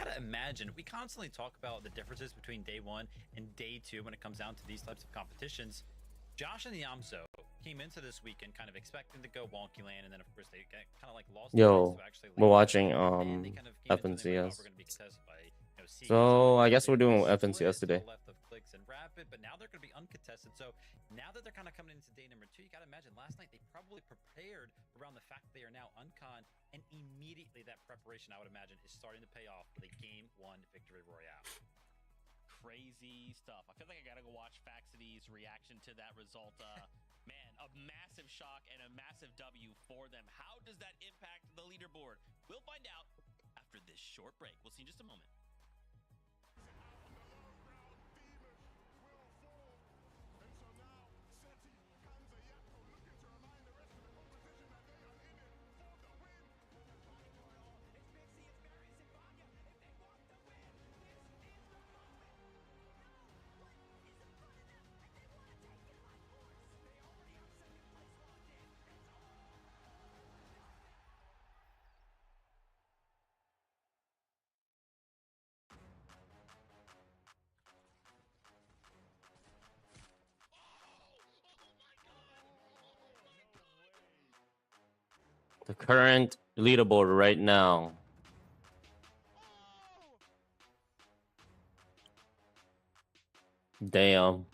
gotta imagine, we constantly talk about the differences between day 1 and day 2 when it comes down to these types of competitions. Josh and Yamso came into this weekend kind of expecting to go wonky land, and then of course they kind of like lost the chance Yo, to actually we're lead, watching and they kind of came into it and they were like, oh, FNCS. we're going to be contested by So CZ, I and guess they we're were doing split FNCS to the today. left of Clicks and Rapid, but now they're going to be uncontested. So now that they're kind of coming into day number 2, you got to imagine last night they probably prepared around the fact that they are now uncon, and immediately that preparation, I would imagine, is starting to pay off with a game 1 victory royale. Crazy stuff. I feel like I gotta go watch Faxity's reaction to that result. Man, a massive shock and a massive W for them. How does that impact the leaderboard? We'll find out after this short break. We'll see you in just a moment. The current leaderboard right now. Damn.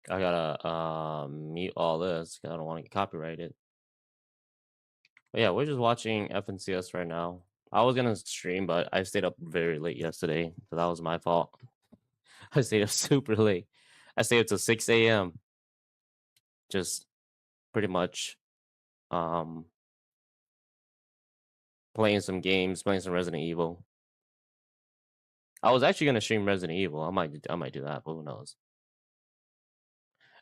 I gotta mute all this because I don't want to get copyrighted. But yeah, we're just watching FNCS right now. I was gonna stream, but I stayed up very late yesterday, so that was my fault. I stayed up super late. I stayed up till 6 a.m. Just pretty much playing some games, playing some Resident Evil. I was actually gonna stream Resident Evil. I might do that, but who knows?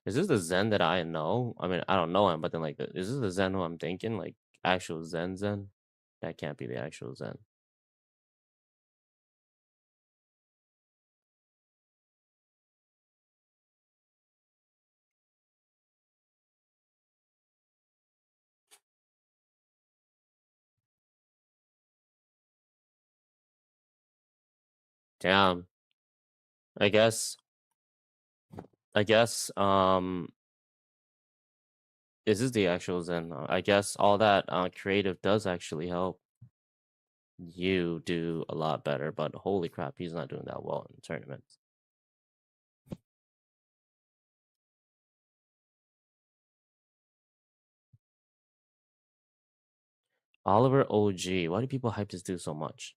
Is this the Zen that I know? I mean, I don't know him, but then like, is this the Zen who I'm thinking? Like actual Zen? That can't be the actual Zen. Damn. I guess. This is the actual Zen. I guess all that creative does actually help you do a lot better, but holy crap, he's not doing that well in tournaments. Oliver OG. Why do people hype this dude so much?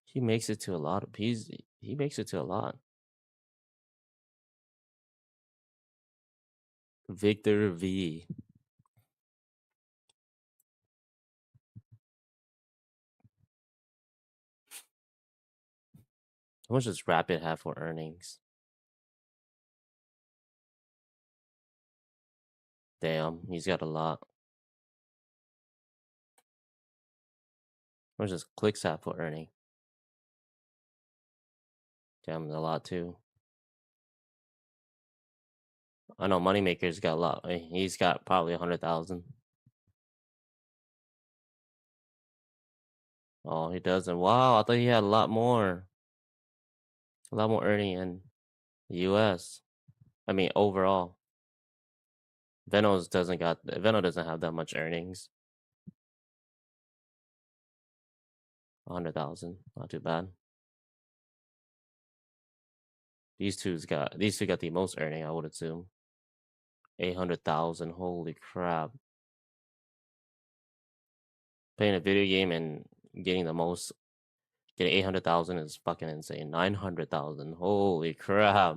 He makes it to a lot of he makes it to a lot. Victor V. How much does Rapid have for earnings? Damn, he's got a lot. How much does Clicks have for earning? Damn, a lot too. I know Moneymaker's got a lot. He's got probably 100,000. Oh, he doesn't. Wow, I thought he had a lot more. A lot more earning in the US. I mean, overall. Venno doesn't have that much earnings. 100,000, not too bad. These two got the most earning, I would assume. 800,000. Holy crap. Playing a video game and getting 800,000 is fucking insane. 900,000. Holy crap.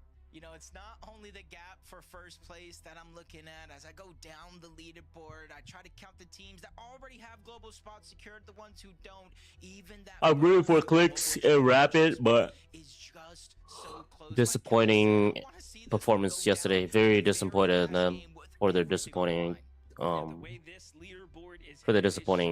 You know, it's not only the gap for first place that I'm looking at. As I go down the leaderboard, I try to count the teams that already have global spots secured, the ones who don't. Even that I'm rooting for Clicks and Rapid, but is just so close. disappointing performance yesterday. Very disappointed in them for their disappointing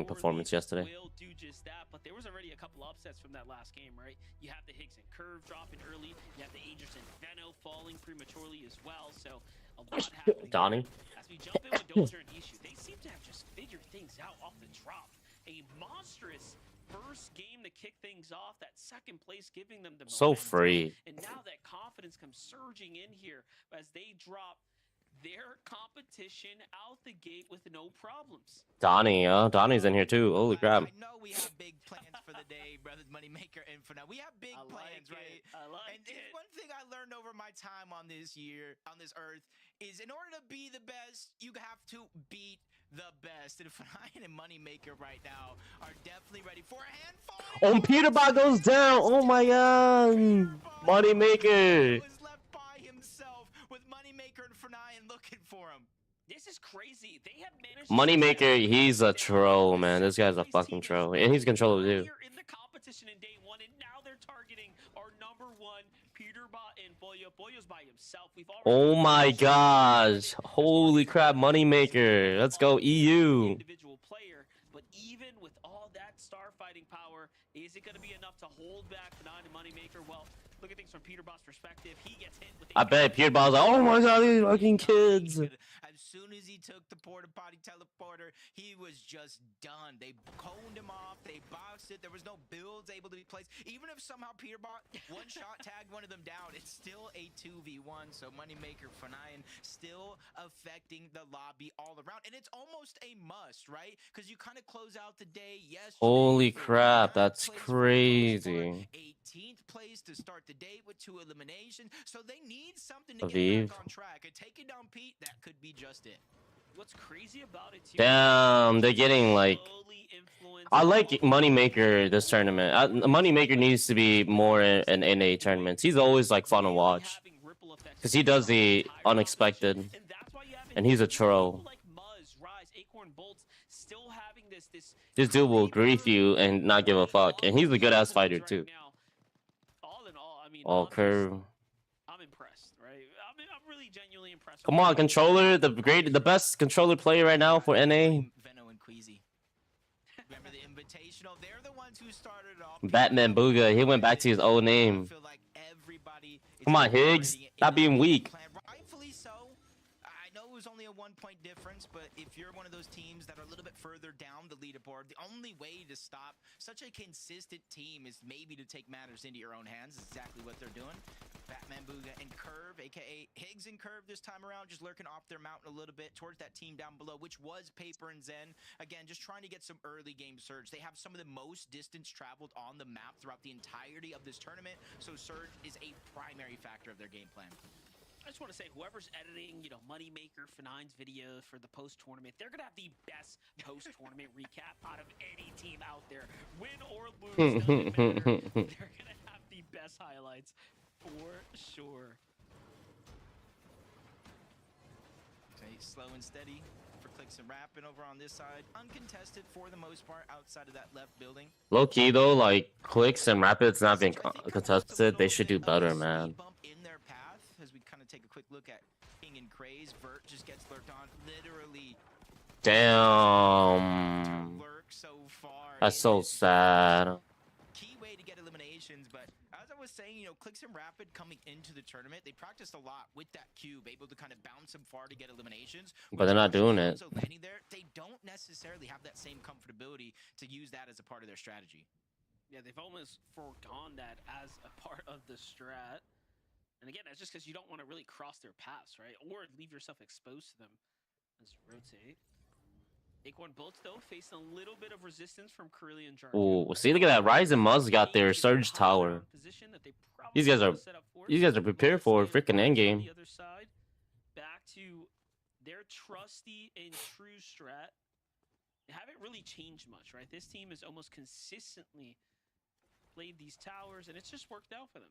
performance yesterday. Will do just that, but there was already a couple upsets from that last game, right? You have the Higgs and Curve dropping early. You have the Aegis and Venno falling prematurely as well. So a lot happening. Donnie. As we jump in with Dozer and Ishu, they seem to have just figured things out off the drop. A monstrous first game to kick things off. That second place giving them the So momentum. free. And now that confidence comes surging in here as they drop their competition out the gate with no problems. Donnie, Donnie's in here too. Holy crap. I know we have big plans for the day, Brothers Moneymaker Infinite. We have big plans, right? I like it. One thing I learned over my time on this earth, is in order to be the best, you have to beat the best. And Fanayan and Moneymaker right now are definitely ready for a handful. Oh, Peterbot goes down. Oh my god. Moneymaker. Is left by himself with Moneymaker and Fanayan looking for him. This is crazy. They have managed Moneymaker, he's a troll, man. This guy's a fucking troll. And he's controller too. in the competition in day one, and now they're targeting our number one, Peterbot and Boyo. Boyo's by himself. We've already Oh my gosh. Holy crap, Moneymaker. Let's go EU. individual player, but even with all that star fighting power, is it going to be enough to hold back Fnatic and Moneymaker? Well, look at things from Peterbot's perspective. He gets hit with I bet Peterbot's like, oh my god, these fucking kids. As soon as he took the porta potty teleporter, he was just done. They coned him off. They boxed it. There was no builds able to be placed. Even if somehow Peterbot one shot tagged one of them down, it's still a 2v1. So Moneymaker Fanayan still affecting the lobby all around. And it's almost a must, right? Because you kind of close out the day. Yes. Holy crap, that's crazy. 18th place to start the day with 2 eliminations. So they need something to Aviv. get back on track. And taking down Pete, that could be just it. What's crazy about it too? Damn, they're getting like. slowly influence I like all Moneymaker this tournament. Moneymaker needs to be more in NA tournaments. He's always like fun to watch. having ripple effects Because he does the across the entire unexpected. competition. And that's why you have And he's a individuals troll. like Muzz, Rise, Acorn, Bolts still having this This dude will grief you and not give a fuck. And he's a good ass fighter too. All in all, I mean, Oh, Curve. I'm impressed, right? I'm really genuinely impressed. Come on, controller, the best controller player right now for NA. Venno and Queasy. Remember the invitational? They're the ones who started it off. Batman Booga, he went back to his old I name. feel like everybody is Come on, Higgs. operating Stop in being the weak. plan. Rightfully so. I know it was only a 1-point difference, but if you're one of those teams that are a little bit further down the leaderboard, the only way to stop such a consistent team is maybe to take matters into your own hands. Is exactly what they're doing. Batman Booga and Curve, aka Higgs and Curve this time around, just lurking off their mountain a little bit towards that team down below, which was Paper and Zen. Again, just trying to get some early game surge. They have some of the most distance traveled on the map throughout the entirety of this tournament, so surge is a primary factor of their game plan. I just want to say, whoever's editing, Moneymaker Fanayan's video for the post-tournament, they're going to have the best post-tournament recap out of any team out there. Win or lose, doesn't matter. They're going to have the best highlights for sure. Okay, slow and steady for Clicks and Rapping over on this side. Uncontested for the most part outside of that left building. Low key though, like Clicks and Rapids not being contested, they should do better, man. Bump in their path as we kind of take a quick look at King and Craze. Vert just gets lurked on. Literally Damn. lurk so far. That's so sad. Key way to get eliminations, but as I was saying, Clicks and Rapid coming into the tournament, they practiced a lot with that cube, able to kind of bounce them far to get eliminations. But they're not doing it. So landing there, they don't necessarily have that same comfortability to use that as a part of their strategy. Yeah, they've almost forgone that as a part of the strat. And again, that's just because you don't want to really cross their paths, right? Or leave yourself exposed to them. Let's rotate. Acorn Bolts, though, facing a little bit of resistance from Curly and Jarvan. Oh, see, look at that. Rise and Muzz got their Surge Tower. These guys are prepared for a freaking endgame. The other side, back to their trusty and true strat. They haven't really changed much, right? This team has almost consistently played these towers, and it's just worked out for them.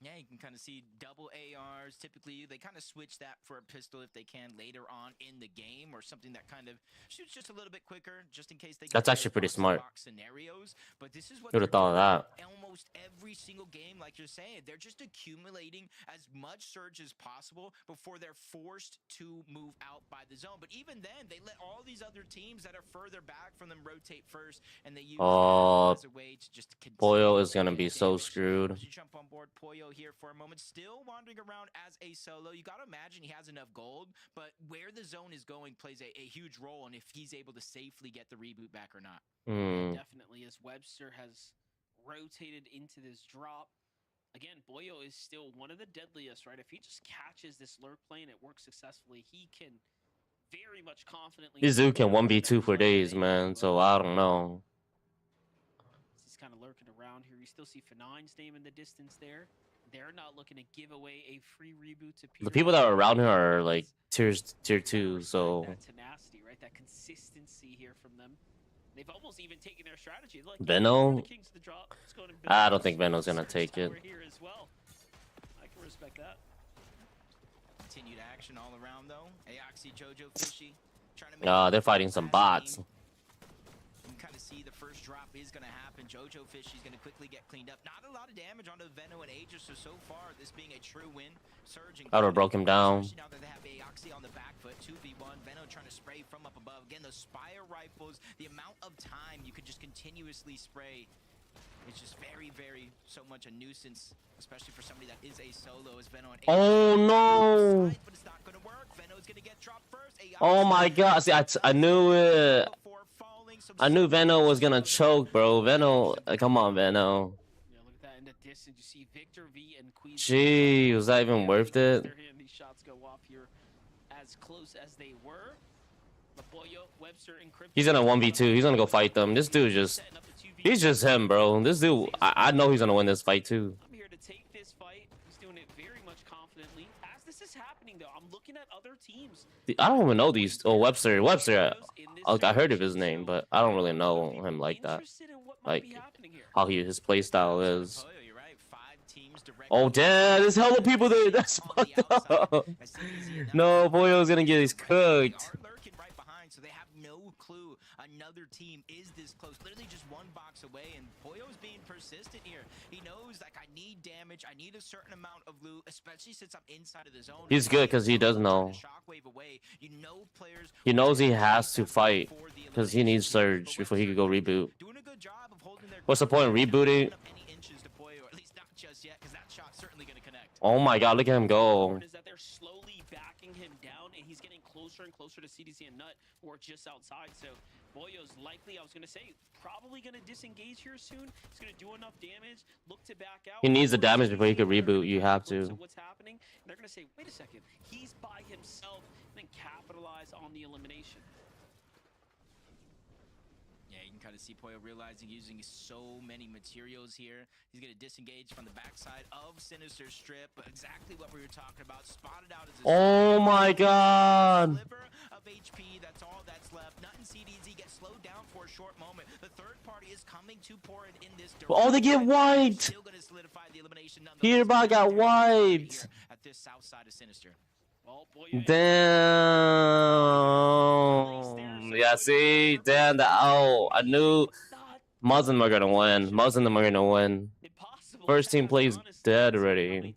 Yeah, you can kind of see double ARs. Typically, they kind of switch that for a pistol if they can later on in the game, or something that kind of shoots just a little bit quicker, just in case they get That's actually pretty smart. box scenarios. But this is what Who'd they're have thought of doing almost every single game, like you're saying. They're just accumulating as much surge as possible before they're forced to move out by the zone. But even then, they let all these other teams that are further back from them rotate first, and they use Oh, that as a way to just Pollo is gonna be so screwed. As you jump on board Pollo here for a moment, still wandering around as a solo. You got to imagine he has enough gold, but where the zone is going plays a huge role in if he's able to safely get the reboot back or not. Definitely, as Webster has rotated into this drop. Again, Boyo is still one of the deadliest, right? If he just catches this lurk play and it works successfully, he can very much confidently... Izu can 1v2 for days, man, so I don't know. He's kind of lurking around here. You still see F9's name in the distance there. They're not looking to give away a free reboot to Peter. The people that are around here are like tier 2, so that tenacity, right? That consistency here from them. They've almost even taken their strategy. Like, Venno? I don't think Venno's gonna take it. Here as well. I can respect that. Continued action all around though. Aoxy, Jojo, Fishy, trying to make they're fighting some bots. You can kind of see the first drop is going to happen. Jojo Fishy's going to quickly get cleaned up. Not a lot of damage onto Venno and Aegis, so far this being a true win. Surging. I would have broke him down. Now that they have Aoxy on the back foot, 2v1. Venno trying to spray from up above. Again, those Spire rifles, the amount of time you could just continuously spray. It's just very, very so much a nuisance, especially for somebody that is a solo as Venno and Aegis. Oh no! But it's not going to work. Venno's going to get dropped first. Oh my god, see, I knew it. I knew Venno was gonna choke, bro. Venno, come on, Venno. Yeah, look at that in the distance. You see Victor V and Queen. Gee, was that even worth it? These shots go off here as close as they were. Boyo, Webster, he's gonna 1v2. He's gonna go fight them. This dude just, he's just him, bro. This dude, I know he's gonna win this fight too. I'm here to take this fight. He's doing it very much confidently. As this is happening, though, I'm looking at other teams. I don't even know these. Oh, Webster. I heard of his name, but I don't really know him like that. Like how his play style is. Oh damn! There's hella people there. That's fucked up. No, Boyo's gonna get his cooked. So they have no clue another team is this close. Literally just one box away, and Boyo's being persistent here. He knows, like, I need damage, I need a certain amount of loot, especially since I'm inside of the zone. He's good because he does know. He knows he has to fight because he needs surge before he could go reboot. What's the point of rebooting? Oh my god, look at him go. Is that they're slowly backing him down, and he's getting closer and closer to CDC and Nut, who are just outside. So Boyo's likely, I was going to say, probably going to disengage here soon. He's going to do enough damage, look to back out. He needs the damage before he could reboot. You have to. So what's happening? And they're going to say, wait a second, he's by himself, and then capitalize on the elimination. Yeah, you can kind of see Pollo realizing using so many materials here. He's going to disengage from the backside of Sinister Strip, but exactly what we were talking about. Spotted out as a oh my god. Sliver of HP, that's all that's left. Nut and CDZ get slowed down for a short moment. The third party is coming to pour it in this direction. Oh, they get wiped. Still going to solidify the elimination. Peterbot got wiped. At this south side of Sinister. Damn. Yeah, see? Damn, I knew Muslim were gonna win. Muslim are gonna win. First team plays dead already.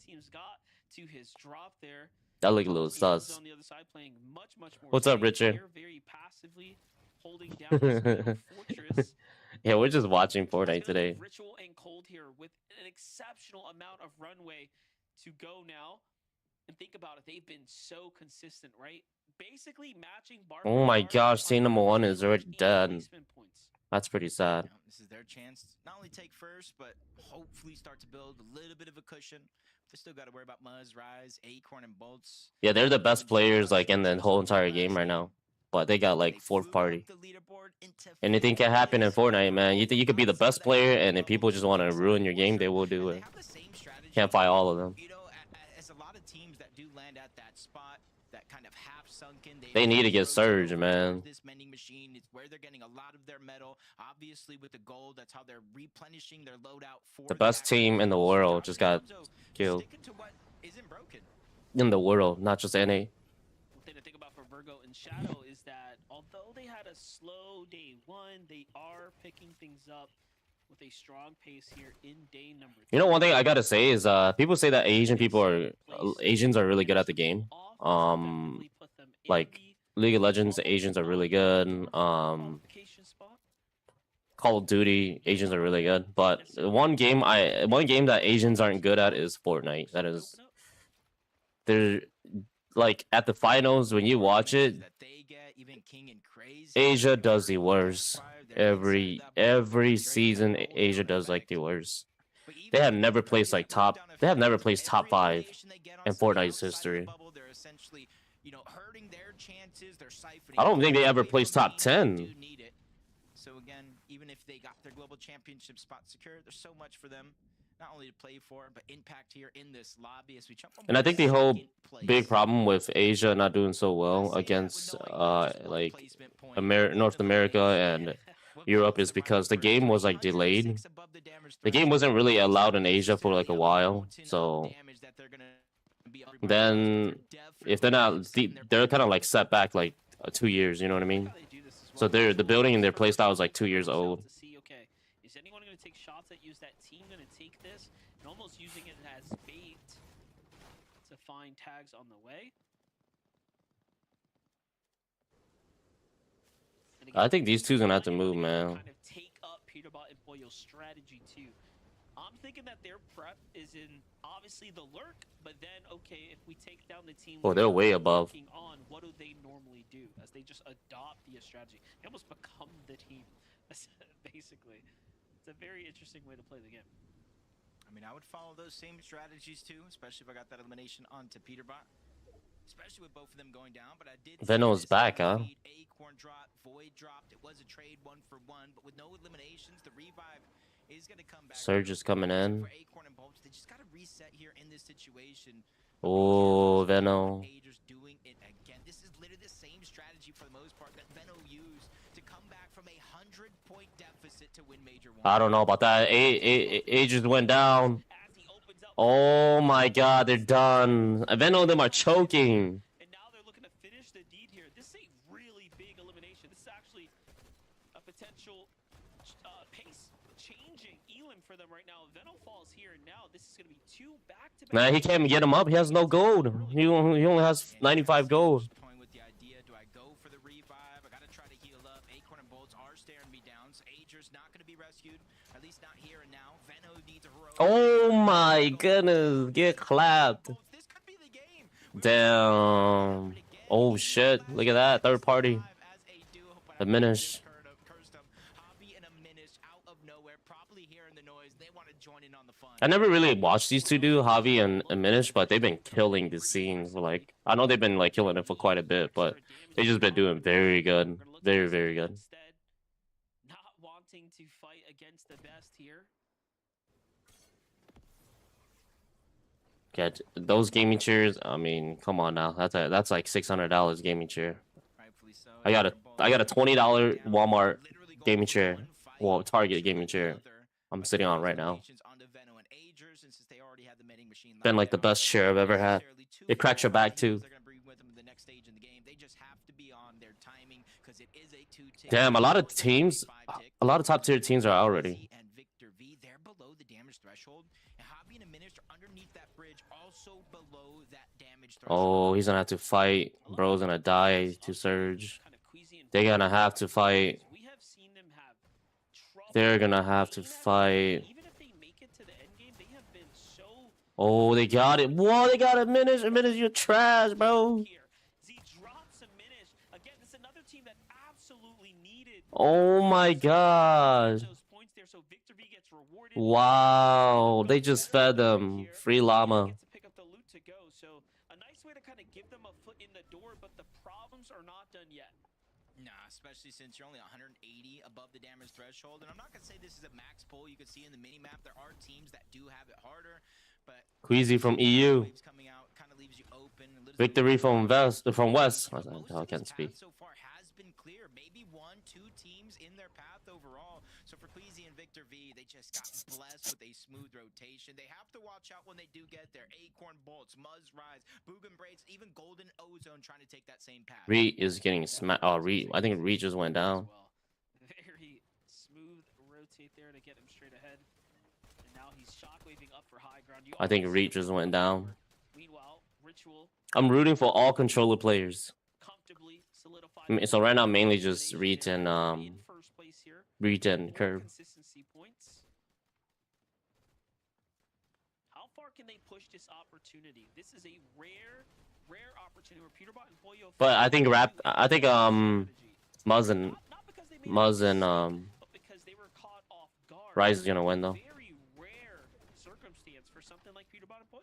That look a little sus. What's up, Richard? Yeah, we're just watching Fortnite today. Ritual and Cold here with an exceptional amount of runway to go now. And think about it, they've been so consistent, right? Basically matching oh my gosh, team number 1 is already dead. That's pretty sad. This is their chance to not only take first, but hopefully start to build a little bit of a cushion. They still got to worry about Muzz, Rise, Acorn, and Bolts. Yeah, they're the best players like in the whole entire game right now. But they got like 4th party. Anything can happen in Fortnite, man. You think you could be the best player, and if people just want to ruin your game, they will do it. Can't fight all of them. that kind of half sunken. They need to get Surge, man. This vending machine, it's where they're getting a lot of their metal. Obviously, with the gold, that's how they're replenishing their loadout for The best team in the world just got killed. Sticking to what isn't broken. In the world, not just NA. One thing to think about for Virgo and Shadow is that although they had a slow day one, they are picking things up with a strong pace here in day number 2. You know, one thing I gotta say is, people say that Asians are really good at the game. Like League of Legends, Asians are really good. Call of Duty, Asians are really good. But one game that Asians aren't good at is Fortnite. That is, they're like at the finals when you watch it, Asia does the worst. Every season, Asia does like the worst. They have never placed like top. They have never placed top 5 in Fortnite's history. I don't think they ever placed top 10. So again, even if they got their global championship spot secure, there's so much for them not only to play for, but impact here in this lobby as we jump on. And I think the whole big problem with Asia not doing so well against like North America and Europe is because the game was like delayed. The game wasn't really allowed in Asia for like a while, so then if they're not, they're kind of like set back like 2 years. You know what I mean? So the building and their playstyle is like 2 years old. Okay, is anyone going to take shots that use that team going to take this and almost using it as bait to find tags on the way? I think these two's gonna have to move, man. Kind of take up Peterbot and Boyo's strategy too. I'm thinking that their prep is in obviously the lurk, but then okay, if we take down the team, Oh, they're way above. On, what do they normally do? As they just adopt the strategy, they almost become the team, basically. It's a very interesting way to play the game. I mean, I would follow those same strategies too, especially if I got that elimination onto Peterbot. Especially with both of them going down, but I did. Venom's back, huh? Acorn dropped, Void dropped. It was a trade 1-for-1, but with no eliminations, the revive is going to come back. Surge is coming in. For Acorn and Bolts, they just got to reset here in this situation. Oh, Venom. Doing it again. This is literally the same strategy for the most part that Venom used to come back from a 100-point deficit to win Major 1. I don't know about that. Ages went down. Oh my God, they're done. Venom and them are choking. And now they're looking to finish the deed here. This is a really big elimination. This is actually a potential pace changing elim for them right now. Venom falls here, and now this is going to be 2 back-to-back. Nah, he can't get him up. He has no gold. He only has 95 gold. With the idea, do I go for the revive? I gotta try to heal up. Acorn and Bolts are staring me down. So Ager's not gonna be rescued, at least not here and now. Venom needs a heroic. Oh my goodness, get clapped. This could be the game. Damn. Oh shit, look at that, third party. Diminish. I never really watched these two do, Javi and Minish, but they've been killing the scene. Like, I know they've been like killing it for quite a bit, but they just been doing very good, very, very good. Not wanting to fight against the best here. Yeah, those gaming chairs. I mean, come on now. That's like $600 gaming chair. I got a $20 Walmart gaming chair. Well, Target gaming chair. I'm sitting on right now. Been like the best chair I've ever had. It cracks your back too. Damn, a lot of teams, a lot of top tier teams are out already. Oh, he's gonna have to fight. Bro's gonna die to Surge. They're gonna have to fight. They're gonna have to fight. Oh, they got it. Whoa, they got a Minish. A Minish, you're trash, bro. Oh my gosh. Wow, they just fed them. Free llama. So a nice way to kind of give them a foot in the door, but the problems are not done yet. Nah, especially since you're only 180 above the damage threshold. And I'm not going to say this is a max pull. You can see in the mini-map, there are teams that do have it harder. But Queasy from EU. Coming out kind of leaves you open open. Victory from West. I can't speak. So far has been clear. Maybe 1-2 teams in their path overall. So for Queasy and Victor V, they just got blessed with a smooth rotation. They have to watch out when they do get there. Acorn Bolts, Muzz Rise, Boogan Braids, even Golden Ozone trying to take that same path. Reed is getting smacked. Oh, Reed. I think Reed just went down. Very smooth rotate there to get him straight ahead. And now he's shockwaving up for high ground. I think Reed just went down. Meanwhile, Ritual I'm rooting for all controller players. comfortably solidified. So right now, mainly just Reed and in first place here. Reed and More Curve. consistency points. How far can they push this opportunity? This is a rare opportunity where Peterbot and Pollo. But I think Muzz and Not because they made but because they were caught off guard. Rise is gonna win though. Very rare circumstance for something like Peterbot and Pollo.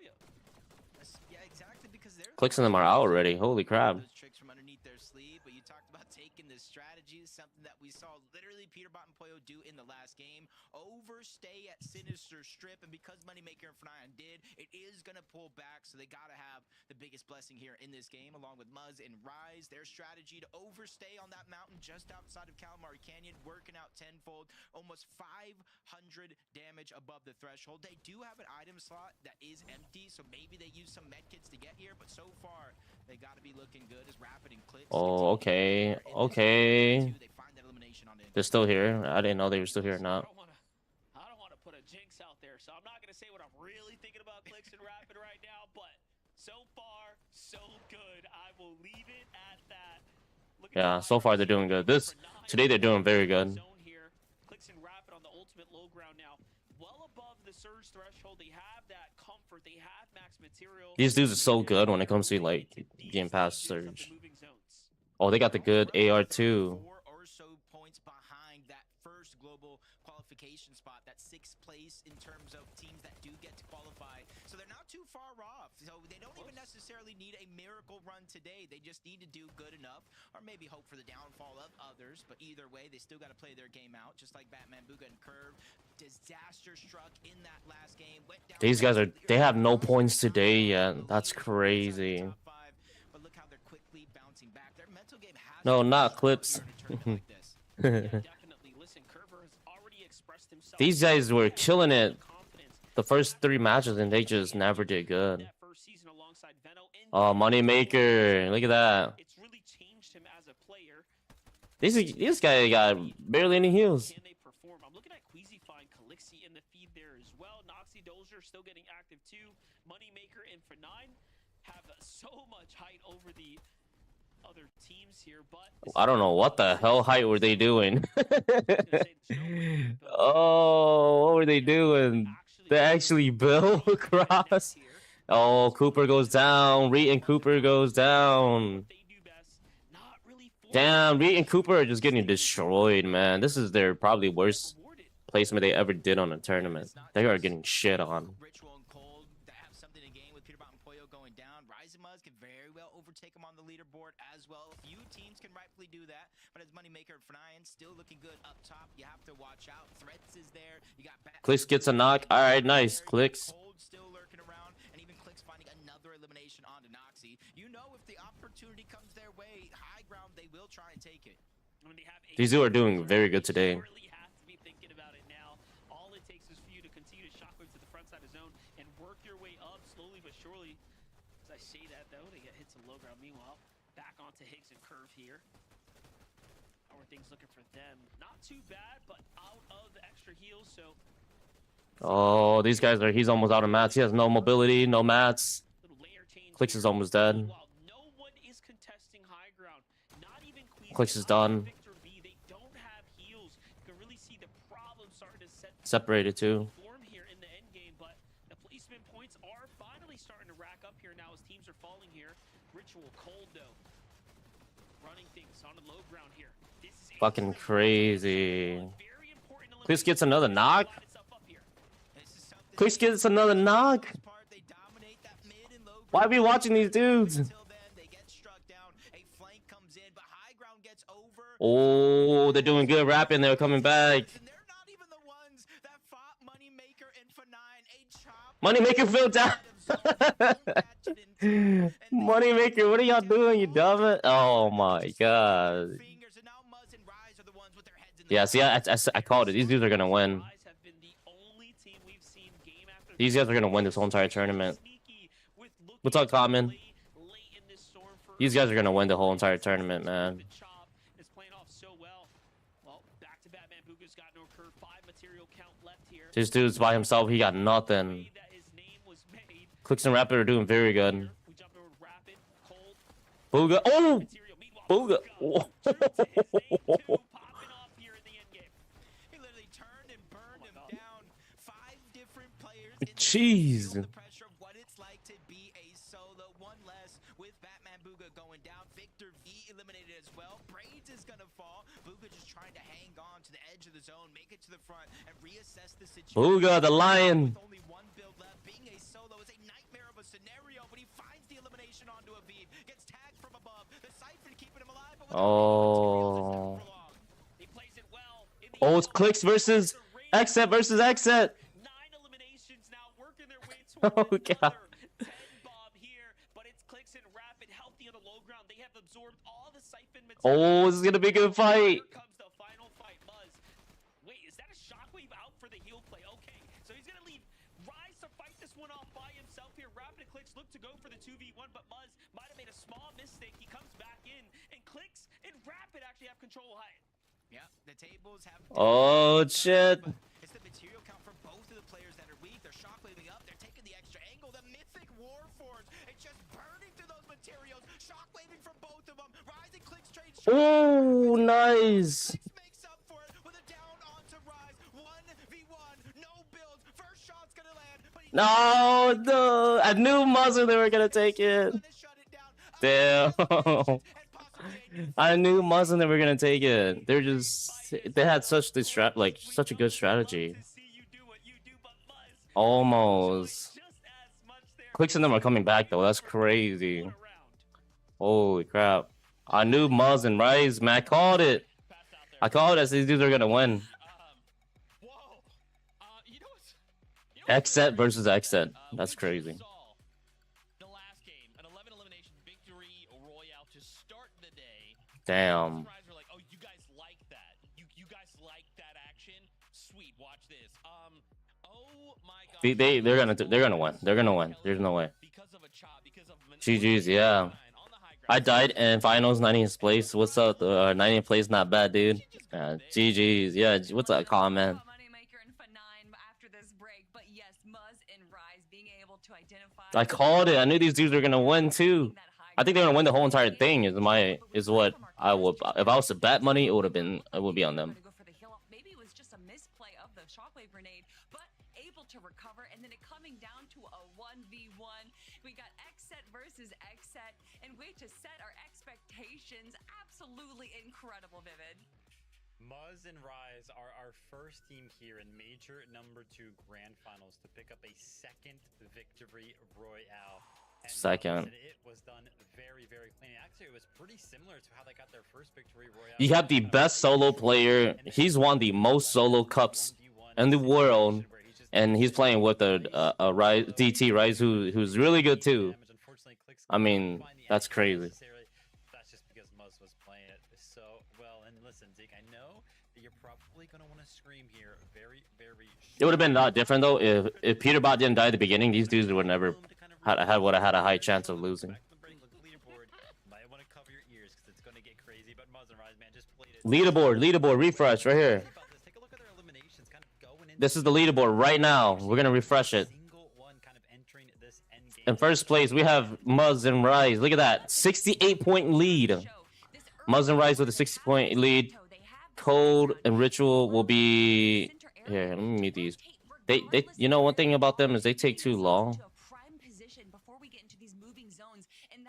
Yeah, exactly, because they're Clicks in them are out already. Holy crap. those tricks from underneath their sleeve. But you talked about taking this strategy, something that we saw literally Peterbot and Pollo do in the last game. Overstay at Sinister Strip, and because Moneymaker and Fnayan did, it is gonna pull back. So they gotta have the biggest blessing here in this game, along with Muzz and Rise. Their strategy to overstay on that mountain just outside of Calamari Canyon, working out tenfold, almost 500 damage above the threshold. They do have an item slot that is empty, so maybe they use some medkits to get here, but so far they got to be looking good as Rapid and Clicks. Oh, okay. Okay. They find that elimination on it. They're still here. I didn't know they were still here or not. I don't want to put a jinx out there, so I'm not going to say what I'm really thinking about Clicks and Rapid right now, but so far, so good. I will leave it at that. Yeah, so far they're doing good. Today they're doing very good. Clicks and Rapid on the ultimate low ground now. Well above the surge threshold, they have that comfort. They have max material. These dudes are so good when it comes to like getting past surge. Oh, they got the good AR too. 4 or so points behind that first global qualification spot, that 6th place in terms of teams that do get to qualify. So they're not too far off. So they don't even necessarily need a miracle run today. They just need to do good enough, or maybe hope for the downfall of others. But either way, they still got to play their game out, just like Batman, Booga, and Curve. Disaster struck in that last game. Went down. These guys they have no points today yet. That's crazy. But look how they're quickly bouncing back. Their mental game has No, not clips. Definitely. Listen, Curver has already expressed himself. These guys were killing it the first 3 matches and they just never did good. Oh, Moneymaker. Look at that. It's really changed him as a player. This guy got barely any heals. Can they perform? I'm looking at Queasy find Calixi in the feed there as well. Noxy Dozier still getting active too. Moneymaker and Fnayan have so much height over the other teams here, but I don't know what the hell height were they doing. Oh, what were they doing? They actually built across. Oh, Cooper goes down. Reed and Cooper goes down. Damn, Reed and Cooper are just getting destroyed, man. This is their probably worst placement they ever did on a tournament. They are getting shit on. Ritual and Cold that have something to gain with Peterbot and Pollo going down. Rise and Muzz can very well overtake them on the leaderboard as well. A few teams can rightfully do that, but as Moneymaker and Fnayan still looking good up top, you have to watch out. Threats is there. You got Clicks gets a knock. All right, nice. Clicks. Cold still lurking around, and even Clicks finding another elimination onto Noxy. You know, if the opportunity comes their way, high ground, they will try and take it. These two are doing very good today. Really have to be thinking about it now. All it takes is for you to continue to shockwave to the front side of zone and work your way up slowly but surely. As I say that though, they get hit to low ground. Meanwhile, back onto Higgs and Curve here. How are things looking for them? Not too bad, but out of the extra heals, so Oh, these guys are. He's almost out of mats. He has no mobility, no mats. Clicks is almost dead. no one is contesting high ground. Not even Queasy. Clicks is done. Victor V, they don't have heals. You can really see the problem starting to set Separated too. form here in the end game, but the placement points are finally starting to rack up here now as teams are falling here. Ritual Cold though, running things on the low ground here. This is Fucking crazy. very important. Clicks gets another knock. Clicks gets another knock. Why are we watching these dudes? Oh, they're doing good rapping. They're coming back. Moneymaker fell down. Moneymaker, what are y'all doing, you dumb? Oh my god. Yeah, see, I called it. These dudes are gonna win. These guys are gonna win this whole entire tournament. What's up, Common? These guys are gonna win the whole entire tournament, man. This dude's by himself. He got nothing. Clicks and Rapid are doing very good. Booga. Oh! Booga. Oh. Jeez. Eliminated as well. Braids is gonna fall. Booga just trying to hang on to the edge of the zone, make it to the front, and reassess the situation. Booga, the lion. With only one build left, being a solo is a nightmare of a scenario, but he finds the elimination onto a beat. Gets tagged from above. The Siphon keeping him alive. But oh. Oh, it's Clicks versus Exit versus Exit. 9 eliminations now working their way towards Oh god. 10 bomb here, but it's Clicks and Rapid healthy on the low ground. They have absorbed all the Siphon material. Oh, this is gonna be a good fight. Here comes the final fight. Muzz. Wait, is that a shockwave out for the heal play? Okay, so he's gonna leave Rise to fight this one off by himself here. Rapid and Clicks look to go for the 2v1, but Muzz might have made a small mistake. He comes back in, and Clicks and Rapid actually have control of height. Yeah, the tables have. Oh shit. It's the material count for both of the players that are weak. They're shockwaving up. They're taking the extra angle. The mythic Warforged. It's just burning through those materials. Shockwaving from both of them. Rising Clicks trade. Oh, nice. Clicks makes up for it with a down onto Rise. 1v1. No builds. First shot's gonna land. But No, no. I knew Muzzle they were gonna take it. Damn. I knew Muzzle they were gonna take it. They're just they had such the such a good strategy. Almost. Clicks and them are coming back though. That's crazy. Holy crap. I knew Muzz and Rise, man. I called it. I called it. These dudes are gonna win. Exit versus Exit. That's crazy. Damn. Oh, you guys like that? You guys like that action? Sweet, watch this. Oh my god. They're gonna win. They're gonna win. There's no way. GG's, yeah. I died in finals 90th place. What's up? 90th place, not bad, dude. GG's, yeah. What's up, comment? I called it. I knew these dudes were gonna win too. I think they're gonna win the whole entire thing. Is what I would. If I was to bet money, it would be on them. Maybe it was just a misplay of the shockwave grenade, but able to recover, and then it coming down to a 1v1. We got Xset versus Xset, and way to set our expectations. Absolutely incredible, Vivid. Muzz and Rise are our first team here in Major number 2 Grand Finals to pick up a second victory royale. And second. It was done very, very clean. Actually, it was pretty similar to how they got their first victory royale. You have the best solo player. He's won the most solo cups in the world, and he's playing with a Rise DT Rise who's really good too. I mean, that's crazy. That's just because Muzz was playing it so well. And listen, Zeke, I know that you're probably gonna want to scream here. Very, very. It would have been a lot different though if Peterbot didn't die at the beginning. These dudes would never would have had a high chance of losing. Leaderboard, refresh right here. This is the leaderboard right now. We're gonna refresh it. In first place, we have Muzz and Rise. Look at that, 68-point lead. Muzz and Rise with a 60-point lead. Code and Ritual will be here. Let me mute these. They, you know, one thing about them is they take too long.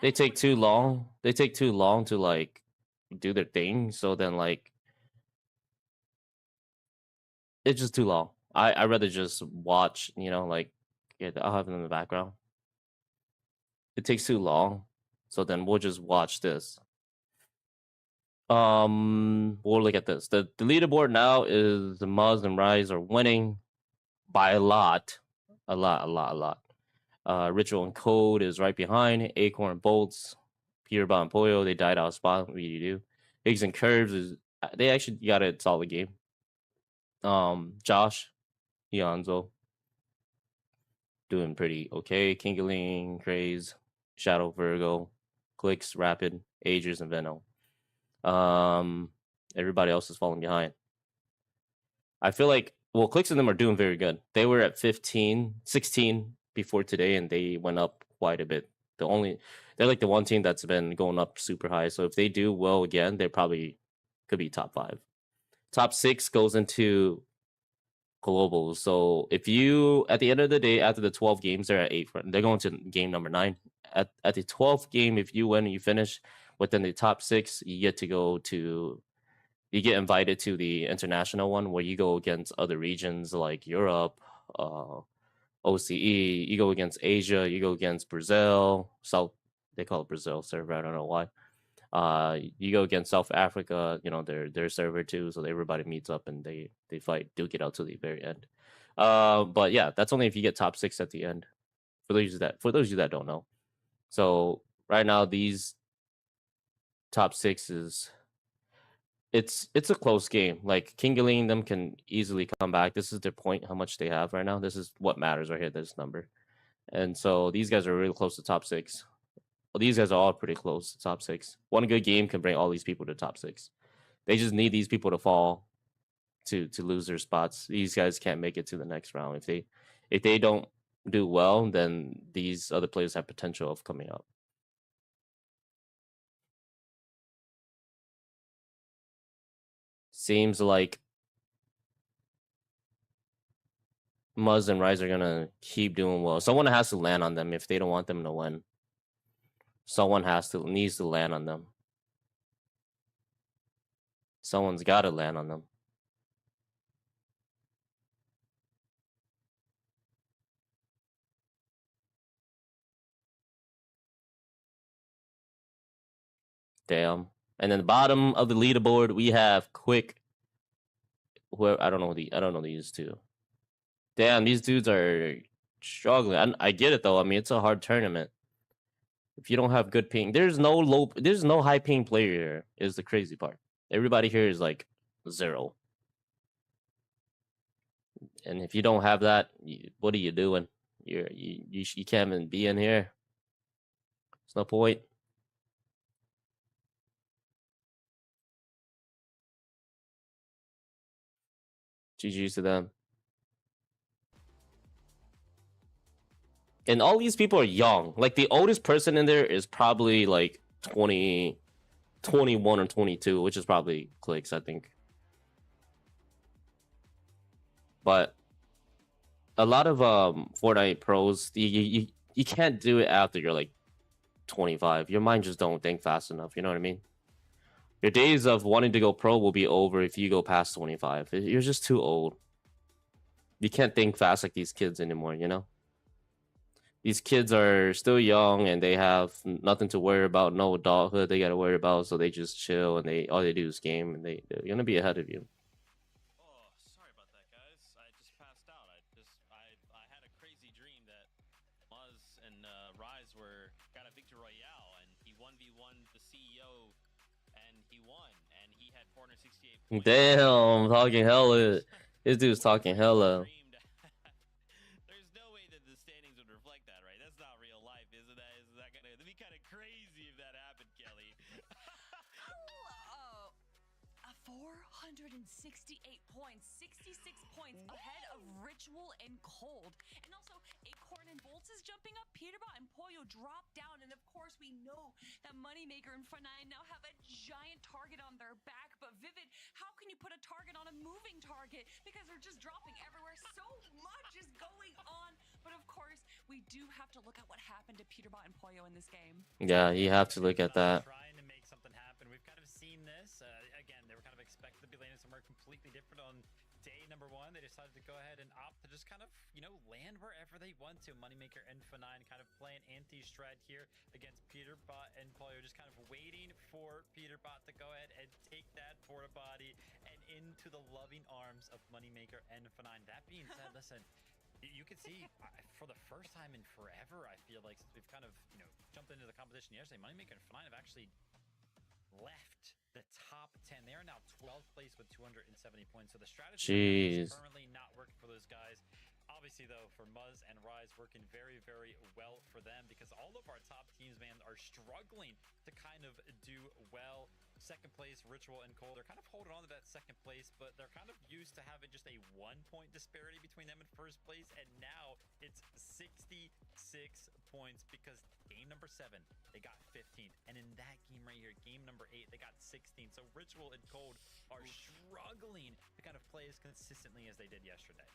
They take too long. They take too long to like do their thing. So then like it's just too long. I'd rather just watch, you know, like I'll have it in the background. It takes too long. So then we'll just watch this. We'll look at this. The leaderboard now is Muzz and Rise are winning by a lot. Ritual and Code is right behind. Acorn Bolts, Peterbot and Pollo, they died out of spot. What do you do? Higgs and Curves is they actually got a solid game. Josh, Ionzo, doing pretty okay. Kingaling, Craze, Shadow, Virgo, Clicks, Rapid, Agers, and Venno. Everybody else is falling behind. I feel like, well, Clicks and them are doing very good. They were at 15, 16 before today, and they went up quite a bit. They're like the one team that's been going up super high. So if they do well again, they probably could be top 5. Top 6 goes into globals. So if you, at the end of the day, after the 12 games, they're at 8. They're going to game number 9. At the 12th game, if you win and you finish within the top 6, you get to go to, you get invited to the international one where you go against other regions like Europe, OCE, you go against Asia, you go against Brazil, South, they call it Brazil server, I don't know why. You go against South Africa, you know, their server too, so everybody meets up and they fight, duke it out to the very end. But yeah, that's only if you get top 6 at the end. For those of you that don't know. So right now these top 6 is it's a close game. Like Kingaling and them can easily come back. This is their point, how much they have right now. This is what matters right here, this number. And so these guys are really close to top 6. Well, these guys are all pretty close to top 6. One good game can bring all these people to top 6. They just need these people to fall to lose their spots. These guys can't make it to the next round. If they don't do well, then these other players have potential of coming up. Seems like Muzz and Rise are gonna keep doing well. Someone has to land on them if they don't want them to win. Someone needs to land on them. Someone's got to land on them. Damn. And then the bottom of the leaderboard, we have Quick. Where I don't know these two. Damn, these dudes are struggling. I get it though. I mean, it's a hard tournament. If you don't have good ping, there's no high ping player here, is the crazy part. Everybody here is like 0. And if you don't have that, what are you doing? You can't even be in here. There's no point. GG's to them. And all these people are young. Like the oldest person in there is probably like 20, 21 or 22, which is probably Clicks, I think. But a lot of Fortnite pros, you can't do it after you're like 25. Your mind just don't think fast enough. You know what I mean? Your days of wanting to go pro will be over if you go past 25. You're just too old. You can't think fast like these kids anymore, you know? These kids are still young and they have nothing to worry about, no adulthood they got to worry about, so they just chill and all they do is game, and they're going to be ahead of you. Oh, sorry about that, guys. I just passed out. I had a crazy dream that Muzz and Rise got a victory royale, and he 1v1 the CEO, and he won, and he had 468 points. Damn, talking hella. This dude's talking hella. There's no way that the standings would reflect that, right? That's not real life, isn't that? Isn't that gonna be kind of crazy if that happened, Kelly? 468 points, 66 points ahead of Ritual and Cold. And also, Acorn and Bolts is jumping up. Peterbot and Pollo drop down. And of course, we know that Moneymaker and F9 now have a giant target on their back. But Vivid, how can you put a target on a moving target? Because they're just dropping everywhere. So much is going on. But of course, we do have to look at what happened to Peterbot and Pollo in this game. Yeah, you have to look at that. Trying to make something happen. We've kind of seen this. Again, they were kind of expected to be landing somewhere completely different on day number 1. They decided to go ahead and opt to just kind of, land wherever they want to. Moneymaker and F9 kind of playing anti-strat here against Peterbot and Pollo, just kind of waiting for Peterbot to go ahead and take that porta body and into the loving arms of Moneymaker and F9. That being said, listen, You can see for the first time in forever, I feel like, since we've kind of, jumped into the competition yesterday, Moneymaker and F9 have actually left the top 10. They are now 12th place with 270 points. So the strategy is currently not working for those guys. Obviously, though, for Muzz and Rise, working very, very well for them, because all of our top teams, man, are struggling to kind of do well. Second place, Ritual and Cole, they're kind of holding on to that second place, but they're kind of used to having just a 1-point disparity between them in first place, and now it's 66 points because game number 7, they got 15th, and in that game right here, game number 8, they got 16th. So Ritual and Cold are struggling to kind of play as consistently as they did yesterday.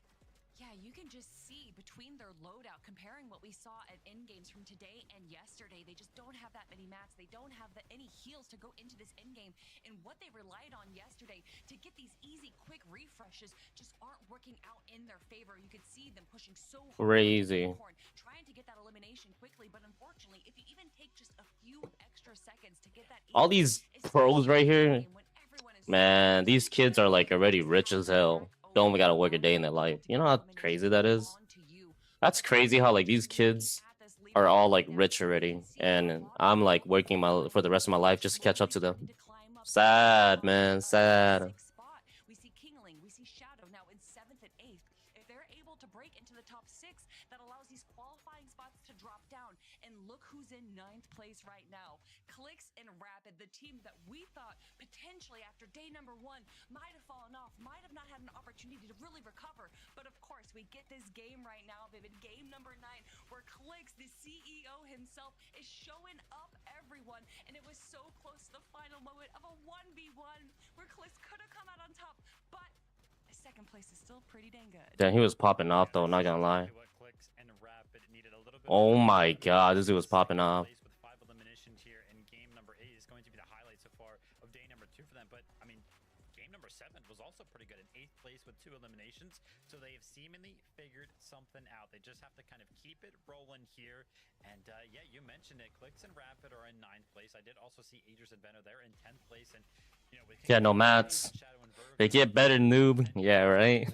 Yeah, you can just see between their loadout, comparing what we saw at end games from today and yesterday, they just don't have that many mats. They don't have any heals to go into this end game. And what they relied on yesterday to get these easy, quick refreshes just aren't working out in their favor. You could see them pushing so hard, crazy, trying to get that elimination quickly. But unfortunately, if you even take just a few extra seconds to get that, all these pros right here, man, these kids are like already rich as hell. Don't even gotta work a day in their life. You know how crazy that is? That's crazy how like these kids are all like rich already, and I'm like working for the rest of my life just to catch up to them. Sad, man, sad. We see Kingling, we see Shadow now in 7th and 8th. If they're able to break into the top 6, that allows these qualifying spots to drop down. And look who's in 9th place right now. Clicks and Rapid, the team that we thought potentially after day number 1 might have fallen off, might have not had an opportunity to really recover. But of course, we get this game right now, Vivid, game number 9, where Clicks, the CEO himself, is showing up everyone. And it was so close to the final moment of a 1v1 where Clicks could have come out on top, but second place is still pretty dang good. Damn, he was popping off though, not gonna lie. Oh my god, this dude was popping off. With 5 eliminations here, and game number 8 is going to be the highlight so far of day number 2 for them. But I mean, game number 7 was also pretty good in 8th place with 2 eliminations. So they've seemingly figured something out. They just have to kind of keep it rolling here. And yeah, you mentioned it. Clicks and Rapid are in 9th place. I did also see Aegis and Veno there in 10th place. And yeah, no mats. They get better, noob. Yeah, right.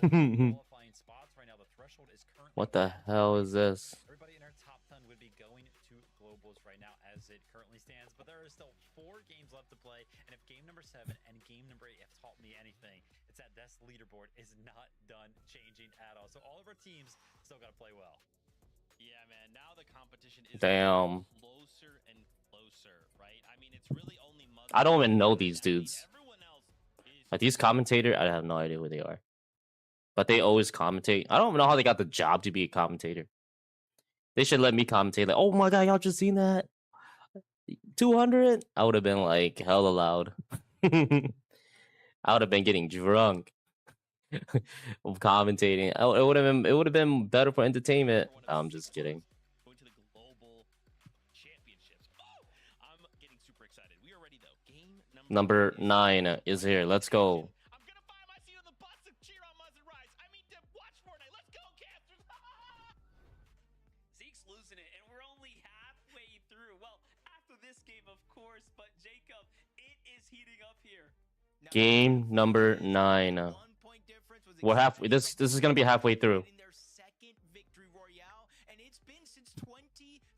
What the hell is this? Everybody in our top 10 would be going to globals right now as it currently stands, but there are still 4 games left to play. And if game number 7 and game number 8 have taught me anything, it's that this leaderboard is not done changing at all. So all of our teams still got to play well. Yeah, man. Now the competition is closer and closer, right? I mean, it's really only I don't even know these dudes. Like these commentators, I have no idea who they are. But they always commentate. I don't even know how they got the job to be a commentator. They should let me commentate. Like, oh my god, y'all just seen that? 200? I would have been like hella loud. I would have been getting drunk of commentating. It would have been better for entertainment. I'm just kidding. Going to the global championships. Oh, I'm getting super excited. We are ready though. Game number 9 is here. Let's go. I'm gonna find my seat on the bus to cheer on Muzz and Rise. I mean to watch Fortnite. Let's go, Casters! Zeke's losing it, and we're only halfway through. Well, after this game, of course, but Jacob, it is heating up here. Game number 9. We're halfway. This is gonna be halfway through. Their second victory royale, and it's been since 2024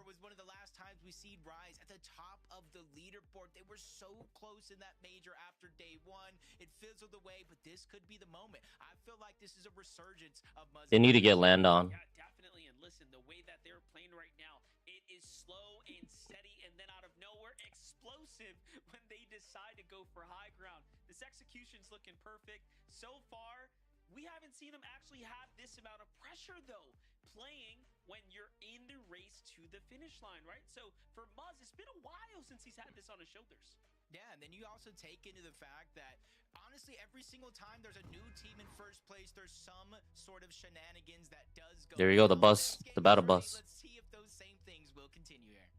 was one of the last times we see Rise at the top of the leaderboard. They were so close in that major after day 1. It fizzled away, but this could be the moment. I feel like this is a resurgence of Muzz. They need to get land on. Yeah, definitely. And listen, the way that they're playing right now, it is slow and steady, and then out of nowhere, explosive when they decide to go for high ground. This execution's looking perfect. So far, we haven't seen them actually have this amount of pressure, though, playing when you're in the race to the finish line, right? So for Muzz, it's been a while since he's had this on his shoulders. Yeah, and then you also take into the fact that, honestly, every single time there's a new team in first place, there's some sort of shenanigans that does go. There you go, the bus, the battle bus. Let's see if those same things will continue here.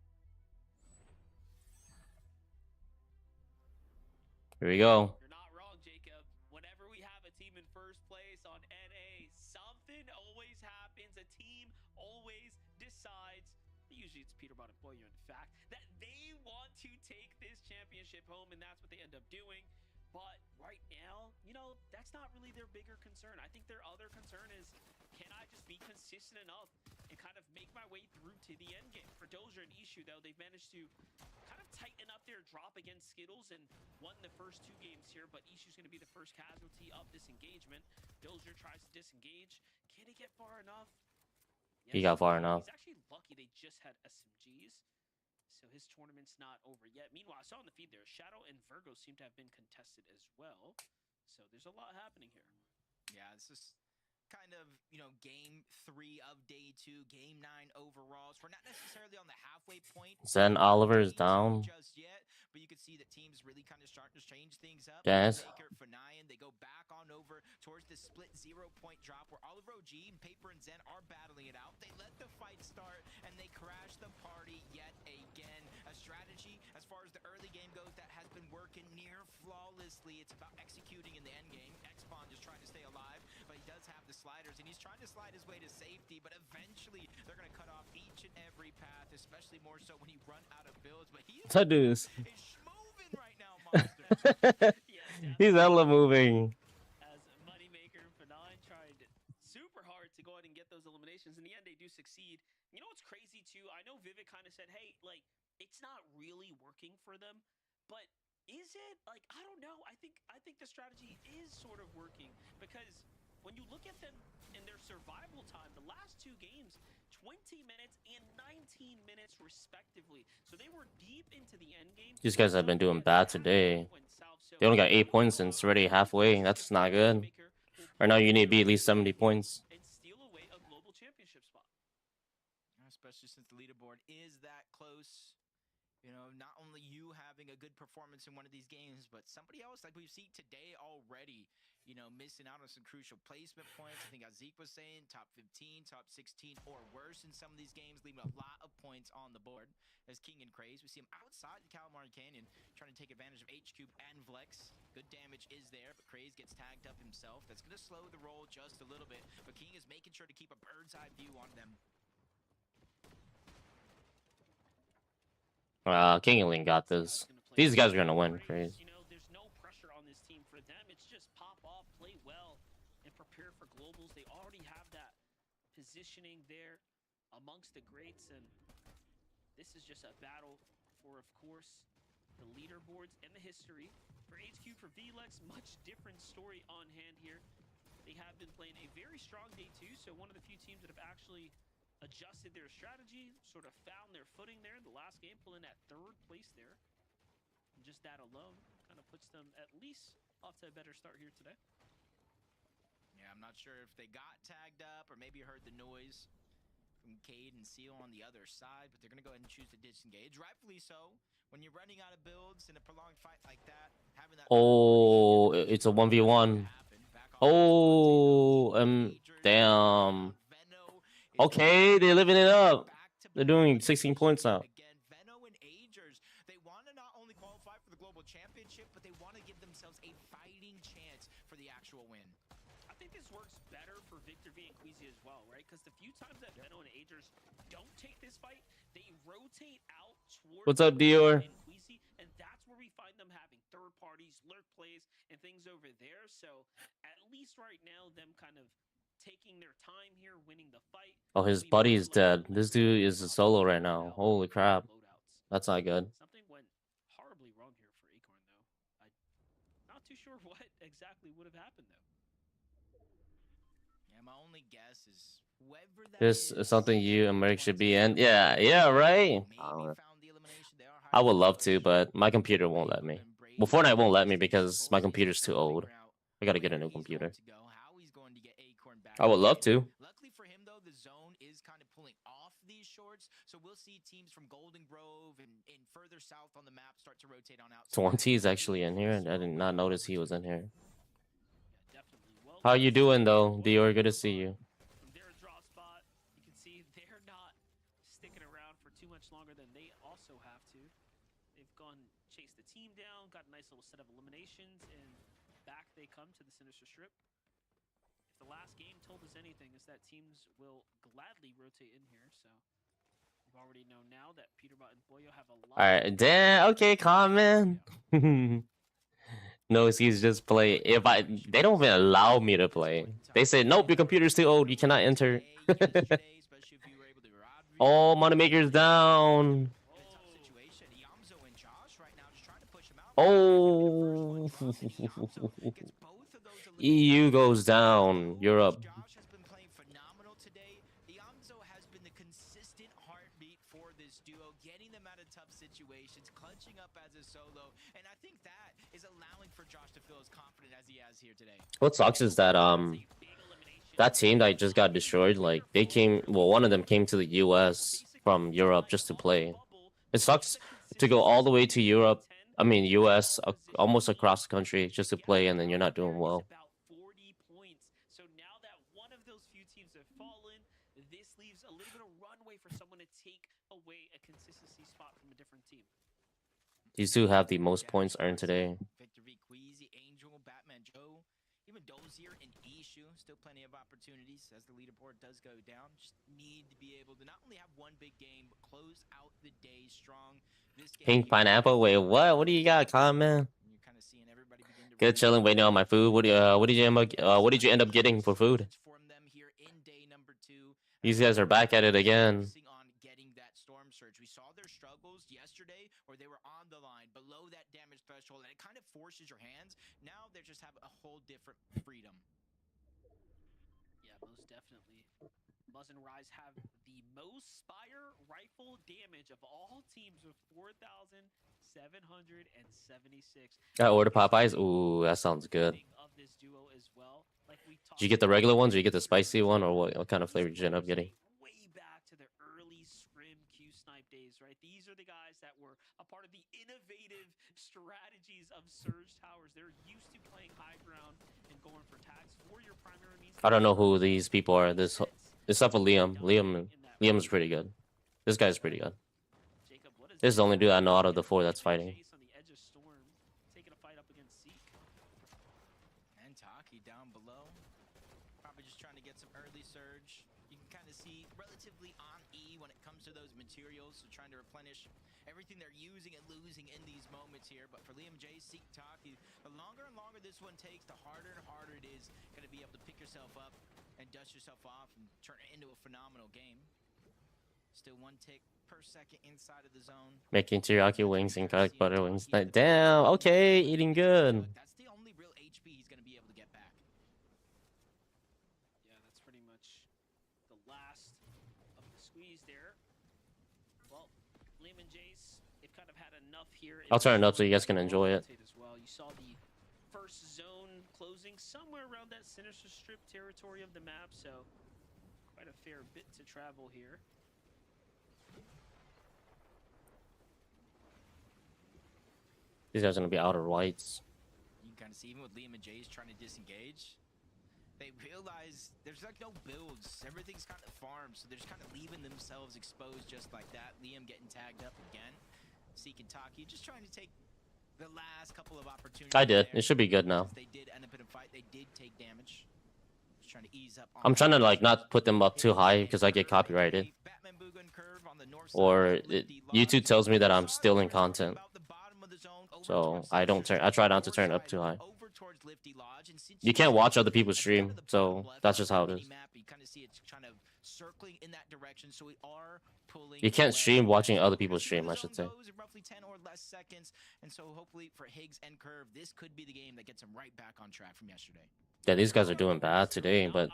Here we go. You're not wrong, Jacob. Whenever we have a team in first place on NA, something always happens. A team always decides, usually it's Peter Bot Employer, in fact, that they want to take this championship home, and that's what they end up doing. But right now, you know, that's not really their bigger concern. I think their other concern is, can I just be consistent enough and kind of make my way through to the end game? For Dozier and Issue, though, they've managed to kind of tighten up their drop against Skittles and won the first 2 games here, but Issue's going to be the first casualty of this engagement. Dozier tries to disengage. Can he get far enough? He got far enough. He's actually lucky they just had SMGs. So his tournament's not over yet. Meanwhile, I saw on the feed there, Shadow and Virgo seem to have been contested as well. So there's a lot happening here. Yeah, this is kind of, you know, game 3 of day 2, game 9 overall. So we're not necessarily on the halfway point. Zen Oliver is down. Just yet, but you can see that teams really kind of starting to change things up. Yes. They go back on over towards the split 0-point drop where Oliver OG and Paper and Zen are battling it out. They let the fight start and they crash the party yet again. A strategy as far as the early game goes that has been working near flawlessly. It's about executing in the end game. X-Spawn just trying to stay alive, but he does have the sliders and he's trying to slide his way to safety, but eventually they're going to cut off each and every path, especially more so when you run out of builds. But he is moving right now, Monster. He's hella moving. As Moneymaker and F9 tried super hard to go ahead and get those eliminations. In the end, they do succeed. You know what's crazy too? I know Vivid kind of said, hey, like, it's not really working for them, but is it? Like, I don't know. I think the strategy is sort of working, because when you look at them in their survival time, the last 2 games, 20 minutes and 19 minutes respectively. So they were deep into the end game. These guys have been doing bad today. They only got 8 points and it's already halfway. That's not good. Right now you need to be at least 70 points. And steal away a global championship spot. Especially since the leaderboard is that close. You know, not only you having a good performance in one of these games, but somebody else, like we've seen today already, you know, missing out on some crucial placement points. I think as Zeke was saying, top 15, top 16 or worse in some of these games, leaving a lot of points on the board. As King and Craze, we see him outside the Calamari Canyon, trying to take advantage of H-Cube and Vlex. Good damage is there, but Craze gets tagged up himself. That's going to slow the roll just a little bit, but King is making sure to keep a bird's eye view on them. King and Link got this. These guys are gonna win, Craze. You know, there's no pressure on this team for them. It's just pop off, play well, and prepare for globals. They already have that positioning there amongst the greats, and this is just a battle for, of course, the leaderboards and the history. For HQ, for VLEX, much different story on hand here. They have been playing a very strong day 2, so one of the few teams that have actually adjusted their strategy, sort of found their footing there in the last game, pulling that 3rd place there. And just that alone kind of puts them at least off to a better start here today. Yeah, I'm not sure if they got tagged up or maybe heard the noise from Cade and Seal on the other side, but they're going to go ahead and choose to disengage. Rightfully so. When you're running out of builds in a prolonged fight like that, having that... Oh, it's a 1v1. Oh, damn. Okay, they're living it up. They're doing 16 points now. Again, Venno and Agers, they want to not only qualify for the global championship, but they want to give themselves a fighting chance for the actual win. I think this works better for Victor V and Queasy as well, right? Because the few times that Venno and Agers don't take this fight, they rotate out towards... What's up, Dior? And Queasy, and that's where we find them having third parties, lurk plays, and things over there. So at least right now, them kind of taking their time here, winning the fight. Oh, his buddy's dead. This dude is a solo right now. Holy crap. That's not good. Something went horribly wrong here for Acorn, though. I'm not too sure what exactly would have happened, though. Yeah, my only guess is whoever that This is something you and Merc should be in. Yeah, right. I would love to, but my computer won't let me. Well, Fortnite won't let me because my computer's too old. I gotta get a new computer. I would love to. Luckily for him, though, the zone is kind of pulling off these shorts, so we'll see teams from Golden Grove and further south on the map start to rotate on out. 20 is actually in here, and I did not notice he was in here. Yeah, definitely. Well, How you doing, though, Dior? Good to see you. From their draw spot, you can see they're not sticking around for too much longer than they also have to. They've gone chase the team down, got a nice little set of eliminations, and back they come to the Sinister Strip. The last game told us anything is that teams will gladly rotate in here, so we already know now that Peterbot and Boyo have a lot. All right, damn. Okay, calm, man. No excuse, just play. If they don't even allow me to play. They say, nope, your computer's too old. You cannot enter. Oh, Moneymaker's down. Oh. EU goes down. Europe. Josh has been playing phenomenal today. Iamzo has been the consistent heartbeat for this duo, getting them out of tough situations, clutching up as a solo, and I think that is allowing for Josh to feel as confident as he has here today. What sucks is that that team that just got destroyed, like they came, well, one of them came to the US from Europe just to play. It sucks to go all the way to Europe, I mean US, almost across the country just to play, and then you're not doing well. About 40 points. So now that one of those few teams have fallen, this leaves a little bit of runway for someone to take away a consistency spot from a different team. These two have the most points earned today. Victory, Queasy, Angel, Batman, Joe, even Dozier and Ishu. Still plenty of opportunities as the leaderboard does go down. Just need to be able to not only have one big game, but close out the day strong. This game, Pink pineapple. Wait, what? What do you got, Con man? you're kind of seeing everybody begin to Good chilling, waiting on my food. What did you end up getting for food? From them here in day number 2. These guys are back at it again. Focusing on getting that storm surge. We saw their struggles yesterday where they were on the line below that damage threshold, and it kind of forces your hands. Now they just have a whole different freedom. Yeah, most definitely. Muzz and Rise have the most Spire rifle damage of all teams with 4,776. I ordered Popeyes. Ooh, that sounds good. Of this duo as well. Like we Did you get the regular ones, or you get the spicy one, or what kind of flavor did you end up getting? Way back to the early Scrim Q Snipe days, right? These are the guys that were a part of the innovative strategies of Surge Towers. They're used to playing high ground and going for tags for your primary means. I don't know who these people are. Except for Liam. Liam's pretty good. This guy's pretty good. This is the only dude I know out of the 4 that's fighting. And Taki down below. Probably just trying to get some early surge. You can kind of see relatively on E when it comes to those materials. So trying to replenish everything they're using and losing in these moments here. But for Liam J, Seek Taki, the longer and longer this one takes, the harder and harder it is going to be able to pick yourself up and dust yourself off and turn it into a phenomenal game. Still 1 tick per second inside of the zone. Making teriyaki wings and garlic butter wings. Damn, okay, eating good. That's the only real HP he's going to be able to get back. Yeah, that's pretty much the last of the squeeze there. Well, Liam and Jace, they've kind of had enough here. I'll turn it up so you guys can enjoy it. As well. You saw the first zone closing somewhere around that Sinister Strip territory of the map, so quite a fair bit to travel here. These guys are gonna be outer whites. You can kind of see even with Liam and Jace trying to disengage. They realize there's like no builds. Everything's kind of farmed, so they're just kind of leaving themselves exposed just like that. Liam getting tagged up again. Seek and Taki just trying to take the last couple of opportunities. I did. There. It should be good now. They did end up in a fight. They did take damage. Just trying to ease up. I'm trying to like not put them up too high because I get copyrighted. Or YouTube tells me that I'm still in content. So I try not to turn it up too high. You can't watch other people stream, so that's just how it is. You can't stream watching other people stream, I should say. Roughly 10 or less seconds, and so hopefully for Higgs and Curve, this could be the game that gets them right back on track from yesterday. Yeah, these guys are doing bad today, but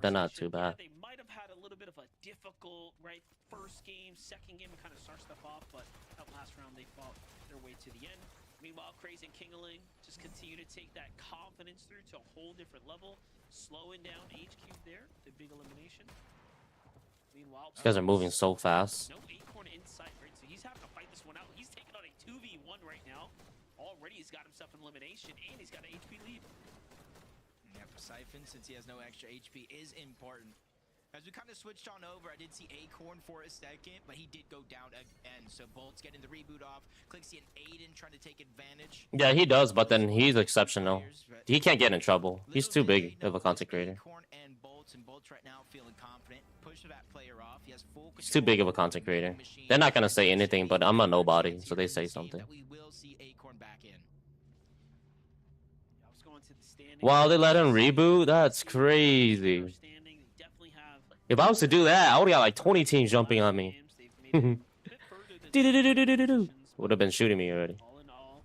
they're not too bad. They might have had a little bit of a difficult, right, first game, second game, and kind of start stuff off, but that last round they fought their way to the end. Meanwhile, Crazy and Kingaling just continue to take that confidence through to a whole different level, slowing down HQ there, the big elimination. Meanwhile, These guys are moving so fast. no Acorn in sight, right? So he's having to fight this one out. He's taking on a 2v1 right now. Already he's got himself an elimination, and he's got an HP lead. Yeah, for Siphon, since he has no extra HP, is important. As we kind of switched on over, I did see Acorn for a second, but he did go down again. So Bolt's getting the reboot off. Clixie and Aiden trying to take advantage. Yeah, he does, but then he's exceptional. He can't get in trouble. He's too big of a content creator. Acorn and Bolt's right now feeling confident. Push that player off. He has full He's too big of a content creator. They're not gonna say anything, but I'm a nobody, so they say something. We will see Acorn back in. going to the standings. Wow, they let him reboot? That's crazy. If I was to do that, I would have got like 20 teams jumping on me. Would have been shooting me already. All in all,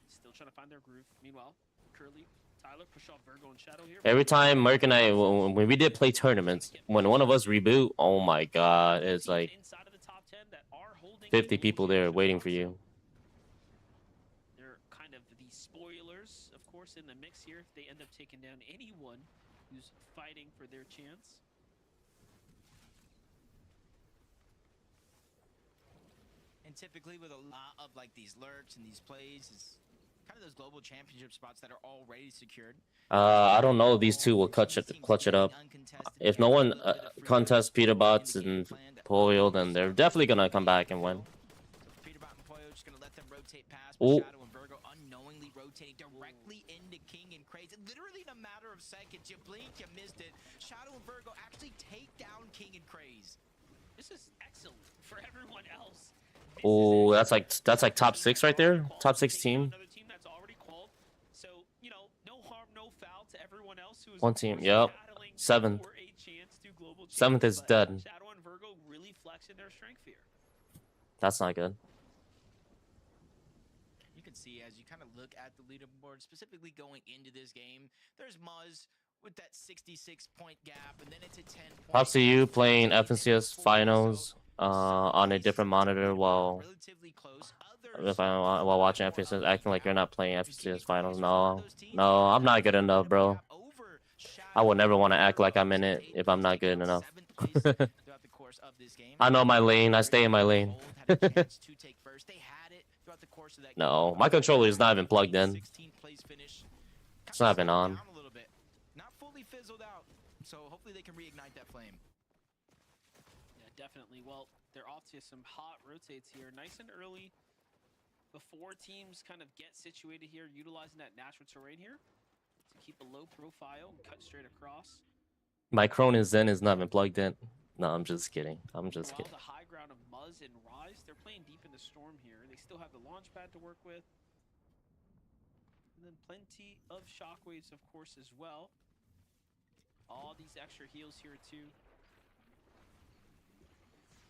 still trying to find their groove. Meanwhile, Curly, Tyler, push off Virgo and Shadow here. Every time Merc and I, when we did play tournaments, when one of us reboot, oh my god, it's like 50 people there waiting for you. They're kind of the spoilers, of course, in the mix here. If they end up taking down anyone who's fighting for their chance. And typically with a lot of like these lurks and these plays, is kind of those global championship spots that are already secured. I don't know if these two will clutch it up. If no one contests Peterbots and Poyo, then they're definitely gonna come back and win. Peterbot and Poyo just gonna let them rotate past, but Shadow and Virgo unknowingly rotating directly into King and Crazy. Literally in a matter of seconds, you blink, you missed it. Shadow and Virgo actually take down King and Craze. This is excellent for everyone else. Oh, that's like top 6 right there. Top 6 team. Another team that's already called. So, you know, no harm, no foul to everyone else who is One team, yep. 7th. 7th is dead. Shadow and Virgo really flexing their strength here. That's not good. You can see as you kind of look at the leaderboard, specifically going into this game, there's Muzz with that 66-point gap, and then it's a 10-point. Props to you playing FNCS finals on a different monitor while watching FNCS, acting like you're not playing FNCS finals. No, I'm not good enough, bro. I would never want to act like I'm in it if I'm not good enough. I know my lane. I stay in my lane. No, my controller is not even plugged in. It's not even on. Not fully fizzled out, so hopefully they can reignite that flame. Yeah, definitely. Well, they're off to some hot rotates here, nice and early, before teams kind of get situated here, utilizing that natural terrain here to keep a low profile and cut straight across. My Cronin Zen is not even plugged in. No, I'm just kidding. I'm just kidding. The high ground of Muzz and Rise, they're playing deep in the storm here. They still have the launch pad to work with. And then plenty of shockwaves, of course, as well. All these extra heals here, too.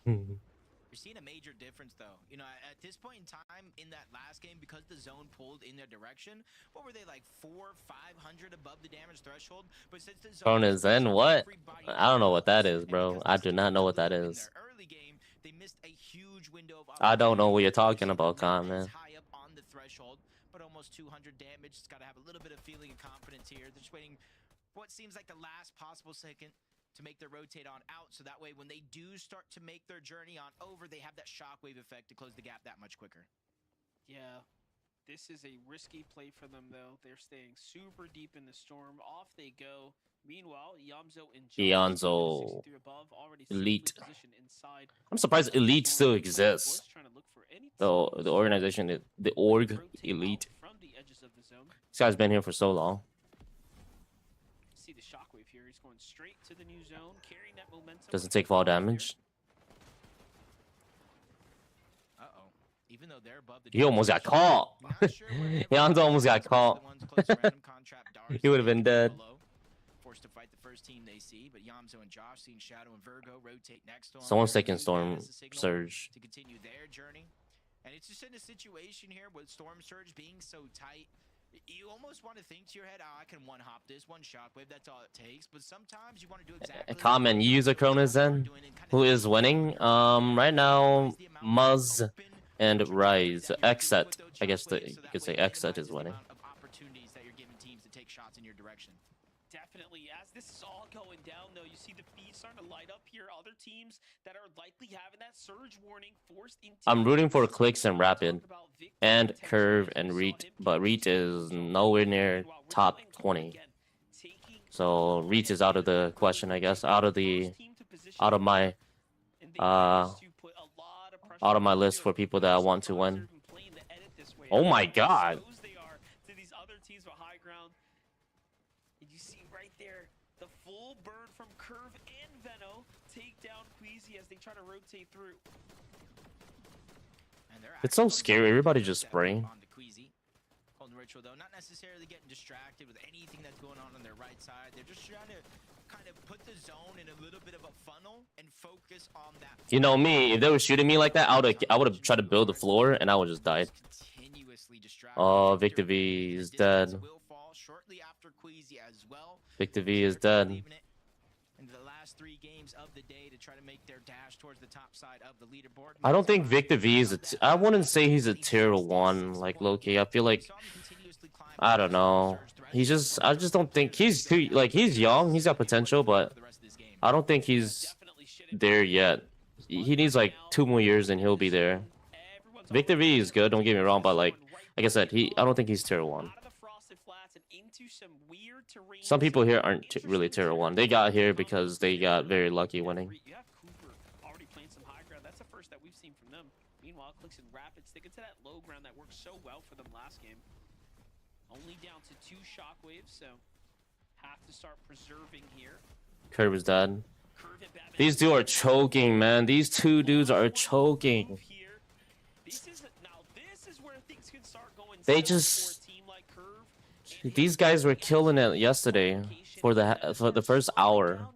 You're seeing a major difference, though. You know, at this point in time, in that last game, because the zone pulled in their direction, what were they, like 400-500 above the damage threshold? But since the zone Cronin Zen, what? I don't know what that is, bro. I do not know what that is. Early game, they missed a huge window of I don't know what you're talking about, Con, man. High up on the threshold, but almost 200 damage. It's got to have a little bit of feeling and confidence here. They're just waiting what seems like the last possible second to make their rotate on out, so that way when they do start to make their journey on over, they have that shockwave effect to close the gap that much quicker. Yeah, this is a risky play for them, though. They're staying super deep in the storm. Off they go. Meanwhile, Yamzo and Yamzo, Elite. I'm surprised Elite still exists. The organization, the org, Elite. This guy's been here for so long. See the shockwave here. He's going straight to the new zone, carrying that momentum. Doesn't take fall damage. Even though they're above the he almost got caught. Yamzo almost got caught. He would have been dead. Forced to fight the first team they see, but Yamzo and Josh seeing Shadow and Virgo rotate next on. Someone's taking Storm Surge to continue their journey, and it's just in a situation here with Storm Surge being so tight. You almost want to think to your head, oh, I can one-hop this, one shockwave, that's all it takes. But sometimes you want to do exactly... Comment, you use a Cronin Zen? Who is winning? Right now, Muzz and Rise. Xset. I guess you could say Xset is winning. Opportunities that you're giving teams to take shots in your direction. Definitely. As this is all going down, though, you see the feed starting to light up here. Other teams that are likely having that surge warning forced into... I'm rooting for Clicks and Rapid and Curve and Reet, but Reet is nowhere near top 20. So Reet is out of the question, I guess. Out of my list for people that I want to win. Oh my god. Full burn from Curve and Venno take down Queasy as they try to rotate through. It's so scary. Everybody just spraying. Ritual, though, not necessarily getting distracted with anything that's going on their right side. They're just trying to kind of put the zone in a little bit of a funnel and focus on that. You know me, if they were shooting me like that, I would have tried to build the floor and I would just died. Oh, Victor V is dead. Victor V is dead. In the last 3 games of the day to try to make their dash towards the top side of the leaderboard. I don't think Victor V is I wouldn't say he's a tier 1 like Loki. I feel like I don't know. I just don't think he's too he's young, he's got potential, but I don't think he's there yet. He needs like 2 more years and he'll be there. Victor V is good, don't get me wrong, but like I said, I don't think he's tier 1. Some people here aren't really tier 1. They got here because they got very lucky winning. You have Cooper already playing some high ground. That's the first that we've seen from them. Meanwhile, Clicks and Rapid sticking to that low ground that worked so well for them last game. Only down to 2 shockwaves, so have to start preserving here. Curve is dead. These two are choking, man. These 2 dudes are choking. This is where things can start going. They just these guys were killing it yesterday for the first hour.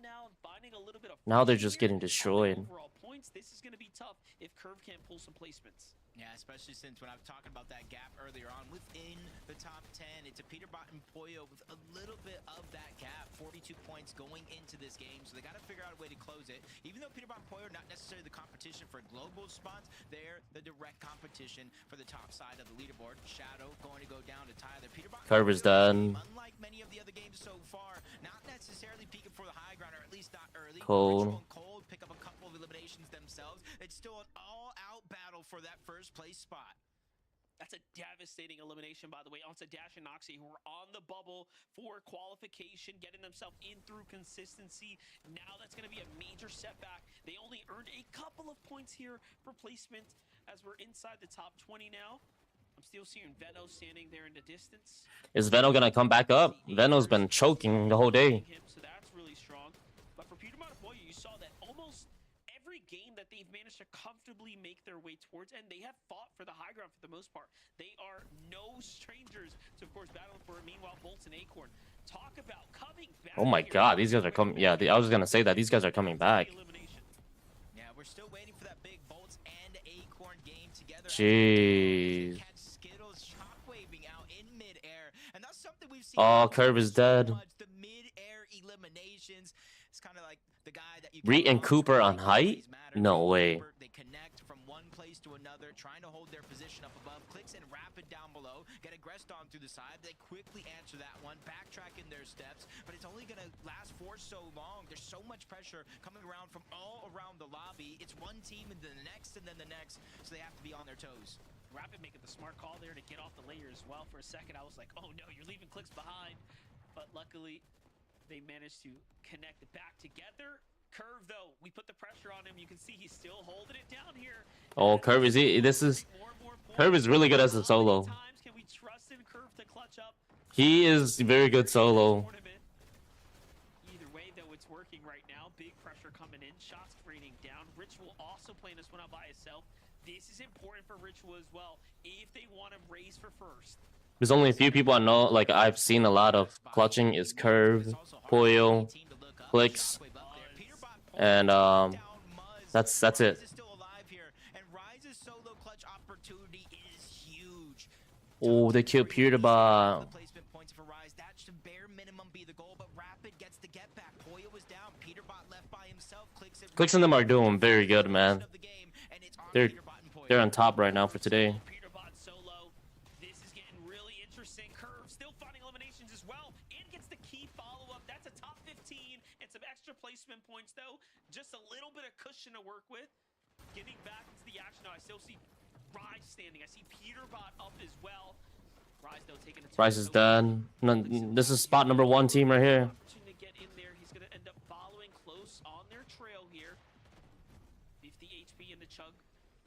Now they're just getting destroyed. This is going to be tough if Curve can't pull some placements. Yeah, especially since when I was talking about that gap earlier on within the top 10, it's a Peterbot and Pollo with a little bit of that gap, 42 points going into this game, so they got to figure out a way to close it. Even though Peterbot and Pollo are not necessarily the competition for global spots, they're the direct competition for the top side of the leaderboard. Shadow going to go down to Tyler. Peterbot Curve is done. Unlike many of the other games so far, not necessarily peaking for the high ground, or at least not early. Cold. Cold pick up a couple of eliminations themselves. It's still an all-out battle for that first place spot. That's a devastating elimination, by the way, onto Dash and Noxie, who were on the bubble for qualification, getting themselves in through consistency. Now that's going to be a major setback. They only earned a couple of points here for placement as we're inside the top 20 now. I'm still seeing Venno standing there in the distance. Is Venno going to come back up? Venno's been choking the whole day. So that's really strong. But for Peterbot and Pollo, you saw that almost every game that they've managed to comfortably make their way towards, and they have fought for the high ground for the most part. They are no strangers to, of course, battling for it. Meanwhile, Bolts and Acorn talk about coming back. Oh my god, these guys are coming. Yeah, I was going to say that. These guys are coming back. Yeah, we're still waiting for that big Bolts and Acorn game together. Jeez. And that's something we've seen. Oh, Curve is dead. The mid-air eliminations. It's kind of like the guy that you Reet and Cooper on height? No way. They connect from one place to another, trying to hold their position up above. Clicks and Rapid down below. Get aggressed on through the side. They quickly answer that one, backtrack in their steps, but it's only gonna last for so long. There's so much pressure coming around from all around the lobby. It's one team and then the next and then the next, so they have to be on their toes. Rapid making the smart call there to get off the layer as well. For a second, I was like, oh no, you're leaving Clicks behind. But luckily, they managed to connect it back together. Curve, though, we put the pressure on him. You can see he's still holding it down here. Oh, Curve is Curve is really good as a solo. Can we trust in Curve to clutch up? He is very good solo. Either way, though, it's working right now. Big pressure coming in. Shots raining down. Ritual also playing this one out by himself. This is important for Ritual as well if they want to raise for first. There's only a few people I know, like I've seen a lot of clutching is Curve, Pollo, Clicks, and that's it. Oh, they killed Peterbot. Clicks and them are doing very good, man. They're on top right now for today. This is getting really interesting. Curve still finding eliminations as well, and gets the key follow-up. That's a top 15 and some extra placement points, though. Just a little bit of cushion to work with. Getting back into the action now. I still see Rise standing. I see Peterbot up as well. Rise, though, taking a Rise is done. This is spot number 1 team right here. Opportunity to get in there. He's going to end up following close on their trail here. 50 HP in the chug.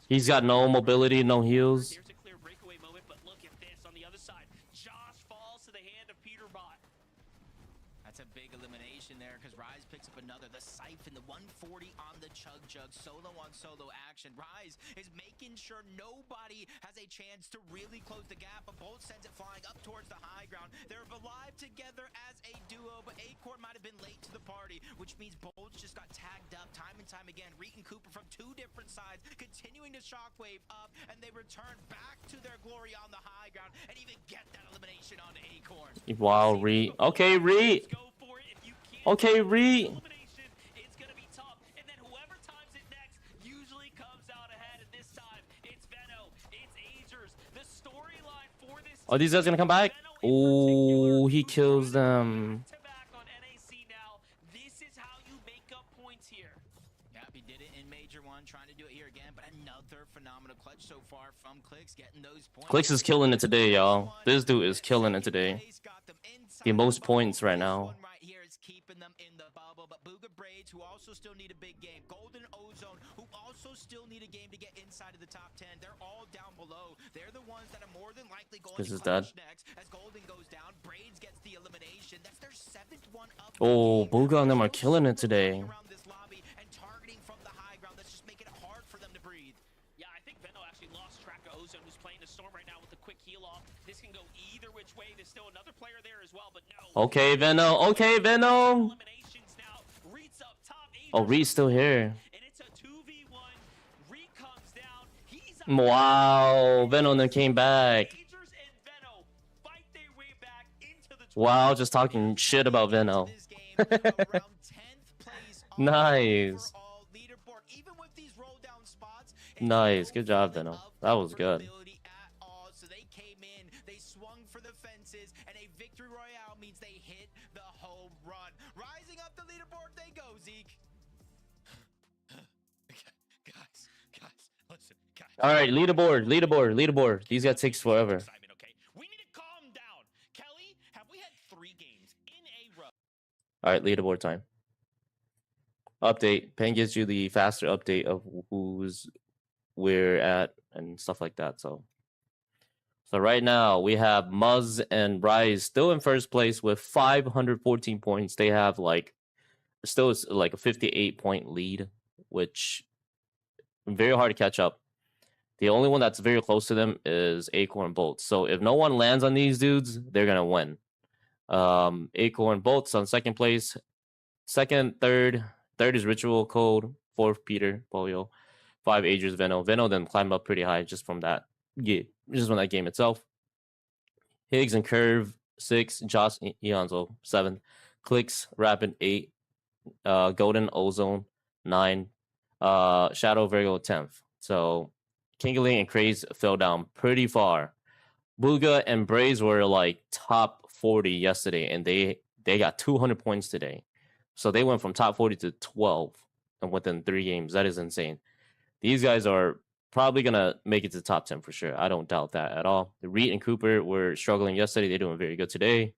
He's got no mobility, no heals. There's a clear breakaway moment, but look at this on the other side. Josh falls to the hand of Peterbot. That's a big elimination there because Rise picks up another. The Siphon, the 140 on the chug jug solo on solo action. Rise is making sure nobody has a chance to really close the gap, but Bolt sends it flying up towards the high ground. They're alive together as a duo, but Acorn might have been late to the party, which means Bolts just got tagged up time and time again. Reet and Cooper from two different sides, continuing to shockwave up, and they return back to their glory on the high ground and even get that elimination on Acorn. Wow, Reet. Okay, Reet. Okay, Reet. It's gonna be tough, and then whoever times it next usually comes out ahead. And this time, it's Venno, it's Agers. The storyline for this. Are these guys gonna come back? Oh, he kills them. Back on NAC now. This is how you make up points here. Yep, he did it in Major 1, trying to do it here again, but another phenomenal clutch so far from Clicks, getting those points. Clicks is killing it today, y'all. This dude is killing it today. The most points right now. Right here is keeping them in the bubble, but Booga Braids, who also still need a big game. Golden Ozone, who also still need a game to get inside of the top 10. They're all down below. They're the ones that are more than likely going This to is dead. next. As Golden goes down, Braids gets the elimination. That's their 7th one up. Oh, Booga and them are killing it today. Around this lobby and targeting from the high ground. That's just making it hard for them to breathe. Yeah, I think Venno actually lost track of Ozone, who's playing the Storm right now with a quick heal off. This can go either which way. There's still another player there as well, but no. Okay, Venno. Okay, Venno. Eliminations now. Reed's up top. Oh, Reet's still here. And it's a 2v1. Reed comes down. He's up. Wow, Venno and them came back. Agers and Venno fight their way back into the Wow, just talking shit about Venno. This game, around 10th place on the Nice. overall leaderboard. Even with these roll down spots, it's Nice. no Good job, feeling Venno. of That was good. comfortability at all. So they came in, they swung for the fences, and a victory royale means they hit the home run. Rising up the leaderboard, they go, Zeke. Guys, listen, guys. All right, leaderboard. These guys takes forever. excitement, okay? We need to calm down. Kelly, have we had 3 games in a row? All right, leaderboard time. Update. Pen gives you the faster update of who's where at and stuff like that. So right now we have Muzz and Rise still in first place with 514 points. They have still is like a 58-point lead, which very hard to catch up. The only one that's very close to them is Acorn Bolts. So if no one lands on these dudes, they're gonna win. Acorn Bolts on second place. Third is Ritual Code. 4th Peter Polio. 5 Agers Venno. Venno then climbed up pretty high just from that game itself. Higgs and Curve 6. Josh Eonzo 7. Clicks Rapid 8. Golden Ozone 9. Shadow Virgo 10th. So Kingley and Craze fell down pretty far. Booga and Braze were like top 40 yesterday, and they got 200 points today. So they went from top 40 to 12 and within 3 games. That is insane. These guys are probably going to make it to the top 10 for sure. I don't doubt that at all. The Reed and Cooper were struggling yesterday. They're doing very good today.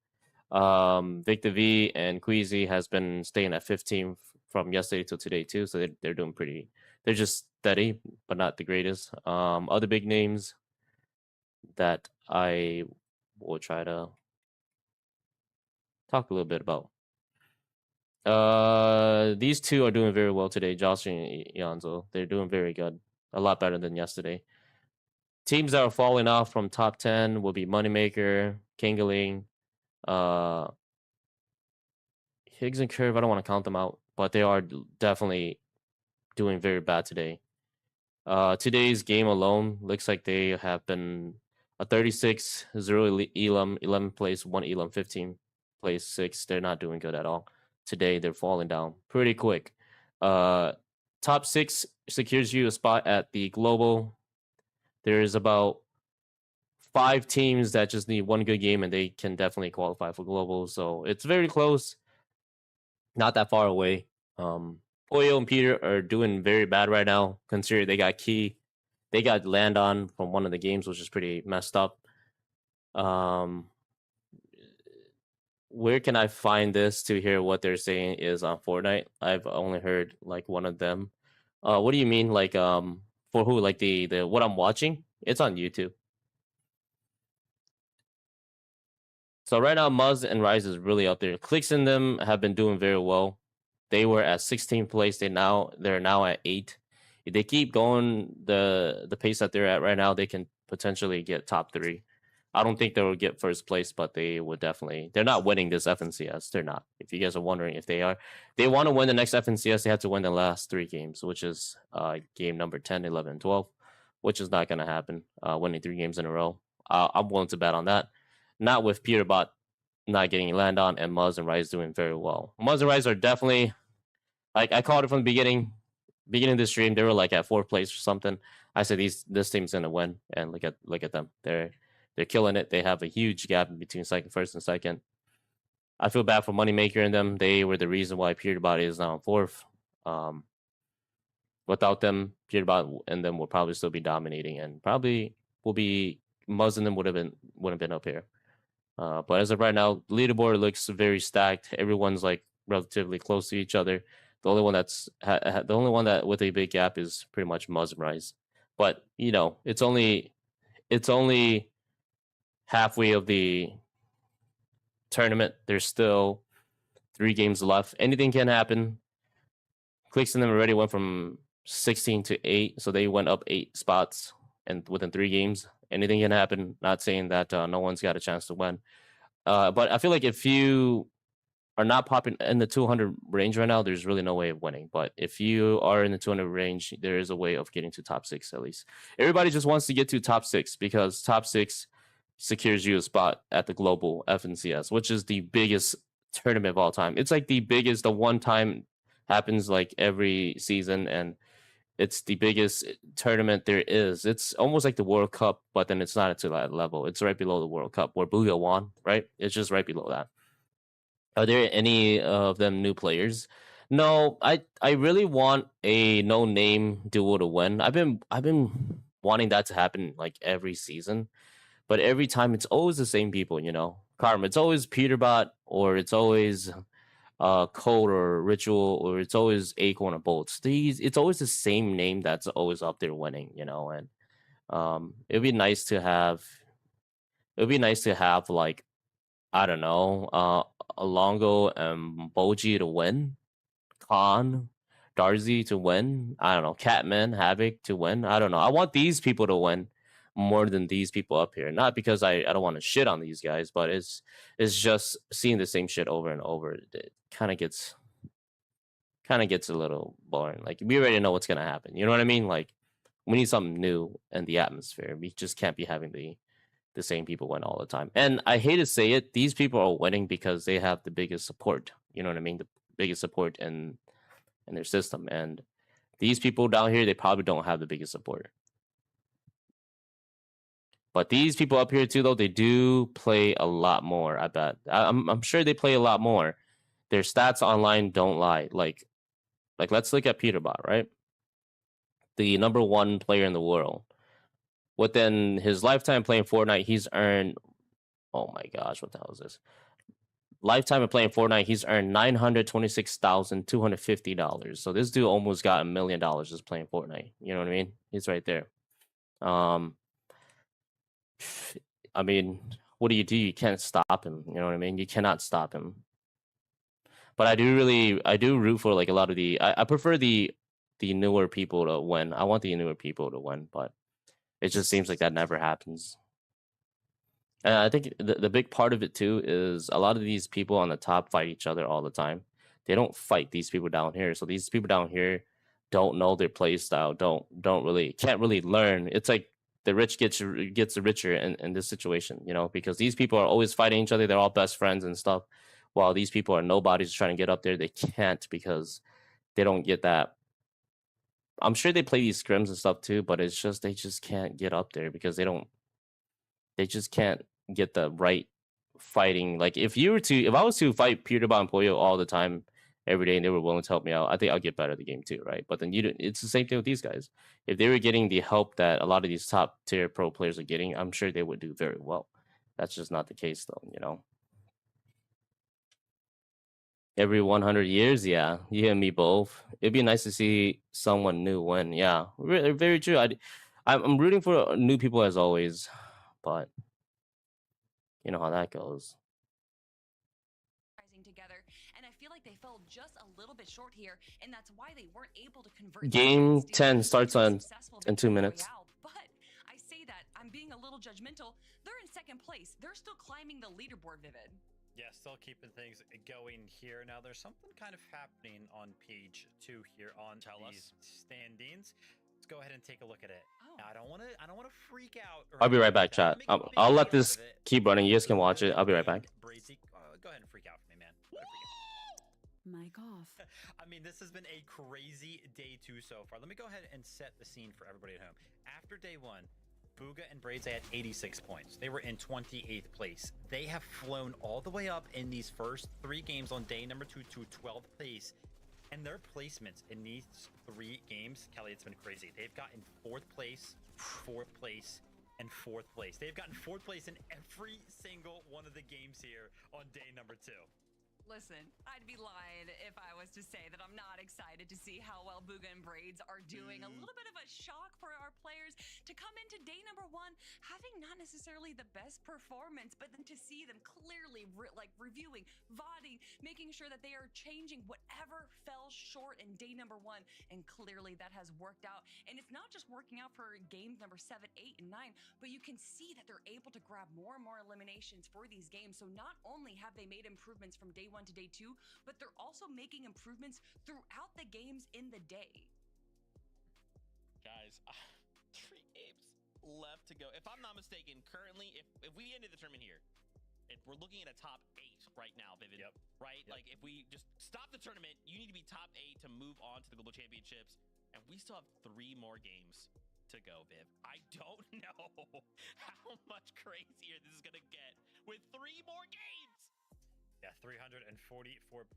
Victor V and Queasy has been staying at 15 from yesterday till today too. So they're doing pretty. They're just steady, but not the greatest. Other big names that I will try to talk a little bit about. These two are doing very well today, Josh and Yanzo. They're doing very good. A lot better than yesterday. Teams that are falling off from top 10 will be Moneymaker, Kingeling, Higgs and Curve. I don't want to count them out, but they are definitely doing very bad today. Today's game alone looks like they have been a 36, 0 Elam, 11 place, 1 Elam, 15 place, 6. They're not doing good at all. Today, they're falling down pretty quick. Top 6 secures you a spot at the Global. There's about 5 teams that just need one good game, and they can definitely qualify for Global. So it's very close. Not that far away. Poyo and Peter are doing very bad right now, considering they got key. They got land on from one of the games, which is pretty messed up. Where can I find this to hear what they're saying is on Fortnite? I've only heard like one of them. What do you mean? Like for who? Like the what I'm watching? It's on YouTube. So right now, Muzz and Rise is really up there. Clicks in them have been doing very well. They were at 16th place. They're now at 8. If they keep going the pace that they're at right now, they can potentially get top 3. I don't think they will get first place, but they would definitely. They're not winning this FNCS. They're not. If you guys are wondering if they are, they want to win the next FNCS. They have to win the last 3 games, which is game number 10, 11, and 12, which is not going to happen. Winning 3 games in a row. I'm willing to bet on that. Not with Peterbot not getting land on and Muzz and Rise doing very well. Muzz and Rise are definitely, like I called it from the beginning of the stream. They were like at 4th place or something. I said this team's gonna win, and look at them. They're killing it. They have a huge gap between first and second. I feel bad for Moneymaker and them. They were the reason why Peterbot is now in 4th. Without them, Peterbot and them will probably still be dominating, and probably will be Muzz and them wouldn't been up here. But as of right now, leaderboard looks very stacked. Everyone's like relatively close to each other. The only one that with a big gap is pretty much Muzz and Rise. But you know, it's only halfway of the tournament. There's still 3 games left. Anything can happen. Clicks in them already went from 16 to 8, so they went up 8 spots, and within 3 games, anything can happen. Not saying that no one's got a chance to win, but I feel like if you are not popping in the 200 range right now, there's really no way of winning. But if you are in the 200 range, there is a way of getting to top 6 at least. Everybody just wants to get to top 6 because top 6 secures you a spot at the global FNCS, which is the biggest tournament of all time. It's like the one time happens like every season, and it's the biggest tournament there is. It's almost like the World Cup, but then it's not to that level. It's right below the World Cup where Booyah won, right? It's just right below that. Are there any of them new players? No, I really want a no-name duo to win. I've been wanting that to happen like every season, but every time it's always the same people, you know. Karma, it's always Peterbot, or it's always Code or Ritual, or it's always Acorn or Bolts. It's always the same name that's always up there winning, you know. And it'd be nice to have like, I don't know, Alongo and Boji to win, Khan, Darzi to win. I don't know, Catman, Havoc to win. I don't know. I want these people to win more than these people up here. Not because I don't want to shit on these guys, but it's just seeing the same shit over and over. It kind of gets a little boring. Like, we already know what's gonna happen. You know what I mean? Like, we need something new in the atmosphere. We just can't be having the same people win all the time. And I hate to say it, these people are winning because they have the biggest support. You know what I mean? The biggest support in their system. And these people down here, they probably don't have the biggest support. But these people up here too, though, they do play a lot more. I bet. I'm sure they play a lot more. Their stats online don't lie. Like let's look at Peterbot, right? The number 1 player in the world. Within his lifetime playing Fortnite, he's earned, oh my gosh, what the hell is this? Lifetime of playing Fortnite, he's earned $926,250. So this dude almost got $1 million just playing Fortnite. You know what I mean? He's right there. I mean, what do? You can't stop him. You know what I mean? You cannot stop him. But I do root for like a lot of I prefer the newer people to win. I want the newer people to win, but it just seems like that never happens. And I think the big part of it too is a lot of these people on the top fight each other all the time. They don't fight these people down here. So these people down here don't know their play style. Can't really learn. It's like the rich gets richer in this situation, you know, because these people are always fighting each other. They're all best friends and stuff. While these people are nobodies trying to get up there, they can't because they don't get that. I'm sure they play these scrims and stuff too, but it's just they just can't get up there because they just can't get the right fighting. Like if I was to fight Peterbot and Poyo all the time, every day, and they were willing to help me out, I think I'll get better at the game too, right? But then it's the same thing with these guys. If they were getting the help that a lot of these top tier pro players are getting, I'm sure they would do very well. That's just not the case though, you know. Every 100 years, yeah, you and me both. It'd be nice to see someone new win. Yeah, very true. I'm rooting for new people as always, but you know how that goes. Together, and I feel like they fell just a little bit short here, and that's why they weren't able to convert. Game 10 starts in 2 minutes. But I say that I'm being a little judgmental. They're in second place. They're still climbing the leaderboard, Vivid. Yeah, still keeping things going here. Now, there's something kind of happening on page 2 here on these standings. Let's go ahead and take a look at it. Oh. Now, I don't want to freak out. I'll be right back, chat. I'll let this keep running. You guys can watch it. I'll be right back. Brazy, go ahead and freak out for me, man. Go ahead and freak out. Mic off. I mean, this has been a crazy day 2 so far. Let me go ahead and set the scene for everybody at home. After day 1, Bugha and Braids had 86 points. They were in 28th place. They have flown all the way up in these first 3 games on day number 2 to 12th place. And their placements in these 3 games, Kelly, it's been crazy. They've gotten 4th place, 4th place, and 4th place. They've gotten 4th place in every single one of the games here on day number 2. Listen, I'd be lying if I was to say that I'm not excited to see how well Bugha and Braids are doing. A little bit of a shock for our players to come into day number 1 having not necessarily the best performance, but then to see them clearly reviewing, voting, making sure that they are changing whatever fell short in day number 1, and clearly that has worked out. And it's not just working out for games number 7, 8, and 9, but you can see that they're able to grab more and more eliminations for these games. So not only have they made improvements from day 1 to day 2, but they're also making improvements throughout the games in the day. Guys, 3 games left to go. If I'm not mistaken, currently, if we ended the tournament here, we're looking at a top 8 right now, Vivid. Yep. Right? Yep. Like, if we just stop the tournament, you need to be top 8 to move on to the Global Championships, and we still have 3 more games to go, Viv. I don't know how much crazier this is going to get with 3 more games. Yeah, 344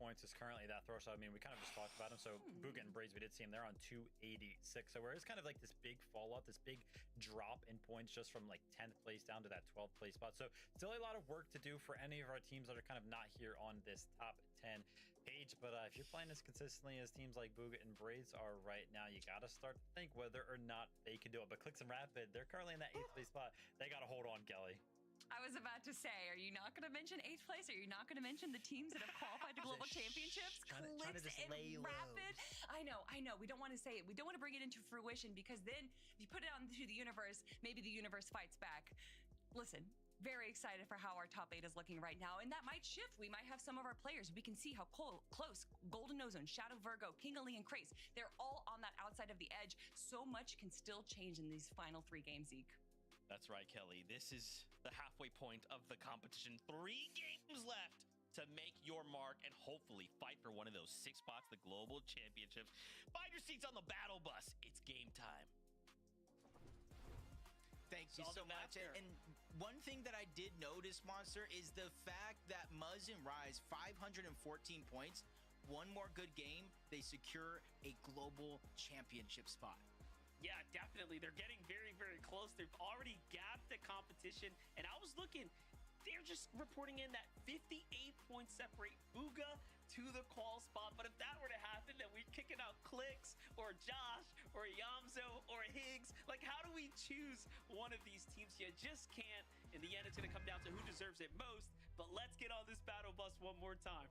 points is currently that throw. So, I mean, we kind of just talked about him. So, Bugha and Braids, we did see him there on 286. So, where it's kind of like this big fall off, this big drop in points just from like 10th place down to that 12th place spot. So, still a lot of work to do for any of our teams that are kind of not here on this top 10 page. But if you're playing as consistently as teams like Bugha and Braids are right now, you got to start to think whether or not they can do it. But Clicks and Rapid, they're currently in that 8th place spot. They got to hold on, Kelly. I was about to say, are you not going to mention 8th place? Are you not going to mention the teams that have qualified to global championships? Trying to just lay low. Rapid. I know. We don't want to say it. We don't want to bring it into fruition, because then if you put it out into the universe, maybe the universe fights back. Listen, very excited for how our top 8 is looking right now, and that might shift. We might have some of our players. We can see how close Golden Ozone, Shadow Virgo, King Ali, and Craze, they're all on that outside of the edge. So much can still change in these final 3 games, Zeke. That's right, Kelly. This is the halfway point of the competition. 3 games left to make your mark and hopefully fight for one of those 6 spots, the Global Championships. Find your seats on the battle bus. It's game time. Thank you so much. And one thing that I did notice, Monster, is the fact that Muzz and Rise, 514 points, 1 more good game, they secure a Global Championship spot. Yeah, definitely. They're getting very, very close. They've already gapped the competition. And I was looking, they're just reporting in that 58 points separate Bugha to the qual spot. But if that were to happen, then we're kicking out Clicks or Josh or Yamzo or Higgs. Like, how do we choose one of these teams? You just can't. In the end, it's going to come down to who deserves it most. But let's get on this battle bus one more time.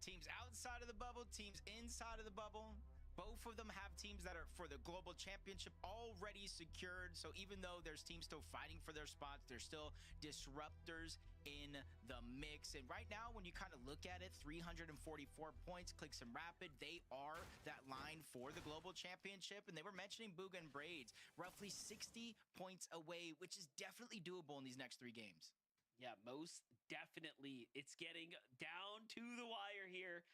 Teams outside of the bubble, teams inside of the bubble. Both of them have teams that are for the Global Championship already secured. So even though there's teams still fighting for their spots, there's still disruptors in the mix. And right now, when you kind of look at it, 344 points, Clicks and Rapid, they are that line for the Global Championship. And they were mentioning Bugha and Braids, roughly 60 points away, which is definitely doable in these next 3 games. Yeah, most definitely. It's getting down to the wire here.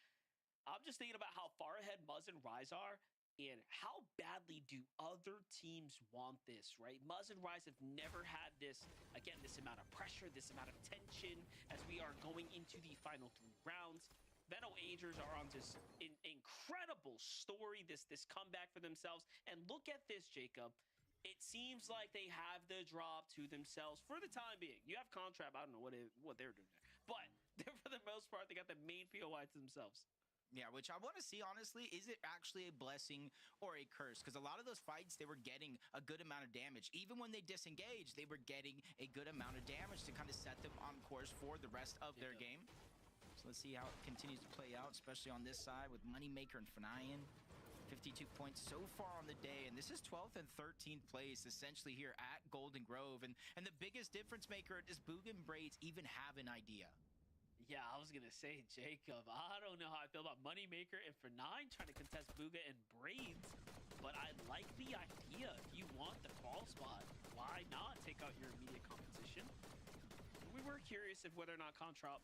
I'm just thinking about how far ahead Muzz and Rise are and how badly do other teams want this, right? Muzz and Rise have never had this, again, this amount of pressure, this amount of tension as we are going into the final 3 rounds. Venmo Angels are on this incredible story, this comeback for themselves. And look at this, Jacob. It seems like they have the drop to themselves for the time being. You have Contrap, I don't know what they're doing there. But for the most part, they got the main POI to themselves. Yeah, which I want to see, honestly, is it actually a blessing or a curse? Because a lot of those fights, they were getting a good amount of damage. Even when they disengaged, they were getting a good amount of damage to kind of set them on course for the rest of their game. So let's see how it continues to play out, especially on this side with Moneymaker and Fnayan. 52 points so far on the day, and this is 12th and 13th place essentially here at Golden Grove. And the biggest difference maker, does Booga and Braids even have an idea? Yeah, I was going to say, Jacob, I don't know how I feel about Moneymaker and Fnayan trying to contest Booga and Braids, but I like the idea. If you want the call spot, why not take out your immediate competition? We were curious if whether or not Contrap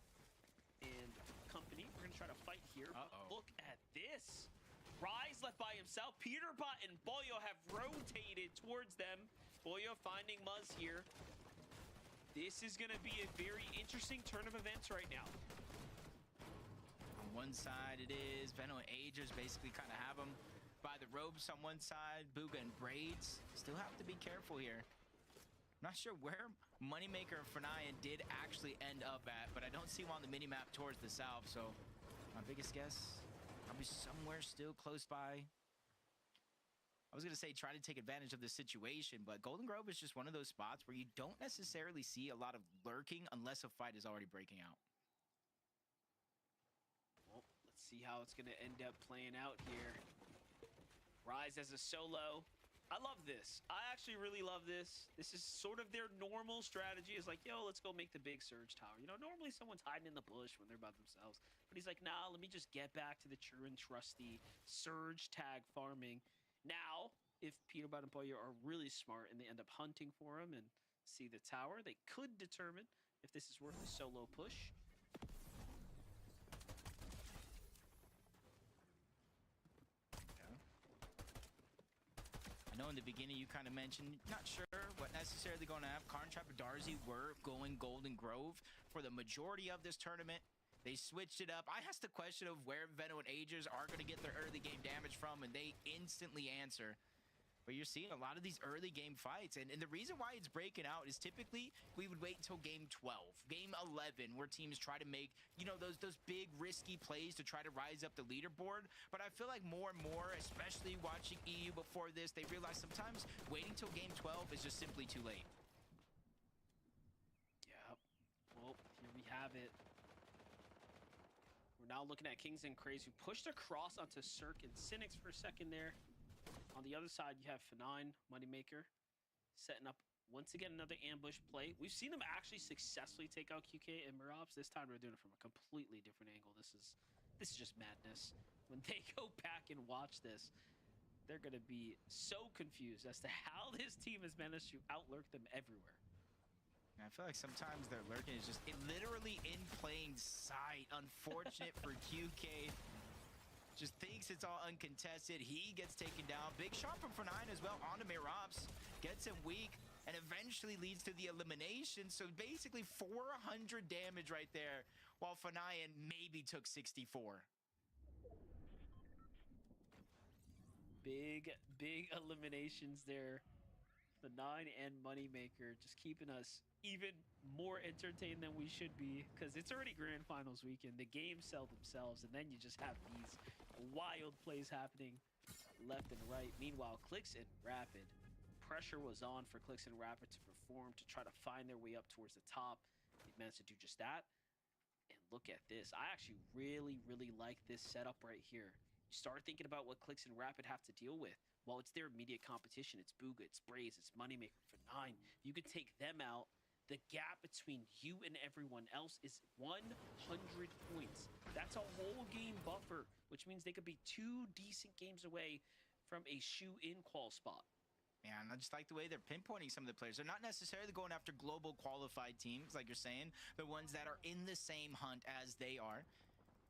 and company were going to try to fight here. But look at this. Rise left by himself. Peterbot and Boyo have rotated towards them. Boyo finding Muzz here. This is going to be a very interesting turn of events right now. On one side it is Venmo and Agers basically kind of have them by the ropes on one side. Booga and Braids still have to be careful here. Not sure where Moneymaker and Fnayan did actually end up at, but I don't see him on the minimap towards the south, so my biggest guess, probably somewhere still close by. I was going to say try to take advantage of the situation, but Golden Grove is just one of those spots where you don't necessarily see a lot of lurking unless a fight is already breaking out. Well, let's see how it's going to end up playing out here. Rise as a solo. I love this. I actually really love this. This is sort of their normal strategy. Is like, yo, let's go make the big Surge tower. You know, normally someone's hiding in the bush when they're by themselves. But he's like, nah, let me just get back to the true and trusty Surge tag farming. Now, if Peterbot and Boyo are really smart and they end up hunting for him and see the tower, they could determine if this is worth a solo push. I know in the beginning you kind of mentioned, not sure what necessarily going to happen. Contrap and Darzi were going Golden Grove for the majority of this tournament. They switched it up. I asked the question of where Venmo and Agers are going to get their early game damage from, and they instantly answer. But you're seeing a lot of these early game fights, and the reason why it's breaking out is typically we would wait until game 12, game 11, where teams try to make, you know, those big risky plays to try to rise up the leaderboard. But I feel like more and more, especially watching EU before this, they realize sometimes waiting till game 12 is just simply too late. Yep. Well, here we have it. We're now looking at Kings and Craze, who pushed across onto Cirque and Cynics for a second there. On the other side, you have Fnayan, Moneymaker, setting up, once again, another ambush play. We've seen them actually successfully take out QK and Mirops. This time, we're doing it from a completely different angle. This is just madness. When they go back and watch this, they're going to be so confused as to how this team has managed to outlurk them everywhere. I feel like sometimes their lurking is just literally in plain sight. Unfortunate for QK. Just thinks it's all uncontested. He gets taken down. Big shot from Fnayan as well onto Mirops. Gets him weak and eventually leads to the elimination. So basically 400 damage right there, while Fnayan maybe took 64. Big eliminations there. Fnayan and Moneymaker just keeping us even more entertained than we should be, because it's already grand finals weekend. The games sell themselves, and then you just have these wild plays happening left and right. Meanwhile, Clix and Rapid, pressure was on for Clix and Rapid to perform, to try to find their way up towards the top. They managed to do just that. And look at this. I actually really like this setup right here. You start thinking about what Clix and Rapid have to deal with. Well, it's their immediate competition. It's Booga, it's Braids, it's Moneymaker for 9. You could take them out. The gap between you and everyone else is 100 points. That's a whole game buffer, which means they could be 2 decent games away from a shoe-in qual spot. Man, I just like the way they're pinpointing some of the players. They're not necessarily going after global qualified teams, like you're saying. The ones that are in the same hunt as they are.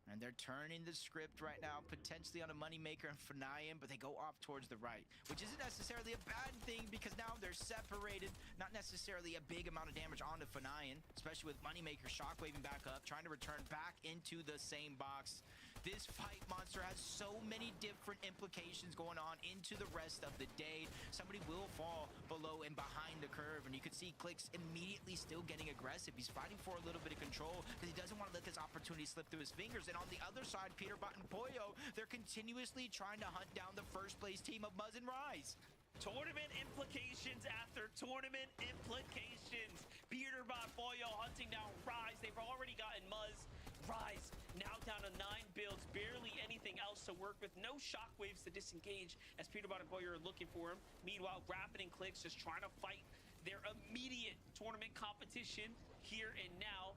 And they're turning the script right now, potentially on a Moneymaker and Fnayan, but they go off towards the right, which isn't necessarily a bad thing because now they're separated. Not necessarily a big amount of damage onto Fnayan, especially with Moneymaker shockwaving back up, trying to return back into the same box. This fight, Monster, has so many different implications going on into the rest of the day. Somebody will fall below and behind the curve, and you can see Clix immediately still getting aggressive. He's fighting for a little bit of control because he doesn't want to let this opportunity slip through his fingers. And on the other side, Peterbot and Pollo, they're continuously trying to hunt down the first place team of Muzz and Rise. Tournament implications after tournament implications. Peterbot, Pollo hunting down Rise. They've already gotten Muzz. Rise now down to 9 builds, barely anything else to work with. No shockwaves to disengage as Peterbot and Pollo are looking for him. Meanwhile, Rapid and Clix just trying to fight their immediate tournament competition here and now.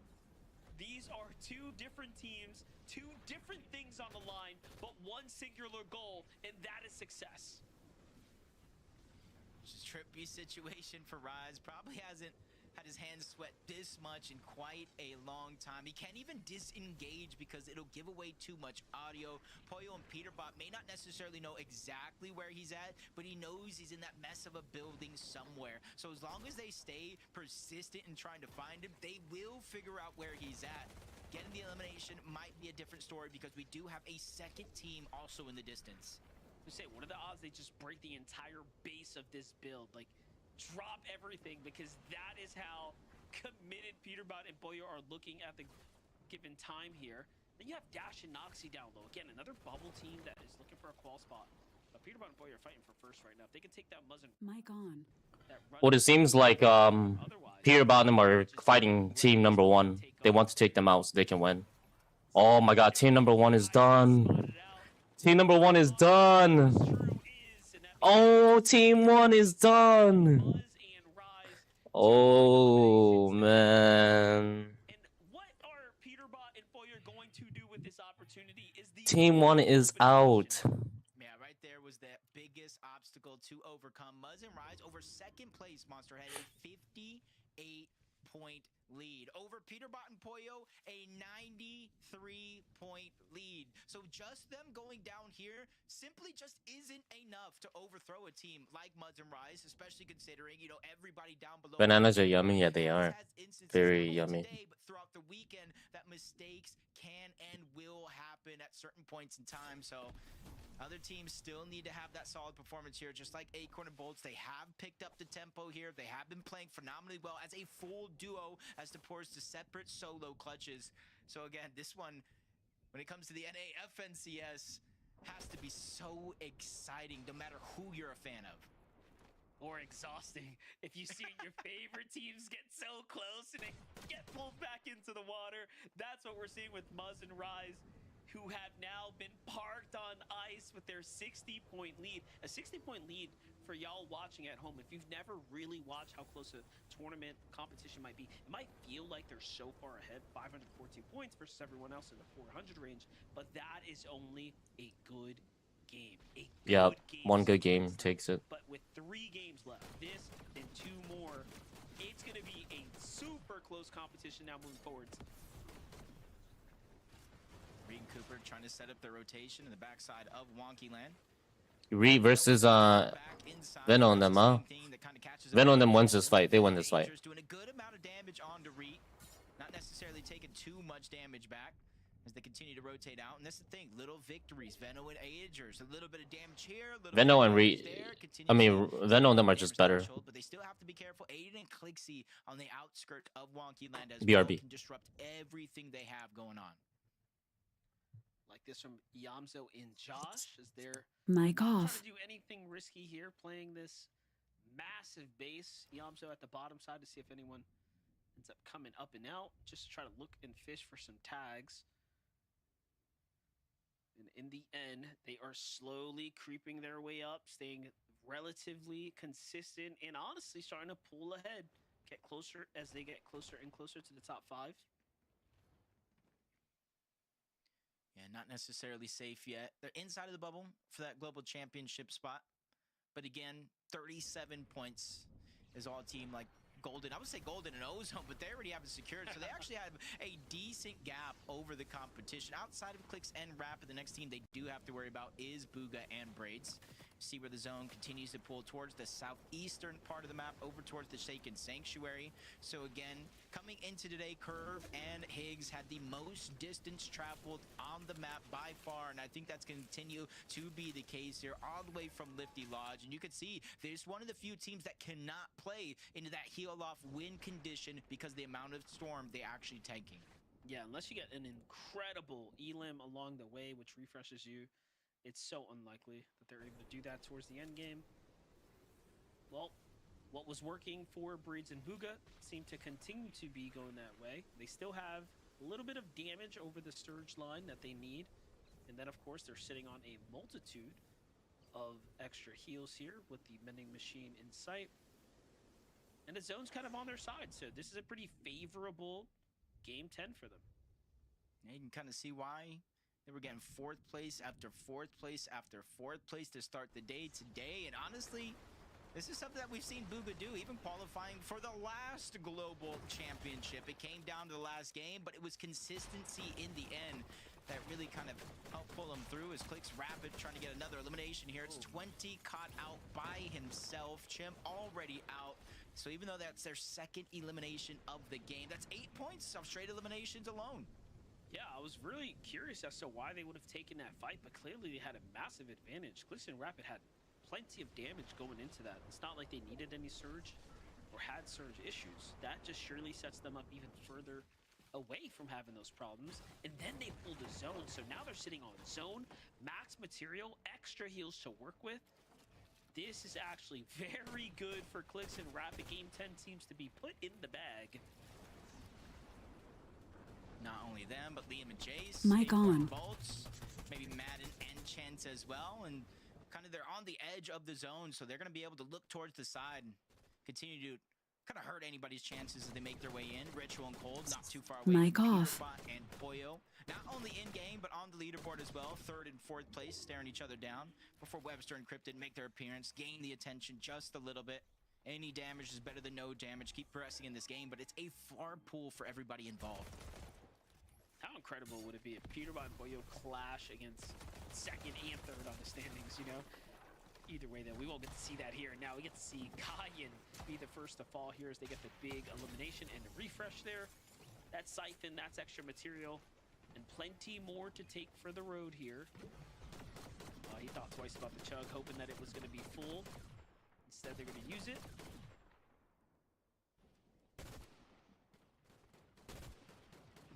These are two different teams, two different things on the line, but one singular goal, and that is success. Just trippy situation for Rise. Probably hasn't had his hands sweat this much in quite a long time. He can't even disengage because it'll give away too much audio. Pollo and Peterbot may not necessarily know exactly where he's at, but he knows he's in that mess of a building somewhere. So as long as they stay persistent in trying to find him, they will figure out where he's at. Getting the elimination might be a different story because we do have a second team also in the distance. To say, what are the odds they just break the entire base of this build? Like, drop everything, because that is how committed Peterbot and Pollo are looking at the given time here. Then you have Dash and Noxy down low. Again, another bubble team that is looking for a qual spot. But Peterbot and Pollo are fighting for first right now. If they can take that Muzz and Mic on. Well, it seems like Peterbot and them are fighting team number 1. They want to take them out so they can win. Oh my god, team number 1 is done. Team number 1 is done. Oh, team 1 is done. Oh, man. And what are Peterbot and Pollo going to do with this opportunity? Is the Team 1 is out. Yeah, right there was the biggest obstacle to overcome. Muzz and Rise over second place. Monster had a 58-point lead. Over Peterbot and Pollo, a 93-point lead. So just them going down here simply just isn't enough to overthrow a team like Muzz and Rise, especially considering, you know, everybody down below. Bananas are yummy. Yeah, they are. Very yummy. Today, but throughout the weekend, that mistakes can and will happen at certain points in time. So other teams still need to have that solid performance here, just like Acorn and Bolts. They have picked up the tempo here. They have been playing phenomenally well as a full duo as opposed to separate solo clutches. So again, this one, when it comes to the NA FNCS, has to be so exciting no matter who you're a fan of. Or exhausting if you see your favorite teams get so close and they get pulled back into the water. That's what we're seeing with Muzz and Rise, who have now been parked on ice with their 60-point lead. A 60-point lead for y'all watching at home. If you've never really watched how close a tournament competition might be, it might feel like they're so far ahead, 514 points versus everyone else in the 400 range, but that is only a good game. Yeah, one good game takes it. But with 3 games left, this and 2 more, it's going to be a super close competition now moving forwards. Reed and Cooper trying to set up the rotation in the backside of Wonky Land. Reed versus Venno and them, huh? Venno and them wins this fight. They win this fight. Doing a good amount of damage onto Reed, not necessarily taking too much damage back as they continue to rotate out. And that's the thing, little victories. Venno and Agers, a little bit of damage here. Venno and Reed, I mean, Venno and them are just better. But they still have to be careful. Aiden and Clixie on the outskirt of Wonky Land as BRB. well can disrupt everything they have going on. Like this from Yamzo and Josh as they're Mic trying off. to do anything risky here, playing this massive base. Yamzo at the bottom side to see if anyone ends up coming up and out, just to try to look and fish for some tags. And in the end, they are slowly creeping their way up, staying relatively consistent, and honestly starting to pull ahead, get closer as they get closer and closer to the top 5. Yeah, not necessarily safe yet. They're inside of the bubble for that global championship spot. But again, 37 points is all team like Golden. I would say Golden and Ozone, but they already have it secured. So they actually have a decent gap over the competition. Outside of Clix and Rapid, the next team they do have to worry about is Booga and Braids. See where the zone continues to pull towards the southeastern part of the map, over towards the Shaken Sanctuary. So again, coming into today, Curve and Higgs had the most distance traveled on the map by far, and I think that's going to continue to be the case here, all the way from Lifty Lodge. And you can see there's one of the few teams that cannot play into that heal-off win condition because the amount of storm they actually tanking. Yeah, unless you get an incredible elim along the way, which refreshes you, it's so unlikely that they're able to do that towards the end game. Well, what was working for Breeds and Bugha seemed to continue to be going that way. They still have a little bit of damage over the Surge line that they need. And then, of course, they're sitting on a multitude of extra heals here with the Mending Machine in sight. And the zone's kind of on their side, so this is a pretty favorable Game 10 for them. And you can kind of see why. They were getting 4th place after 4th place after 4th place to start the day today. And honestly, this is something that we've seen Bugha do, even qualifying for the last global championship. It came down to the last game, but it was consistency in the end that really kind of helped pull him through. As Clix Rapid trying to get another elimination here. It's 20 caught out by himself. Chimp already out. So even though that's their 2nd elimination of the game, that's 8 points of straight eliminations alone. Yeah, I was really curious as to why they would have taken that fight, but clearly they had a massive advantage. Clix and Rapid had plenty of damage going into that. It's not like they needed any surge or had surge issues. That just surely sets them up even further away from having those problems. And then they pulled the zone, so now they're sitting on zone, max material, extra heals to work with. This is actually very good for Clix and Rapid. Game 10 seems to be put in the bag. Not only them, but Liam and Jace. Mic on. Bolts, maybe Madden and Chance as well. And kind of they're on the edge of the zone, so they're going to be able to look towards the side and continue to kind of hurt anybody's chances as they make their way in. Ritual and Cold, not too far away. Mic off. Peterbot and Poyo, not only in-game, but on the leaderboard as well. 3rd and 4th place, staring each other down before Webster and Cryptid make their appearance, gain the attention just a little bit. Any damage is better than no damage. Keep pressing in this game, but it's a far pool for everybody involved. How incredible would it be if Peterbot and Poyo clash against 2nd and 3rd on the standings, you know? Either way, though, we won't get to see that here. Now we get to see Kayan be the first to fall here as they get the big elimination and the refresh there. That's Siphon, that's extra material, and plenty more to take for the road here. He thought twice about the chug, hoping that it was going to be full. Instead, they're going to use it.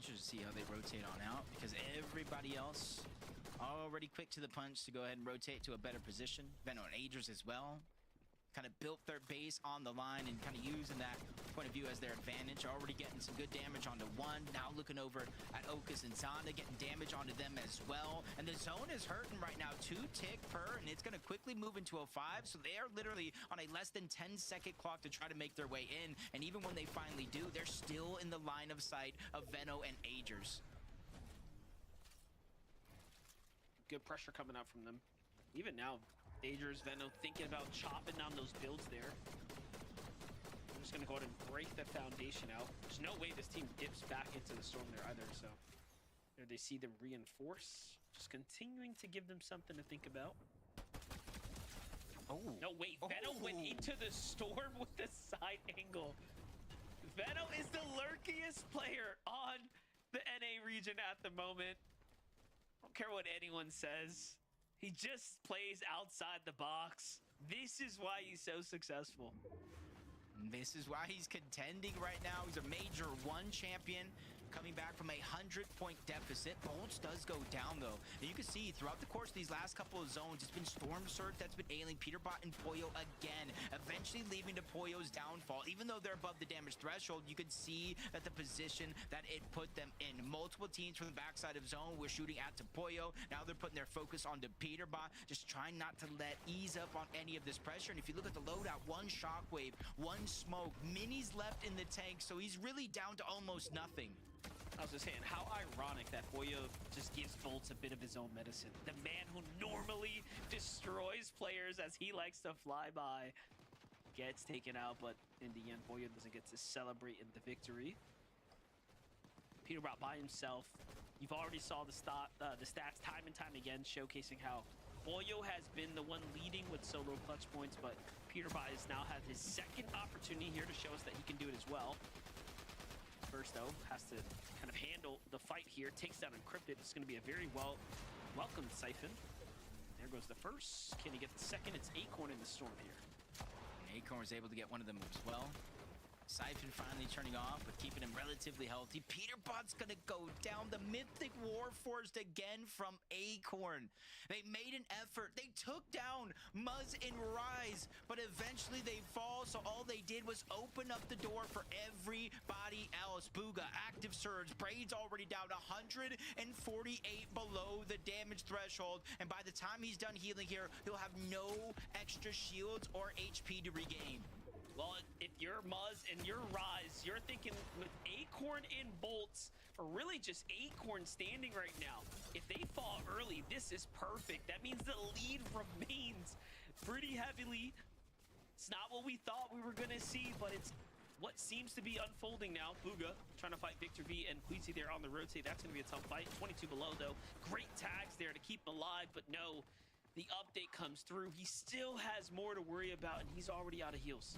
Just see how they rotate on out, because everybody else already quick to the punch to go ahead and rotate to a better position. Venno and Agers as well. Kind of built their base on the line and kind of using that point of view as their advantage. Already getting some good damage onto one. Now looking over at Okus and Zonda, getting damage onto them as well. And the zone is hurting right now. 2 tick per, and it's going to quickly move into a 5. So they are literally on a less than 10-second clock to try to make their way in. And even when they finally do, they're still in the line of sight of Venno and Agers. Good pressure coming out from them. Even now, Agers, Venno thinking about chopping down those builds there. I'm just gonna go ahead and break that foundation out. There's no way this team dips back into the storm there either, so there they see them reinforce. Just continuing to give them something to think about. Oh. No, wait, Venno went into the storm with the side angle. Venno is the lurkiest player on the NA region at the moment. I don't care what anyone says. He just plays outside the box. This is why he's so successful. This is why he's contending right now. He's a Major 1 champion, coming back from a 100-point deficit. Bolts does go down, though. And you can see throughout the course of these last couple of zones, it's been Storm Surge that's been ailing Peterbot and Poyo again, eventually leading to Poyo's downfall. Even though they're above the damage threshold, you can see that the position that it put them in. Multiple teams from the backside of zone were shooting at to Poyo. Now they're putting their focus onto Peterbot, just trying not to let ease up on any of this pressure. And if you look at the loadout, 1 shockwave, 1 smoke, Mini's left in the tank, so he's really down to almost nothing. I was just saying, how ironic that Poyo just gives Bolts a bit of his own medicine. The man who normally destroys players as he likes to fly by gets taken out, but in the end, Poyo doesn't get to celebrate in the victory. Peterbot by himself. You've already saw the stats time and time again, showcasing how Pollo has been the one leading with solo clutch points, but Peterbot has now had his second opportunity here to show us that he can do it as well. First, though, has to kind of handle the fight here. Takes down Encrypted. It's going to be a very welcomed Siphon. There goes the first. Can he get the second? It's Acorn in the storm here. Acorn was able to get one of them as well. Siphon finally turning off, but keeping him relatively healthy. Peterbot's gonna go down. The Mythic Warforged again from Acorn. They made an effort. They took down Muzz and Rise, but eventually they fall, so all they did was open up the door for everybody else. Bugha, Active Surge, Braid's already down 148 below the damage threshold, and by the time he's done healing here, he'll have no extra shields or HP to regain. Well, if you're Muzz and you're Rise, you're thinking with Acorn and Bolts, or really just Acorn standing right now, if they fall early, this is perfect. That means the lead remains pretty heavily. It's not what we thought we were going to see, but it's what seems to be unfolding now. Bugha trying to fight Victor V and Queasy there on the rotate. That's going to be a tough fight. 22 below, though. Great tags there to keep him alive, but no, the update comes through. He still has more to worry about, and he's already out of heals.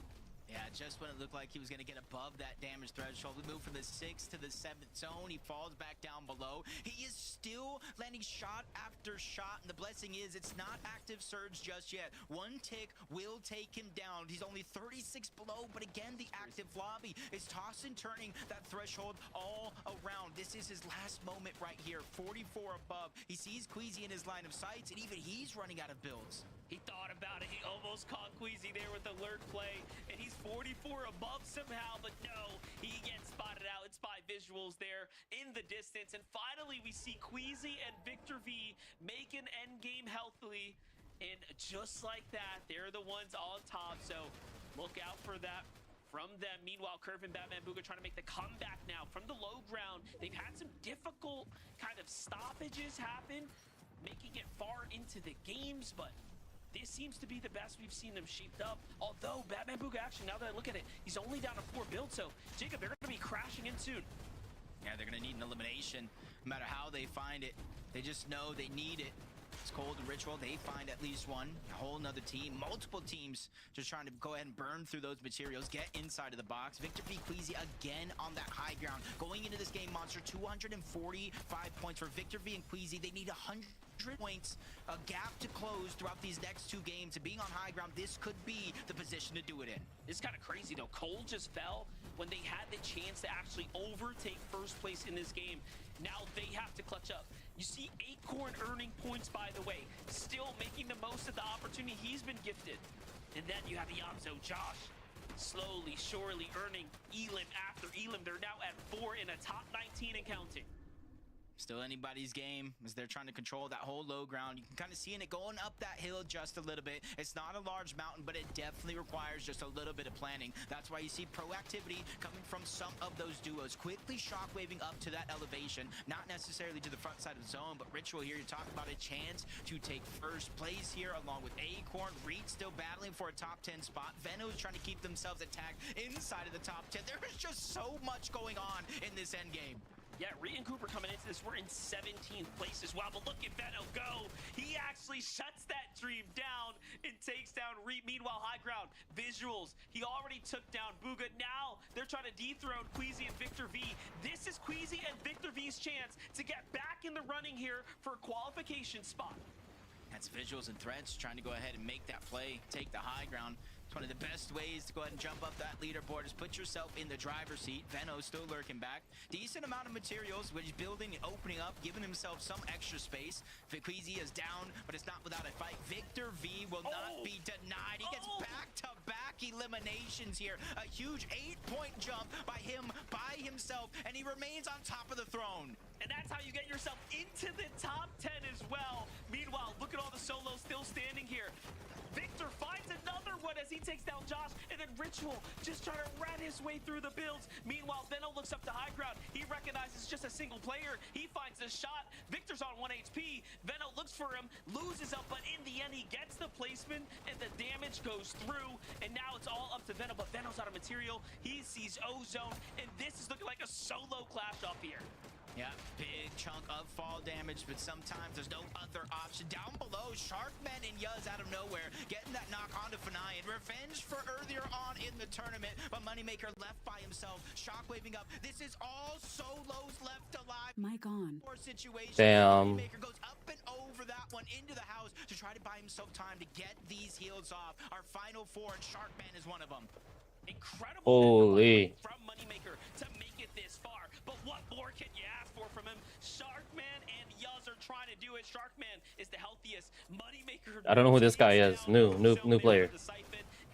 Yeah, just when it looked like he was going to get above that damage threshold, we move from the 6th to the 7th zone. He falls back down below. He is still landing shot after shot, and the blessing is it's not Active Surge just yet. One tick will take him down. He's only 36 below, but again, the active lobby is tossing, turning that threshold all around. This is his last moment right here. 44 above. He sees Queasy in his line of sights, and even he's running out of builds. He thought about it. He almost caught Queasy there with the lurk play, and he's 44 above somehow, but no, he gets spotted out. It's by visuals there in the distance, and finally we see Queasy and Victor V make an end game healthily, and just like that, they're the ones on top, so look out for that from them. Meanwhile, Curve and Batman Bugha trying to make the comeback now from the low ground. They've had some difficult kind of stoppages happen, making it far into the games, but this seems to be the best we've seen them shaped up. Although, Batman Bugha, actually, now that I look at it, he's only down to 4 builds, so, Jacob, they're going to be crashing in soon. Yeah, they're going to need an elimination. No matter how they find it, they just know they need it. It's Cold and Ritual. They find at least one. A whole nother team, multiple teams, just trying to go ahead and burn through those materials, get inside of the box. Victor V Queasy again on that high ground. Going into this game, Monster, 245 points for Victor V and Queasy. They need 100 points, a gap to close throughout these next 2 games. And being on high ground, this could be the position to do it in. It's kind of crazy, though. Cole just fell when they had the chance to actually overtake first place in this game. Now they have to clutch up. You see Acorn earning points, by the way, still making the most of the opportunity he's been gifted. And then you have the Yamzo, Josh, slowly, surely earning Elim after Elim. They're now at 4 in a top 19 and counting. Still anybody's game as they're trying to control that whole low ground. You can kind of see it going up that hill just a little bit. It's not a large mountain, but it definitely requires just a little bit of planning. That's why you see proactivity coming from some of those duos, quickly shockwaving up to that elevation, not necessarily to the front side of the zone, but Ritual here, you talk about a chance to take first place here along with Acorn. Reed still battling for a top 10 spot. Venom's trying to keep themselves attacked inside of the top 10. There is just so much going on in this end game. Yeah, Reed and Cooper coming into this, we're in 17th place as well, but look at Venom go. He actually shuts that dream down and takes down Reed. Meanwhile, high ground, visuals. He already took down Bugha. Now they're trying to dethrone Queasy and Victor V. This is Queasy and Victor V's chance to get back in the running here for a qualification spot. That's visuals and threats trying to go ahead and make that play, take the high ground. It's one of the best ways to go ahead and jump up that leaderboard is put yourself in the driver's seat. Veno's still lurking back. Decent amount of materials, which is building and opening up, giving himself some extra space. Queasy is down, but it's not without a fight. Victor V will not be denied. He gets back-to-back eliminations here. A huge 8-point jump by him, by himself, and he remains on top of the throne. And that's how you get yourself into the top 10 as well. Meanwhile, look at all the solos still standing here. Victor finds another one as he takes down Josh, and then Ritual just trying to rat his way through the builds. Meanwhile, Veno looks up to high ground. He recognizes just a single player. He finds a shot. Victor's on 1 HP. Veno looks for him, loses up, but in the end, he gets the placement, and the damage goes through. And now it's all up to Veno, but Veno's out of material. He sees Ozone, and this is looking like a solo clash off here. Yeah, big chunk of fall damage, but sometimes there's no other option. Down below, Sharkman and Yuz out of nowhere, getting that knock onto Fanayan. Revenge for earlier on in the tournament, but Moneymaker left by himself. Shockwaving up. This is all solos left alive. Mic on. Situation. Damn. Moneymaker goes up and over that one into the house to try to buy himself time to get these heals off. Our final four, and Sharkman is one of them. Incredible Holy. from Moneymaker to make it this far. But what more can you ask for from him? Sharkman and Yuz are trying to do it. Sharkman is the healthiest. Moneymaker. I don't know who this guy is. New player.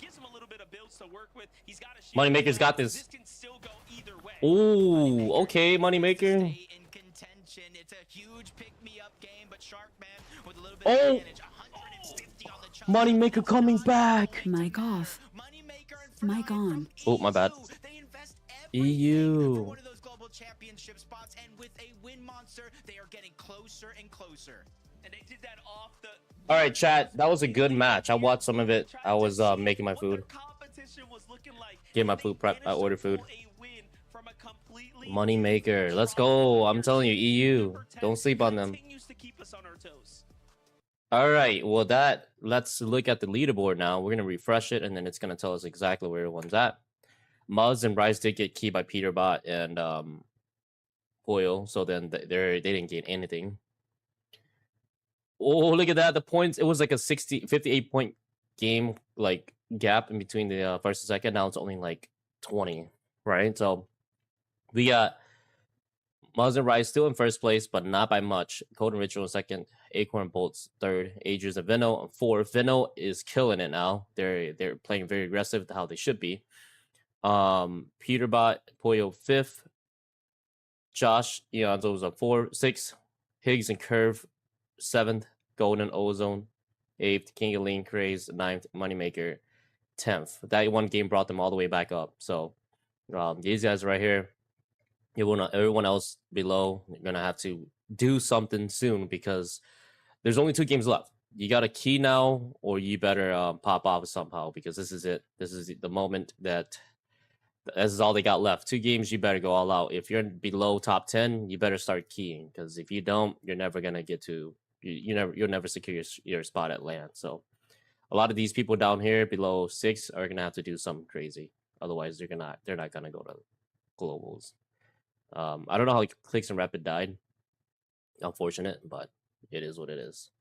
Gives him a little bit of builds to work with. He's got a Moneymaker's got this. This can still go either way. Ooh, okay, Moneymaker. Stay in contention. It's a huge pick-me-up game, but Sharkman with a little bit of Oh. advantage. 150 on the chunk. Moneymaker coming back. Mic off. Moneymaker and Mic on. Oh, my bad. They invest EU. everything for one of those global championship spots, and with a win monster, they are getting closer and closer. And they did that off the. All right, chat. That was a good match. I watched some of it. I was making my food. Getting my food prep. I ordered food. Moneymaker. Let's go. I'm telling you, EU. Don't sleep on them. All right. Well, let's look at the leaderboard now. We're gonna refresh it, and then it's gonna tell us exactly where everyone's at. Muzz and Rise did get keyed by Peterbot and Foil, so then they didn't gain anything. Oh, look at that. The points, it was like a 58 point game like gap in between the first and second. Now it's only like 20, right? So we got Muzz and Rise still in first place, but not by much. Code and Ritual in second, Acorn Bolts third, Agers and Venno fourth. Venno is killing it now. They're playing very aggressive, how they should be. Peterbot, Poyo fifth, Josh Eonzo was on 6, Higgs and Curve 7th, Golden Ozone 8th, King of Lean Craze 9th, Moneymaker 10th. That one game brought them all the way back up. So these guys right here, everyone else below, you're gonna have to do something soon because there's only 2 games left. You got a key now, or you better pop off somehow because this is it. This is the moment that this is all they got left. 2 games, you better go all out. If you're below top 10, you better start keying because if you don't, you're never gonna get to you'll never secure your spot at LAN. So a lot of these people down here below 6 are gonna have to do something crazy. Otherwise, they're not gonna go to globals. I don't know how Clicks and Rapid died. Unfortunate, but it is what it is.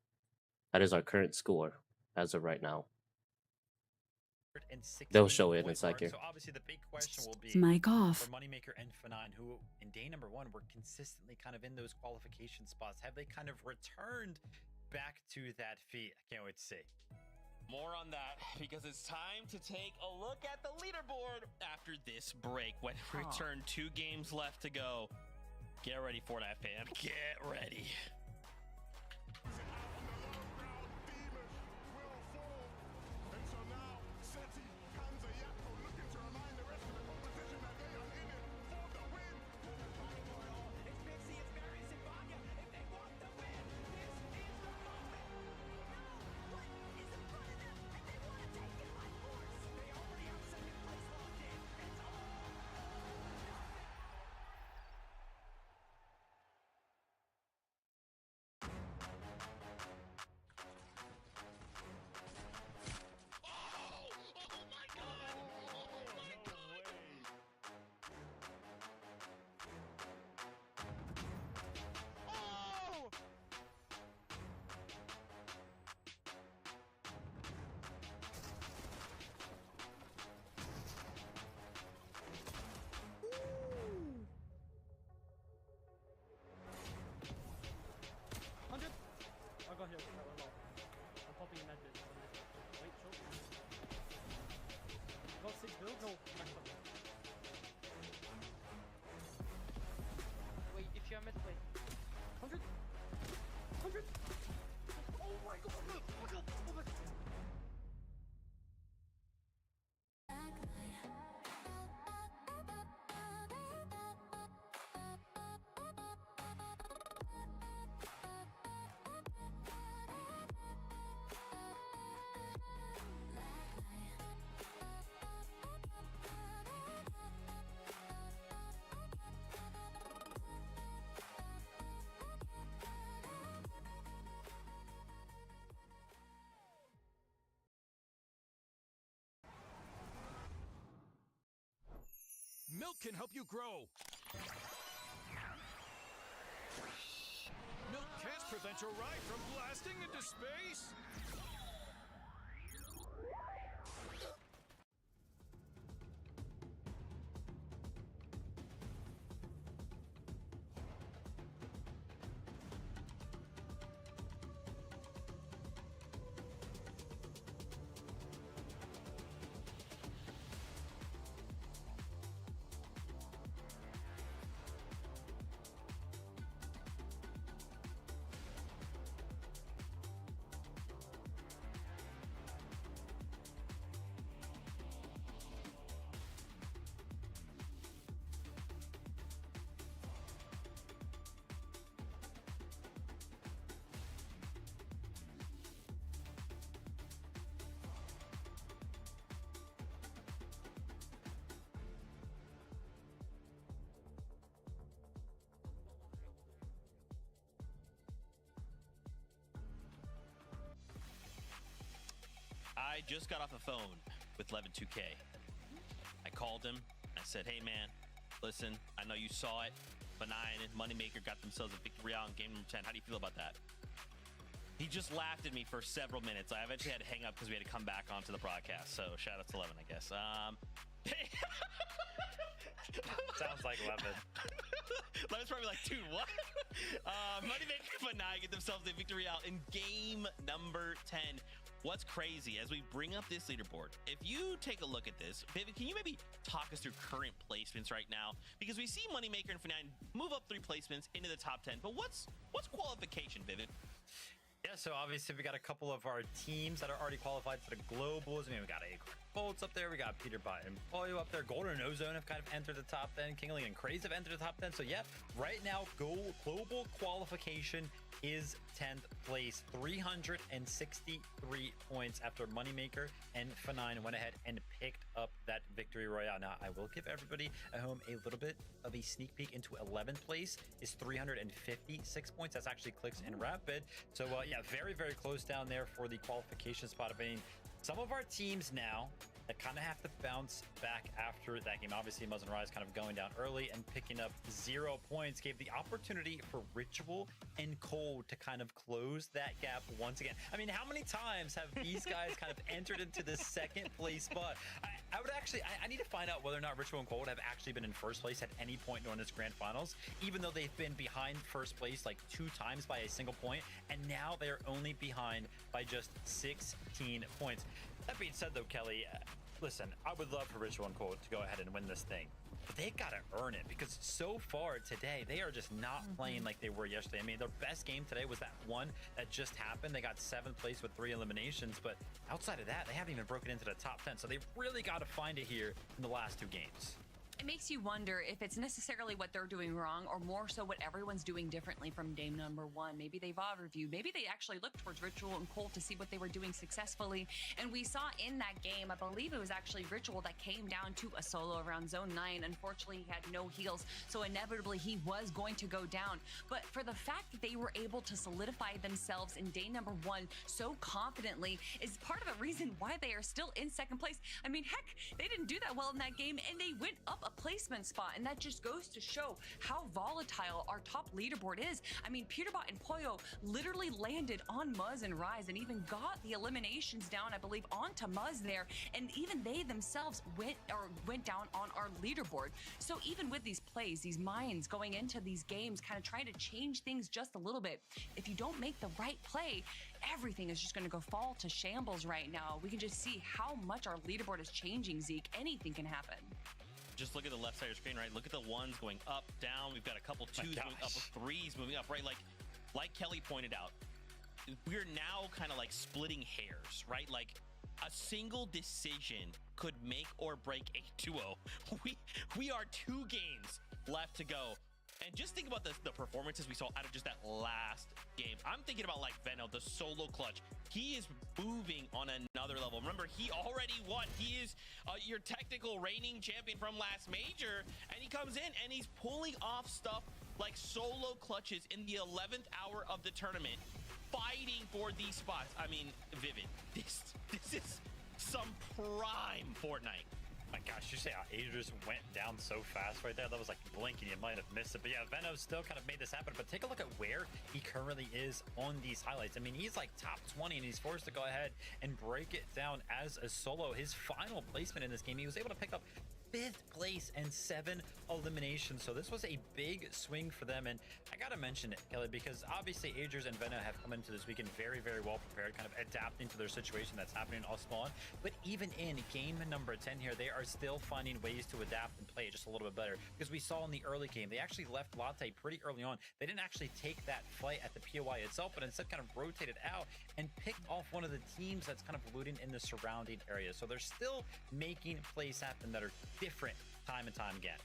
That is our current score as of right now. They'll show it in a second. So obviously the big question will be Mic off. for Moneymaker and Fanayan, who in day number 1 were consistently kind of in those qualification spots. Have they kind of returned back to that feat? I can't wait to see. More on that because it's time to take a look at the leaderboard after this break. When we return, 2 games left to go. Get ready for that, fam. Get ready. Wait, if you're mid, wait. 100? 100? Oh my god! Oh my god! Oh my god! Milk can help you grow. Milk can't prevent your ride from blasting into space. I just got off the phone with Levin2K. I called him. I said, hey, man, listen, I know you saw it. Benign and Moneymaker got themselves a victory out in game number 10. How do you feel about that? He just laughed at me for several minutes. I eventually had to hang up because we had to come back onto the broadcast. So shout out to Levin, I guess. Sounds like Levin. Levin's probably like, dude, what? Moneymaker and Benign get themselves a victory out in game number 10. What's crazy, as we bring up this leaderboard, if you take a look at this, Vivid, can you maybe talk us through current placements right now? Because we see Moneymaker and F9 move up 3 placements into the top 10, but what's qualification, Vivid? Yeah, so obviously we got a couple of our teams that are already qualified for the globals. I mean, we got Acorn Bolts up there. We got Peterbot and Polio up there. Golden Ozone have kind of entered the top 10. Kingly and Craze have entered the top 10. So yeah, right now, global qualification is 10th place, 363 points after Moneymaker and F9 went ahead and picked up that victory royale. Now, I will give everybody at home a little bit of a sneak peek into 11th place is 356 points. That's actually Clicks and Rapid. So yeah, very, very close down there for the qualification spot. I mean, some of our teams now that kind of have to bounce back after that game. Obviously, Muzz and Rise kind of going down early and picking up 0 points gave the opportunity for Ritual and Cold to kind of close that gap once again. I mean, how many times have these guys kind of entered into the second place spot? I would actually, I need to find out whether or not Ritual and Cold have actually been in first place at any point during this grand finals, even though they've been behind first place like 2 times by a single point, and now they're only behind by just 16 points. That being said, though, Kelly, listen, I would love for Ritual and Cold to go ahead and win this thing, but they got to earn it because so far today, they are just not playing like they were yesterday. I mean, their best game today was that one that just happened. They got 7th place with 3 eliminations, but outside of that, they haven't even broken into the top 10. So they've really got to find it here in the last 2 games. It makes you wonder if it's necessarily what they're doing wrong or more so what everyone's doing differently from game number 1. Maybe they VOD reviewed. Maybe they actually looked towards Ritual and Cold to see what they were doing successfully. And we saw in that game, I believe it was actually Ritual that came down to a solo around zone 9. Unfortunately, he had no heals, so inevitably he was going to go down. But for the fact that they were able to solidify themselves in day number 1 so confidently is part of the reason why they are still in second place. I mean, heck, they didn't do that well in that game, and they went up a placement spot, and that just goes to show how volatile our top leaderboard is. I mean, Peterbot and Pollo literally landed on Muzz and Rise and even got the eliminations down, I believe, onto Muzz there, and even they themselves went down on our leaderboard. So even with these plays, these minds going into these games, kind of trying to change things just a little bit, if you don't make the right play, everything is just going to go fall to shambles right now. We can just see how much our leaderboard is changing, Zeke. Anything can happen. Just look at the left side of your screen, right? Look at the ones going up, down. We've got a couple 2s moving up, 3s moving up, right? Like Kelly pointed out, we're now kind of like splitting hairs, right? Like a single decision could make or break a duo. We are 2 games left to go. And just think about the performances we saw out of just that last game. I'm thinking about like Venno, the solo clutch. He is moving on another level. Remember, he already won. He is your technical reigning champion from last major. And he comes in and he's pulling off stuff like solo clutches in the 11th hour of the tournament, fighting for these spots. I mean, Vivid, this is some prime Fortnite. My gosh, you say how Aegis went down so fast right there? That was like blinking, you might have missed it. But yeah, Venno still kind of made this happen. But take a look at where he currently is on these highlights. I mean, he's like top 20 and he's forced to go ahead and break it down as a solo. His final placement in this game, he was able to pick up 5th place and 7 eliminations. So this was a big swing for them. And I gotta mention it, Kelly, because obviously Aegis and Venno have come into this weekend very, very well prepared, kind of adapting to their situation that's happening all spawn. But even in game number 10 here, they are still finding ways to adapt and play it just a little bit better. Because we saw in the early game, they actually left Latte pretty early on. They didn't actually take that fight at the POI itself, but instead kind of rotated out and picked off one of the teams that's kind of looting in the surrounding area. So they're still making plays happen that are different time and time again.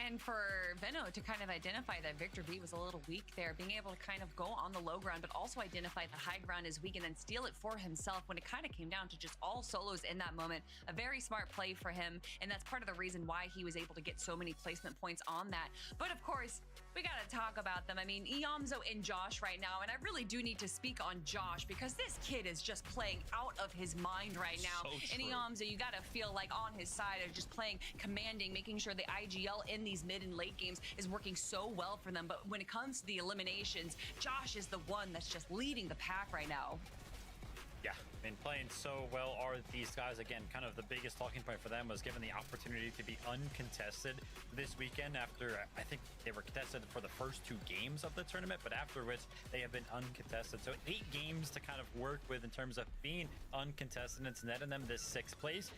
And for Venno to kind of identify that Victor B was a little weak there, being able to kind of go on the low ground, but also identify the high ground is weak and then steal it for himself when it kind of came down to just all solos in that moment. A very smart play for him, and that's part of the reason why he was able to get so many placement points on that. But of course, we got to talk about them. I mean, Iamzo and Josh right now, and I really do need to speak on Josh because this kid is just playing out of his mind right now. And Iamzo, you got to feel like on his side of just playing commanding, making sure the IGL in these mid and late games is working so well for them. But when it comes to the eliminations, Josh is the one that's just leading the pack right now. Yeah, I mean, playing so well are these guys. Again, kind of the biggest talking point for them was given the opportunity to be uncontested this weekend after, I think they were contested for the first 2 games of the tournament, but after which they have been uncontested. So 8 games to kind of work with in terms of being uncontested. It's netting them this 6th place.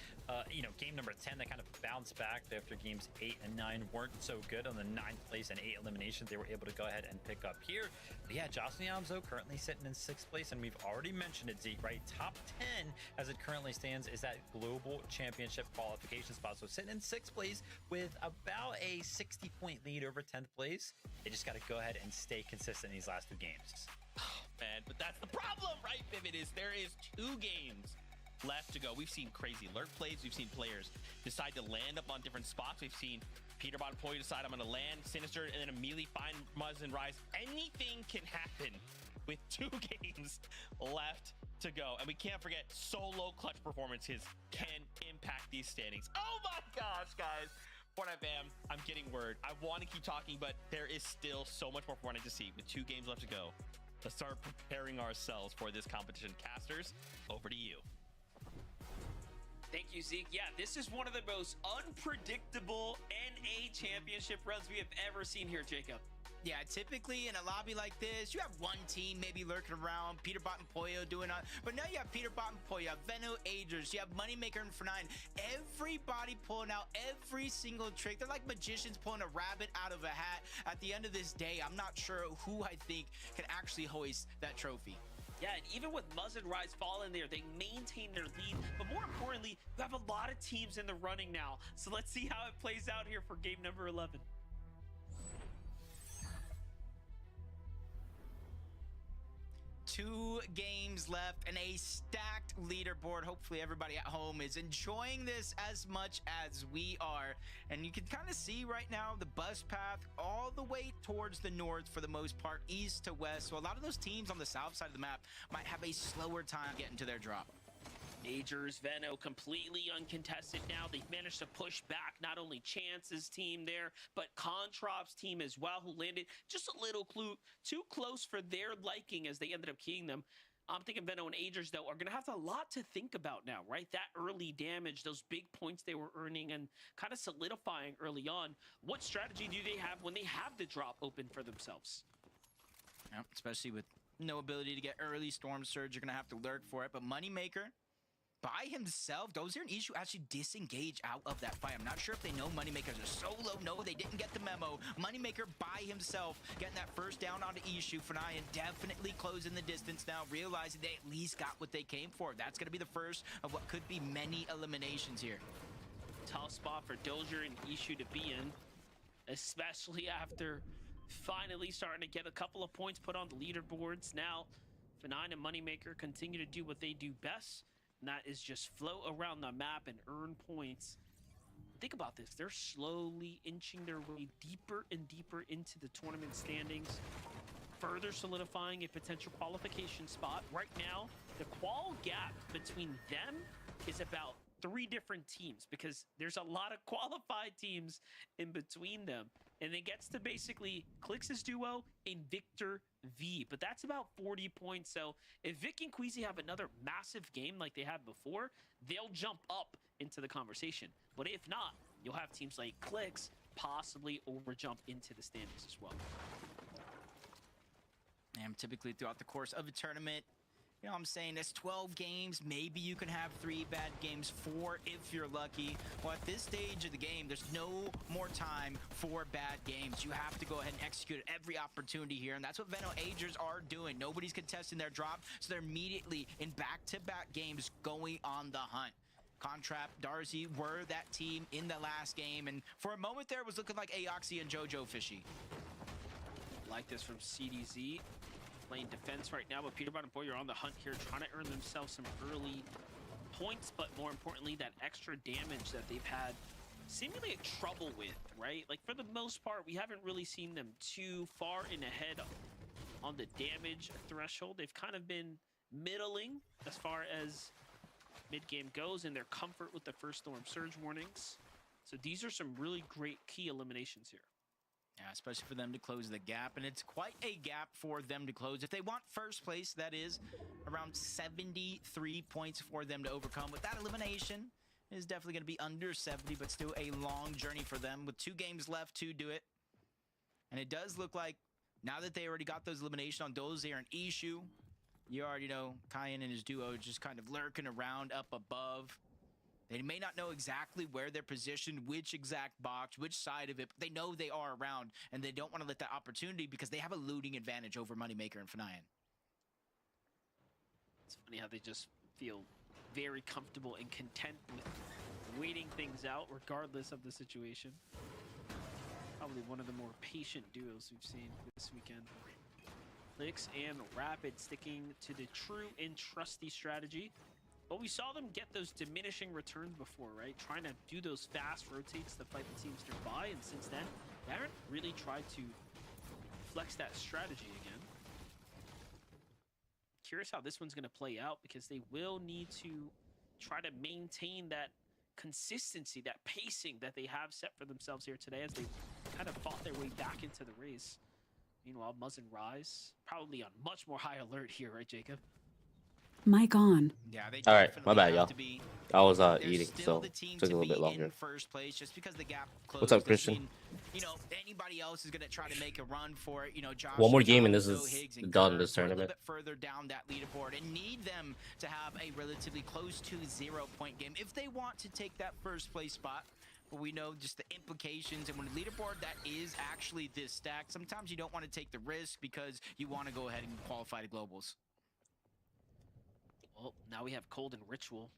You know, game number 10, they kind of bounced back after games 8 and 9 weren't so good. On the 9th place and 8 eliminations, they were able to go ahead and pick up here. But yeah, Josh Iamzo currently sitting in 6th place, and we've already mentioned it, Zeke, right? Top 10 as it currently stands is that global championship qualification spot. So sitting in 6th place with about a 60-point lead over 10th place. They just got to go ahead and stay consistent in these last 2 games. Oh, man, but that's the problem, right, Vivid? Is there is 2 games left to go. We've seen crazy lurk plays. We've seen players decide to land up on different spots. We've seen Peter Bonpoy decide I'm going to land Sinister and then immediately find Muzz and Rise. Anything can happen with 2 games left to go. And we can't forget solo clutch performances can impact these standings. Oh my gosh, guys. What I am, I'm getting word. I want to keep talking, but there is still so much more fun to see with 2 games left to go. Let's start preparing ourselves for this competition. Casters, over to you. Thank you, Zeke. Yeah, this is one of the most unpredictable NA championship runs we have ever seen here, Jacob. Yeah, typically in a lobby like this, you have one team maybe lurking around, Peterbot and Poyo doing on, but now you have Peterbot and Poyo, you have Venno, Aegis, you have Moneymaker and F9, everybody pulling out every single trick. They're like magicians pulling a rabbit out of a hat. At the end of this day, I'm not sure who I think can actually hoist that trophy. Yeah, and even with Muzz and Rise falling there, they maintain their lead. But more importantly, you have a lot of teams in the running now. So let's see how it plays out here for game number 11. 2 games left and a stacked leaderboard. Hopefully everybody at home is enjoying this as much as we are. And you can kind of see right now the bus path all the way towards the north for the most part, east to west. So a lot of those teams on the south side of the map might have a slower time getting to their drop. Aegis, Venno completely uncontested now. They've managed to push back not only Chance's team there, but Contrap's team as well, who landed just a little too close for their liking as they ended up keying them. I'm thinking Venno and Aegis, though, are going to have a lot to think about now, right? That early damage, those big points they were earning and kind of solidifying early on. What strategy do they have when they have the drop open for themselves? Yeah, especially with no ability to get early Storm Surge, you're going to have to lurk for it. But Moneymaker, by himself, Dozier and Ishu actually disengage out of that fight. I'm not sure if they know Moneymaker's a solo. No, they didn't get the memo. Moneymaker by himself getting that first down onto Ishu. F9 definitely closing the distance now, realizing they at least got what they came for. That's going to be the first of what could be many eliminations here. Tough spot for Dozier and Ishu to be in, especially after finally starting to get a couple of points put on the leaderboards. Now, F9 and Moneymaker continue to do what they do best, and that is just float around the map and earn points. Think about this. They're slowly inching their way deeper and deeper into the tournament standings, further solidifying a potential qualification spot. Right now, the qual gap between them is about 3 different teams because there's a lot of qualified teams in between them. And it gets to basically Clix's duo and Victor V. But that's about 40 points. So if Vic and Queasy have another massive game like they had before, they'll jump up into the conversation. But if not, you'll have teams like Clix possibly overjump into the standings as well. And typically throughout the course of a tournament, you know what I'm saying, that's 12 games. Maybe you can have 3 bad games, 4 if you're lucky. Well, at this stage of the game, there's no more time for bad games. You have to go ahead and execute every opportunity here, and that's what Venmo Agers are doing. Nobody's contesting their drop, so they're immediately in back-to-back games going on the hunt. Contrap, Darcy were that team in the last game, and for a moment there, it was looking like Aoxy and JoJo Fishy. Like this from CDZ. Playing defense right now, but Peter and Boy are on the hunt here, trying to earn themselves some early points, but more importantly, that extra damage that they've had seemingly trouble with, right? Like, for the most part, we haven't really seen them too far in ahead on the damage threshold. They've kind of been middling as far as mid-game goes in their comfort with the first Storm Surge warnings. So these are some really great key eliminations here. Yeah, especially for them to close the gap, and it's quite a gap for them to close. If they want first place, that is around 73 points for them to overcome. With that elimination, it is definitely going to be under 70, but still a long journey for them with 2 games left to do it. And it does look like now that they already got those eliminations on Dozier and Ishu, you already know Kyan and his duo just kind of lurking around up above. They may not know exactly where they're positioned, which exact box, which side of it, but they know they are around, and they don't want to let that opportunity because they have a looting advantage over Moneymaker and Fnayan. It's funny how they just feel very comfortable and content with waiting things out regardless of the situation. Probably one of the more patient duos we've seen this weekend. Clix and Rapid sticking to the true and trusty strategy. But we saw them get those diminishing returns before, right? Trying to do those fast rotates to fight the teams nearby, and since then, they haven't really tried to flex that strategy again. Curious how this one's going to play out, because they will need to try to maintain that consistency, that pacing that they have set for themselves here today as they kind of fought their way back into the race. Meanwhile, Muzz and Rise probably on much more high alert here, right, Jacob? Mic on. Yeah, they All right, my definitely bad, have y'all. to be. I was They're eating, still so the it team took a to little bit be longer. in first place just because the gap closed. What's up, doesn't Christian? mean, you know, anybody else is going to try to make a run for it. You know, Josh, One more game and Gonzo, this is Higgs, and done, Kerr this are a little tournament. bit further down that leaderboard and need them to have a relatively close to 0-point game if they want to take that first place spot. But we know just the implications, and when a leaderboard that is actually this stacked, sometimes you don't want to take the risk because you want to go ahead and qualify to globals. Well, now we have Cold and Ritual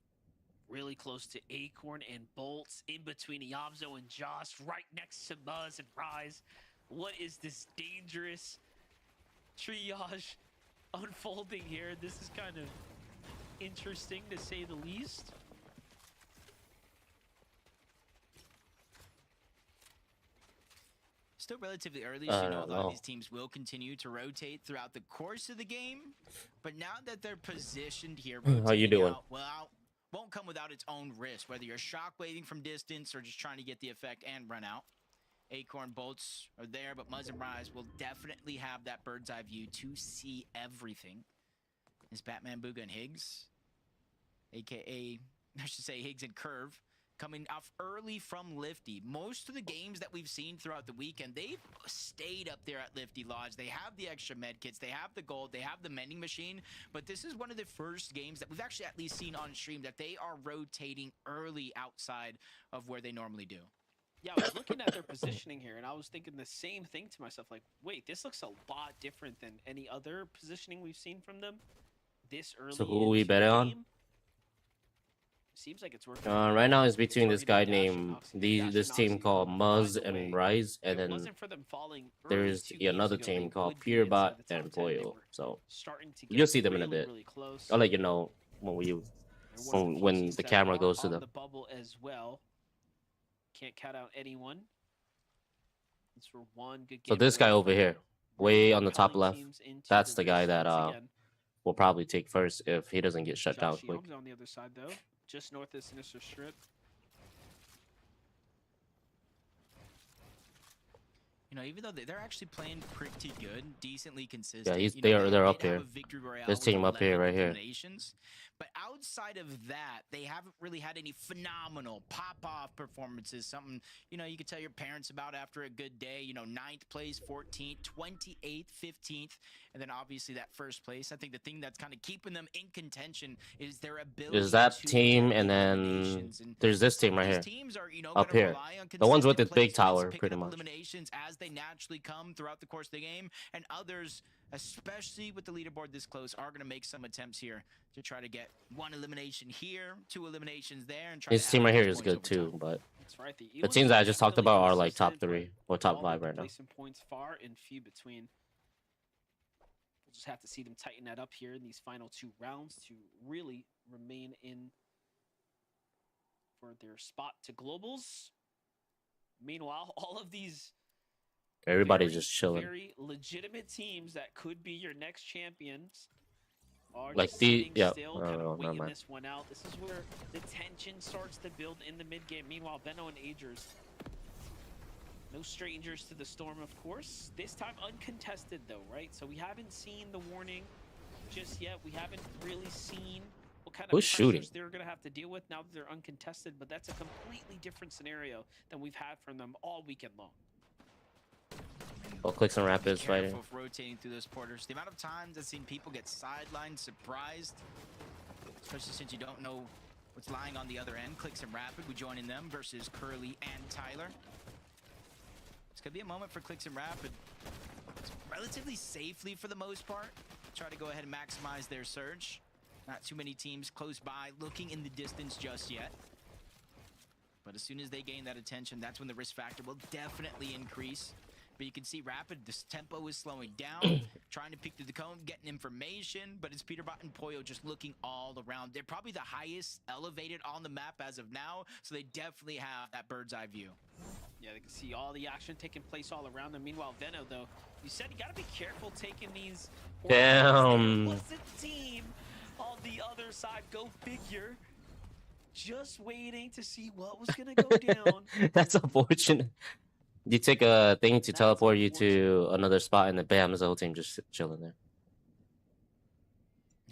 really close to Acorn and Bolts, in between Yabzo and Joss, right next to Muzz and Rise. What is this dangerous triage unfolding here? This is kind of interesting, to say the least. Still relatively early, so you know a lot know. of these teams will continue to rotate throughout the course of the game. But now that they're positioned here, How you rotating doing? out, well, won't come without its own risk, whether you're shockwaving from distance or just trying to get the effect and run out. Acorn Bolts are there, but Muzz and Rise will definitely have that bird's eye view to see everything. Is Batman, Booga, and Higgs, aka, I should say, Higgs and Curve, coming off early from Lifty. Most of the games that we've seen throughout the weekend, they've stayed up there at Lifty Lodge. They have the extra med kits, they have the gold, they have the mending machine, but this is one of the first games that we've actually at least seen on stream that they are rotating early outside of where they normally do. Yeah, I was looking at their positioning here, and I was thinking the same thing to myself, like, wait, this looks a lot different than any other positioning we've seen from them this early. So who we into betting the on? game. Seems like it's working. Right now it's between this guy Targeting named Dash and Oxy. this Dash team and called Oxy, Muzz by the way, and Rise, if and it then wasn't for them falling early there's 2 games another ago, team they called would be inside Purebot the top and 10. They Pollo. were So starting to you'll get see them in a really, bit. really close. I'll let you know when They're one of when teams the that camera are goes to on them. the bubble as well. Can't count out anyone. It's for one good So game this guy away over from here, way on the top propelling left, teams into that's the the guy race that once again. will probably take first if he doesn't get shut down Josh quick. Young's on the other side though. just north of Sinister Strip. You know, even though they're actually playing pretty good, decently consistent. Yeah, you know, they're they up did have here. a victory royale This with team up here, 11 right here. eliminations. But outside of that, they haven't really had any phenomenal pop-off performances. Something, you know, you could tell your parents about after a good day. You know, 9th place, 14th, 28th, 15th, and then obviously that first place. I think the thing that's kind of keeping them in contention is their ability There's that to team, get and then eliminations. And there's this some team of right these here. teams are, you know, Up gonna here. rely on The ones with consistent the big placements, tower, picking pretty up much. eliminations as they naturally come throughout the course of the game, and others, especially with the leaderboard this close, are going to make some attempts here to try to get 1 elimination here, 2 eliminations there, and try This to team add right here those is points good over time. too, but That's right. the teams that I just talked about are like top 3 or top all 5 the right now. placing points far and few between. We'll just have to see them tighten that up here in these final 2 rounds to really remain in for their spot to globals. Meanwhile, all of these Everybody's just chilling. very legitimate teams that could be your next champions are Like just the sitting yeah. still, Oh, kind no, of never waiting mind. this one out. This is where the tension starts to build in the mid game. Meanwhile, Venmo and Agers, no strangers to the storm, of course. This time uncontested though, right? So we haven't seen the warning just yet. We haven't really seen what kind of Who's shooting? pressures they're going to have to deal with now that they're uncontested. But that's a completely different scenario than we've had from them all weekend long. Well, Clicks and Rapids Be fighting. careful of rotating through those porters. The amount of times I've seen people get sidelined, surprised, especially since you don't know what's lying on the other end. Clicks and Rapid, we joining them versus Curly and Tyler. It's gonna be a moment for Clicks and Rapid. It's relatively safely for the most part. Try to go ahead and maximize their surge. Not too many teams close by looking in the distance just yet. But as soon as they gain that attention, that's when the risk factor will definitely increase. But you can see Rapid, this tempo is slowing down, trying to peek through the cone, getting information, but it's Peterbot and Poyo just looking all around. They're probably the highest elevated on the map as of now, so they definitely have that bird's eye view. Yeah, they can see all the action taking place all around them. Meanwhile, Venno, though, you said you gotta be careful taking these. Damn. There was a team on the other side, go figure, just waiting to see what was gonna go down. That's unfortunate. You take a thing to That's teleport you to another spot, and then bam, there's the whole team just chilling there.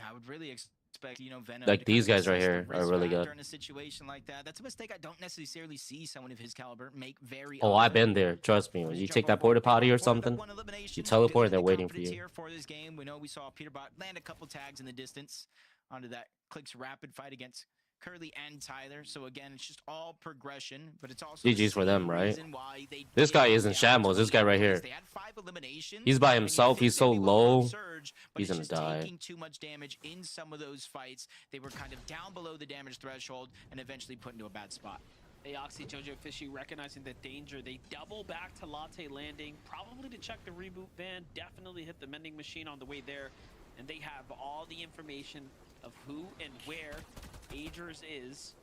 I would really expect, you know, Venom Like to these kind of guys right assess the here are risk really factor good. in a situation like that. That's a mistake I don't necessarily see someone of his caliber make very Oh, often. I've been there. Trust me. When you take that porta potty or something, you teleport and they're waiting for you. Here for this game, we know we saw Peterbot land a couple tags in the distance onto that Clicks Rapid fight against Curly and Tyler. So again, it's just all progression, but it's also GG's for them, right? This This guy isn't shambles. This guy right here. They had 5 eliminations. He's by and you'd himself. think He's they'd so be able to hold low. surge, but He's it's gonna just die. taking too much damage in some of those fights. They were kind of down below the damage threshold and eventually put into a bad spot. Aoxy, Jojo, Fishy recognizing the danger. They double back to Latte landing, probably to check the reboot van. Definitely hit the mending machine on the way there. And they have all the information of who and where Agers is.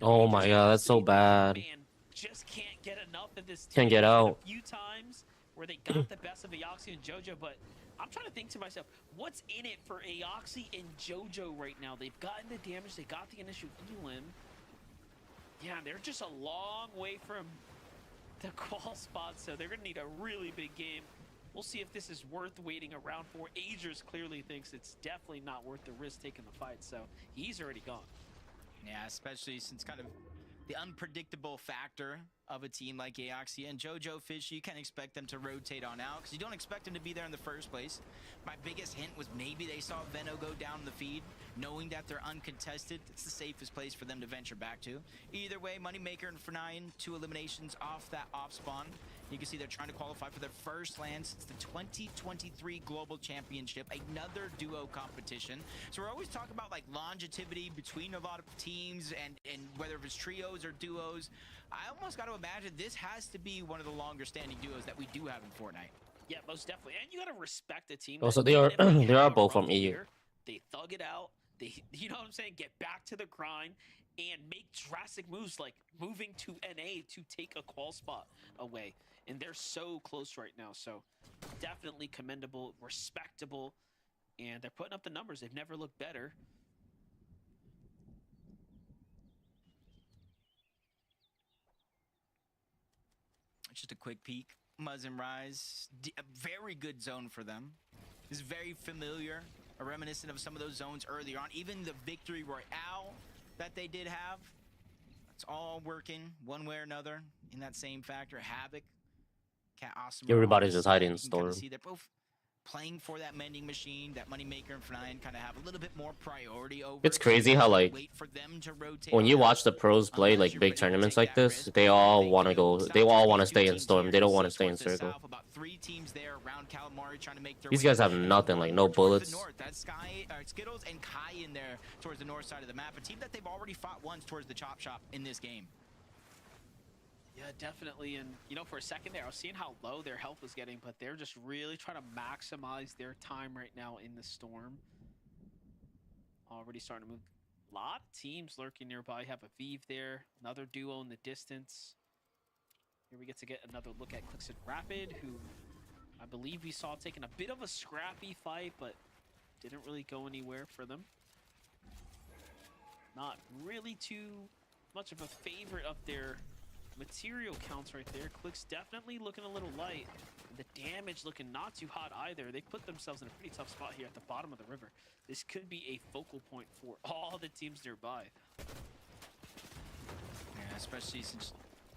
Oh my god, that's so bad. Man, just can't get enough of this team. Can't get out. A few times where they got the best of Aoxy and Jojo, but I'm trying to think to myself, what's in it for Aoxy and Jojo right now? They've gotten the damage, they got the initial elim. Yeah, they're just a long way from the qual spot, so they're gonna need a really big game. We'll see if this is worth waiting around for. Agers clearly thinks it's definitely not worth the risk taking the fight, so he's already gone. Yeah, especially since kind of the unpredictable factor of a team like Aoxy and Jojo Fish, you can't expect them to rotate on out because you don't expect them to be there in the first place. My biggest hint was maybe they saw Venno go down the feed, knowing that they're uncontested. It's the safest place for them to venture back to. Either way, Moneymaker and Fernine, 2 eliminations off that off spawn. You can see they're trying to qualify for their first land since the 2023 Global Championship, another duo competition. So we're always talking about like longevity between a lot of teams and whether it's trios or duos. I almost got to imagine this has to be one of the longer standing duos that we do have in Fortnite. Yeah, most definitely. And you got to respect the team. Also, that they are even if they are have a both from rough EU. year, they thug it out. They, you know what I'm saying? Get back to the grind and make drastic moves like moving to NA to take a qual spot away. And they're so close right now. So definitely commendable, respectable, and they're putting up the numbers. They've never looked better. Just a quick peek. Muzz and Rise, a very good zone for them. It's very familiar, reminiscent of some of those zones earlier on. Even the Victory Royale that they did have, it's all working one way or another in that same factor. Havoc, Cat Awesome. Everybody's just hiding in You can kinda Storm. see they're both playing for that mending machine, that Moneymaker and F9 kind of have a little bit more priority over. It's it, so crazy you how, have to like, wait for them to rotate when on you that. watch the pros play Unless like you're big ready to tournaments take like that this, risk. they all They want to do. go. Stop They all to want to these two stay in teams Storm. here. They don't This want to is stay in towards the Circle. south, about 3 teams there around Calamari trying to make their These way guys have in. nothing, like no Towards bullets. the north. That's Skittles and Kai in there towards the north side of the map. A team that they've already fought once towards the Chop Shop in this game. Yeah, definitely. And, you know, for a second there, I was seeing how low their health was getting, but they're just really trying to maximize their time right now in the Storm. Already starting to move. A lot of teams lurking nearby. You have a Vive there, another duo in the distance. Here we get to get another look at Clicks and Rapid, who I believe we saw taking a bit of a scrappy fight, but didn't really go anywhere for them. Not really too much of a favorite of their material counts right there. Clicks definitely looking a little light. The damage looking not too hot either. They put themselves in a pretty tough spot here at the bottom of the river. This could be a focal point for all the teams nearby. Yeah, especially since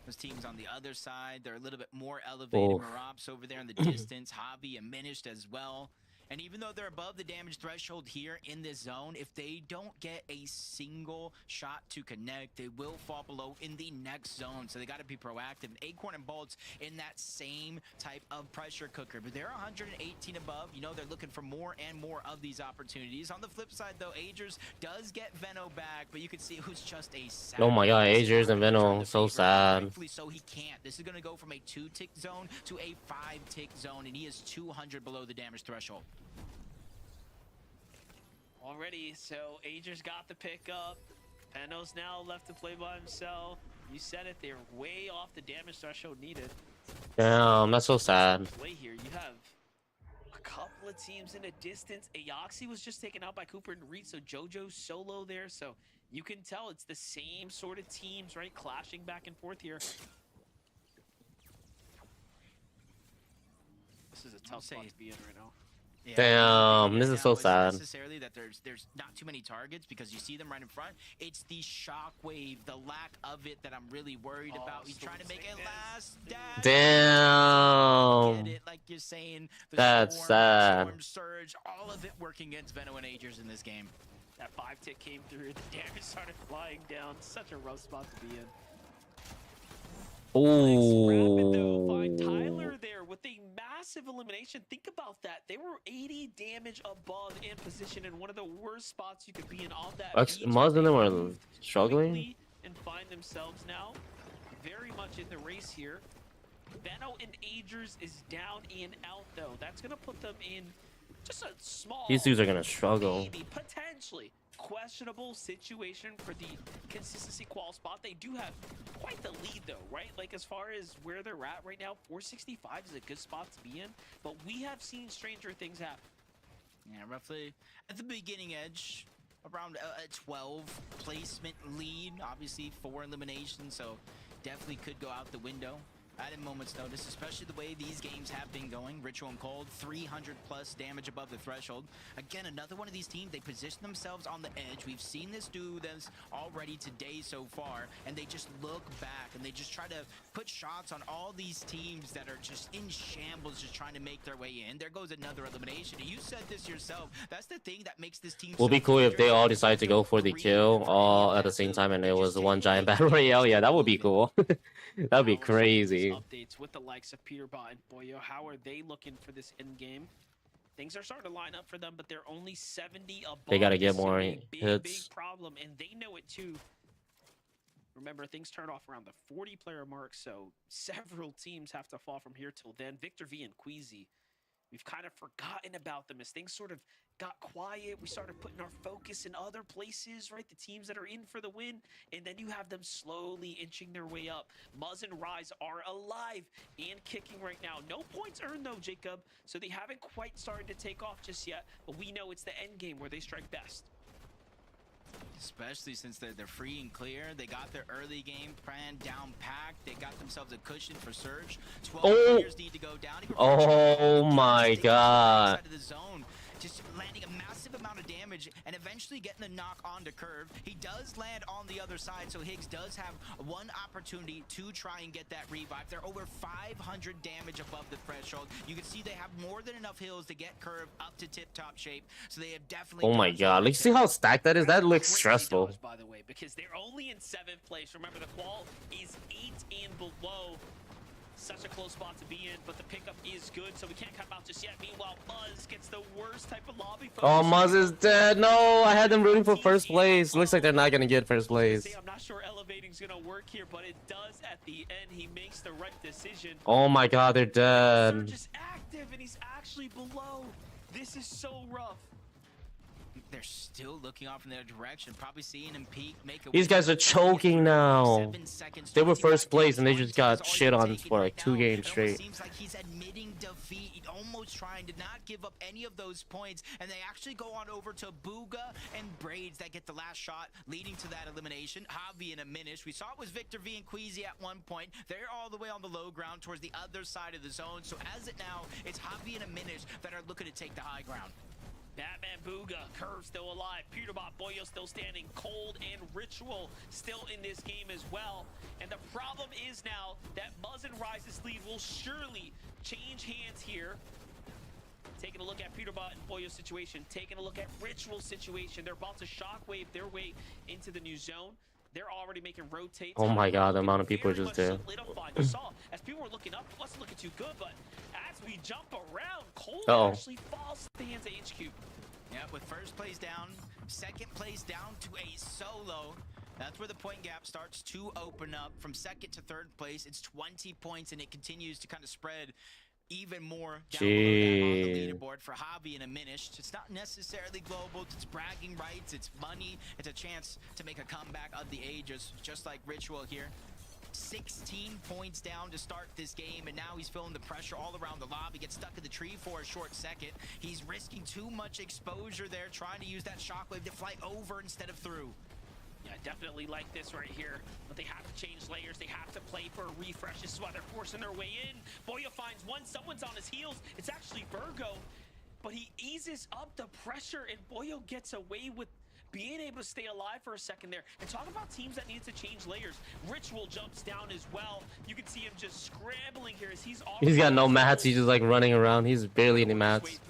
those teams on the other side, they're a little bit more elevated. Oof. Maraps over there in the distance, Javi and Minished as well. And even though they're above the damage threshold here in this zone, if they don't get a single shot to connect, they will fall below in the next zone. So they got to be proactive. And Acorn and Bolts in that same type of pressure cooker. But they're 118 above. You know, they're looking for more and more of these opportunities. On the flip side, though, Agers does get Venno back, but you can see it was just a sad. Oh my god, This is Agers and trying to Venno, so favor him. sad. Thankfully, so he can't. This is going to go from a 2-tick zone to a 5-tick zone, and he is 200 below the damage threshold. Already, so Agers got the pickup. Penno's now left to play by himself. You said it, they're way off the damage threshold needed. Damn, that's so sad. Play here, you have a couple of teams in a distance. Aoxy was just taken out by Cooper and Reed, so JoJo's solo there, so you can tell it's the same sort of teams, right, clashing back and forth here. This is a tough spot to be in right now. Yeah, Damn, this is so it's sad. Necessarily that there's not too many targets because you see them right in front. It's the shockwave, the lack of it that I'm really worried about. He's trying to make it last. Damn. Get it, like you're saying. The That's storm, sad. Storm surge, all of it working against Venno and Agers in this game. That 5-tick came through, the damage started flying down. Such a rough spot to be in. Rapid though, find Tyler Ooh. there with a massive elimination. Think about that. They were 80 damage above in position in one of the worst spots you could be in on that beach. Most of them were Moved struggling. quickly and find themselves now very much in the race here. Venno and Agers is down and out though. That's gonna put them in just a small, These dudes are gonna struggle. maybe potentially questionable situation for the consistency qual spot. They do have quite the lead though, right? Like as far as where they're at right now, 465 is a good spot to be in, but we have seen stranger things happen. Yeah, roughly at the beginning edge, around a 12 placement lead. Obviously 4 eliminations, so definitely could go out the window at a moment's notice, especially the way these games have been going. Ritual and Cold, 300 plus damage above the threshold. Again, another one of these teams, they position themselves on the edge. We've seen this do this already today so far, and they just look back and they just try to put shots on all these teams that are just in shambles, just trying to make their way in. There goes another elimination. And you said this yourself. That's the thing that makes this team Would be cool if they all decide to go for the kill all at the same time and it was one giant battle royale. Yeah, that would be cool. That'd be Now, crazy. Updates with the likes of Peterbot and Boyo. How are they looking for this end game? Things are starting to line up for them, but they're only 70 above. They gotta get This is more a big hits. problem, and they know it too. Remember, things turn off around the 40-player mark, so several teams have to fall from here till then. Victor V and Queasy, we've kind of forgotten about them as things sort of got quiet. We started putting our focus in other places, right? The teams that are in for the win, and then you have them slowly inching their way up. Muzz and Rise are alive and kicking right now. No points earned though, Jacob, so they haven't quite started to take off just yet, but we know it's the end game where they strike best. Especially since they're free and clear. They got their early game plan down packed. They got themselves a cushion for Surge. 12 players need to go down. Oh my god. Side of the zone, just landing a massive amount of damage and eventually getting the knock onto Curve. He does land on the other side, so Higgs does have one opportunity to try and get that revive. They're over 500 damage above the threshold. You can see they have more than enough heals to get Curve up to tip-top shape, so they have definitely... Oh my god, like, see how stacked that is? That looks stressful. By the way, because they're only in 7th place. Remember, the qual is 8 and below. Such a close spot to be in, but the pickup is good, so we can't come out just yet. Meanwhile, Muzz gets the worst type of lobby focus. Oh, Muzz is dead. No, I had them rooting for first place. Looks like they're not gonna get first place. I'm not sure elevating's gonna work here, but it does at the end. He makes the right decision. Oh my god, they're dead. Surge is active, and he's actually below. This is so rough. They're still looking off in their direction, probably seeing him peak, make a... These guys are choking now. They were first place and they just got shit on for like 2 games straight. Seems like he's admitting defeat, almost trying to not give up any of those points, and they actually go on over to Booga and Braids that get the last shot, leading to that elimination. Javi and a Minish. We saw it was Victor V and Queasy at one point. They're all the way on the low ground towards the other side of the zone. So as it now, it's Javi and a Minish that are looking to take the high ground. Batman Booga, Curve still alive, Peterbot, Boyo still standing, Cold and Ritual still in this game as well. And the problem is now that Muzz and Rise's lead will surely change hands here. Taking a look at Peterbot and Boyo's situation, taking a look at Ritual's situation. They're about to shockwave their way into the new zone. They're already making rotates. Oh my god, the amount of people are just there. You saw, as people were looking up, it wasn't looking too good, but as we jump around, Cole actually falls to the hands of HQ. Yeah, with first place down, second place down to a solo. That's where the point gap starts to open up. From second to third place, it's 20 points, and it continues to kind of spread even more down below that on the leaderboard for Javi and a Minish. It's not necessarily global, it's bragging rights, it's money, it's a chance to make a comeback of the ages, just like Ritual here. 16 points down to start this game, and now he's feeling the pressure all around the lobby. Gets stuck in the tree for a short second. He's risking too much exposure there, trying to use that shockwave to fly over instead of through. Yeah, I definitely like this right here, but they have to change layers. They have to play for a refresh. This is why they're forcing their way in. Boyo finds one, someone's on his heels. It's actually Virgo, but he eases up the pressure, and Boyo gets away with being able to stay alive for a second there. And talk about teams that need to change layers. Ritual jumps down as well. You can see him just scrambling here as he's got no mats. He's just like running around. He's barely any mats.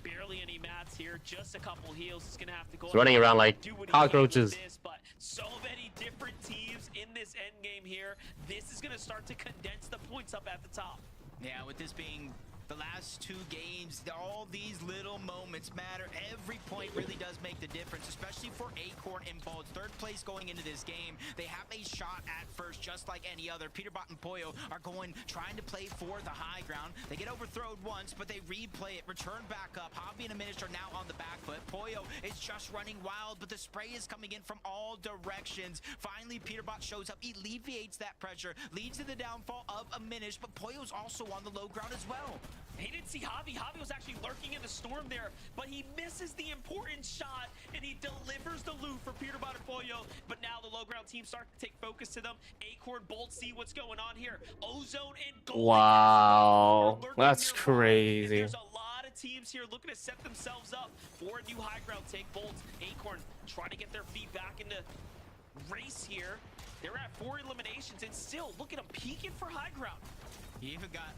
Barely any mats here. Just a couple heals. He's gonna have to go. He's running around like cockroaches. But so many different teams in this end game here. This is gonna start to condense the points up at the top. Yeah, with this being the last 2 games, all these little moments matter. Every point really does make the difference, especially for Acorn and Bolt. Third place going into this game. They have a shot at first, just like any other. Peterbot and Poyo are trying to play for the high ground. They get overthrown once, but they replay it, return back up. Javi and a Minish are now on the back foot. Poyo is just running wild, but the spray is coming in from all directions. Finally, Peterbot shows up, alleviates that pressure, leads to the downfall of a Minish, but Poyo's also on the low ground as well. He didn't see Javi. Javi was actually lurking in the storm there, but he misses the important shot, and he delivers the loot for Peterbot and Boyo. But now the low ground team start to take focus to them. Acorn, Bolt, see what's going on here. Ozone and Gold. Wow, that's crazy. There's a lot of teams here looking to set themselves up for a new high ground take. Bolt, Acorn trying to get their feet back into race here. They're at 4 eliminations, and still, look at them peeking for high ground. He even got...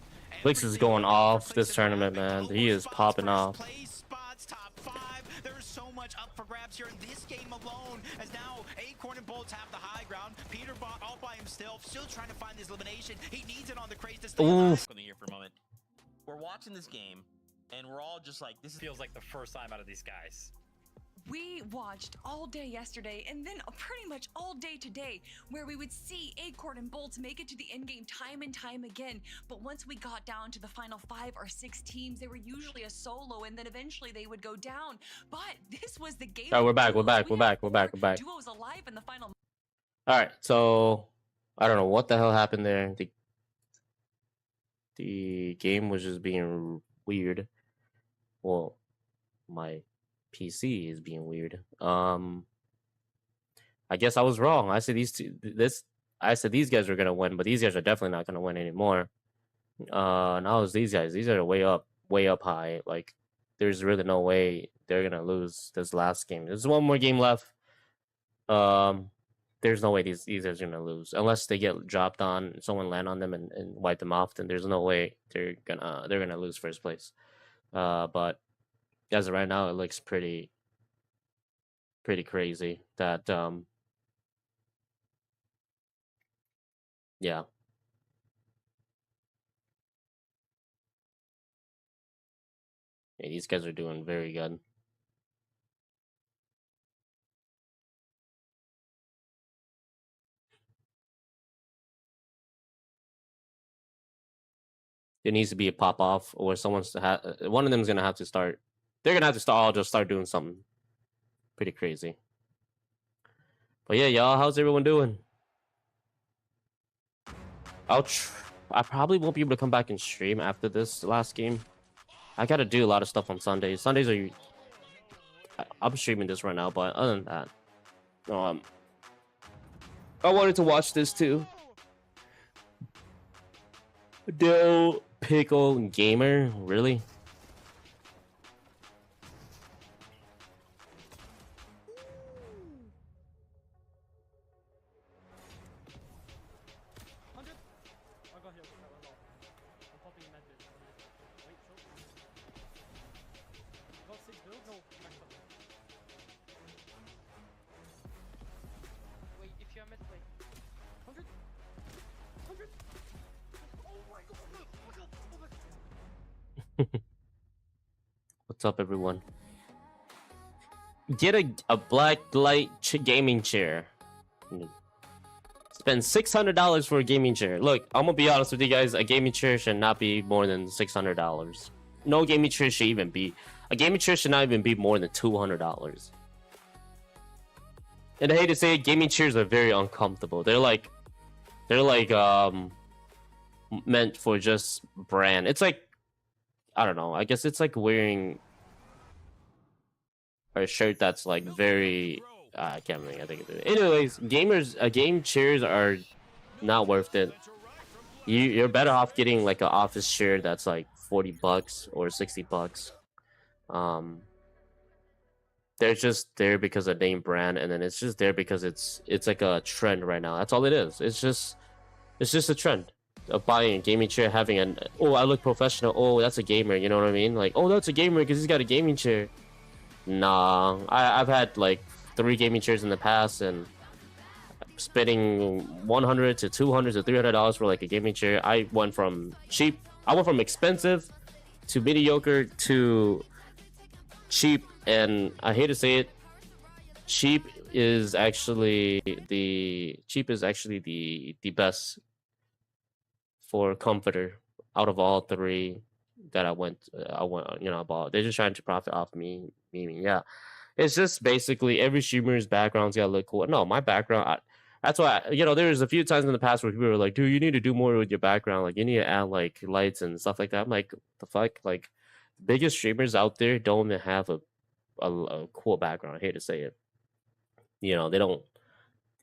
Flix is going off this tournament, man. He is popping off. Spots, top 5. There's so much up for grabs here in this game alone, as now Acorn and Bolts have the high ground. Peterbot all by himself, still trying to find this elimination. He needs it on the craze to stay alive. Here for a moment. We're watching this game, and we're all just like, this feels like the first time out of these guys. We watched all day yesterday and then pretty much all day today, where we would see Acorn and Bolts make it to the end game time and time again. But once we got down to the final 5 or 6 teams, they were usually a solo, and then eventually they would go down. But this was the game. All right, we're back. We're back. Duos alive in the final. All right, so I don't know what the hell happened there. The game was just being weird. Well, my PC is being weird. I guess I was wrong. I said I said these guys were gonna win, but these guys are definitely not gonna win anymore. Now it's these guys. These are way up high. Like, there's really no way they're gonna lose this last game. There's one more game left. There's no way these guys are gonna lose unless they get dropped on, someone land on them and wipe them off. Then there's no way they're gonna lose first place. But as of right now, it looks pretty crazy that yeah. Yeah, these guys are doing very good. There needs to be a pop off, or someone's to one of them's gonna have to start. They're gonna have to start doing something pretty crazy. But yeah, y'all, how's everyone doing? I probably won't be able to come back and stream after this last game. I gotta do a lot of stuff on Sundays. Sundays are I'm streaming this right now, but other than that, I wanted to watch this too. Dill Pickle Gamer, really? Wait, if you're mid, wait. 100? 100? Oh my god! Oh my god! What's up, everyone? Get a black light gaming chair. Spend $600 for a gaming chair. Look, I'm gonna be honest with you guys. A gaming chair should not be more than $600. No gaming chair should even be. A gaming chair should not even be more than $200. And I hate to say it, gaming chairs are very uncomfortable. They're like meant for just brand. It's like, I don't know. I guess it's like wearing a shirt that's like very. I can't really. I think of it. Anyways, game chairs are not worth it. You're better off getting like an office chair that's like $40 or $60. They're just there because of name brand, and then it's just there because it's like a trend right now. That's all it is. It's just a trend of buying a gaming chair, having an I look professional. Oh, that's a gamer. You know what I mean? Like, oh, that's a gamer because he's got a gaming chair. Nah, I've had like 3 gaming chairs in the past, and spending $100 to $200 to $300 for like a gaming chair. I went from expensive to mediocre to cheap, and I hate to say it, cheap is actually the best for comforter out of all 3 that I went bought. They're just trying to profit off me. Yeah, it's just basically every streamer's background's gotta look cool. No, my background, that's why, there's a few times in the past where people were like, dude, you need to do more with your background. Like, you need to add like lights and stuff like that. I'm like, the fuck? Like, biggest streamers out there don't even have a cool background. I hate to say it. They don't.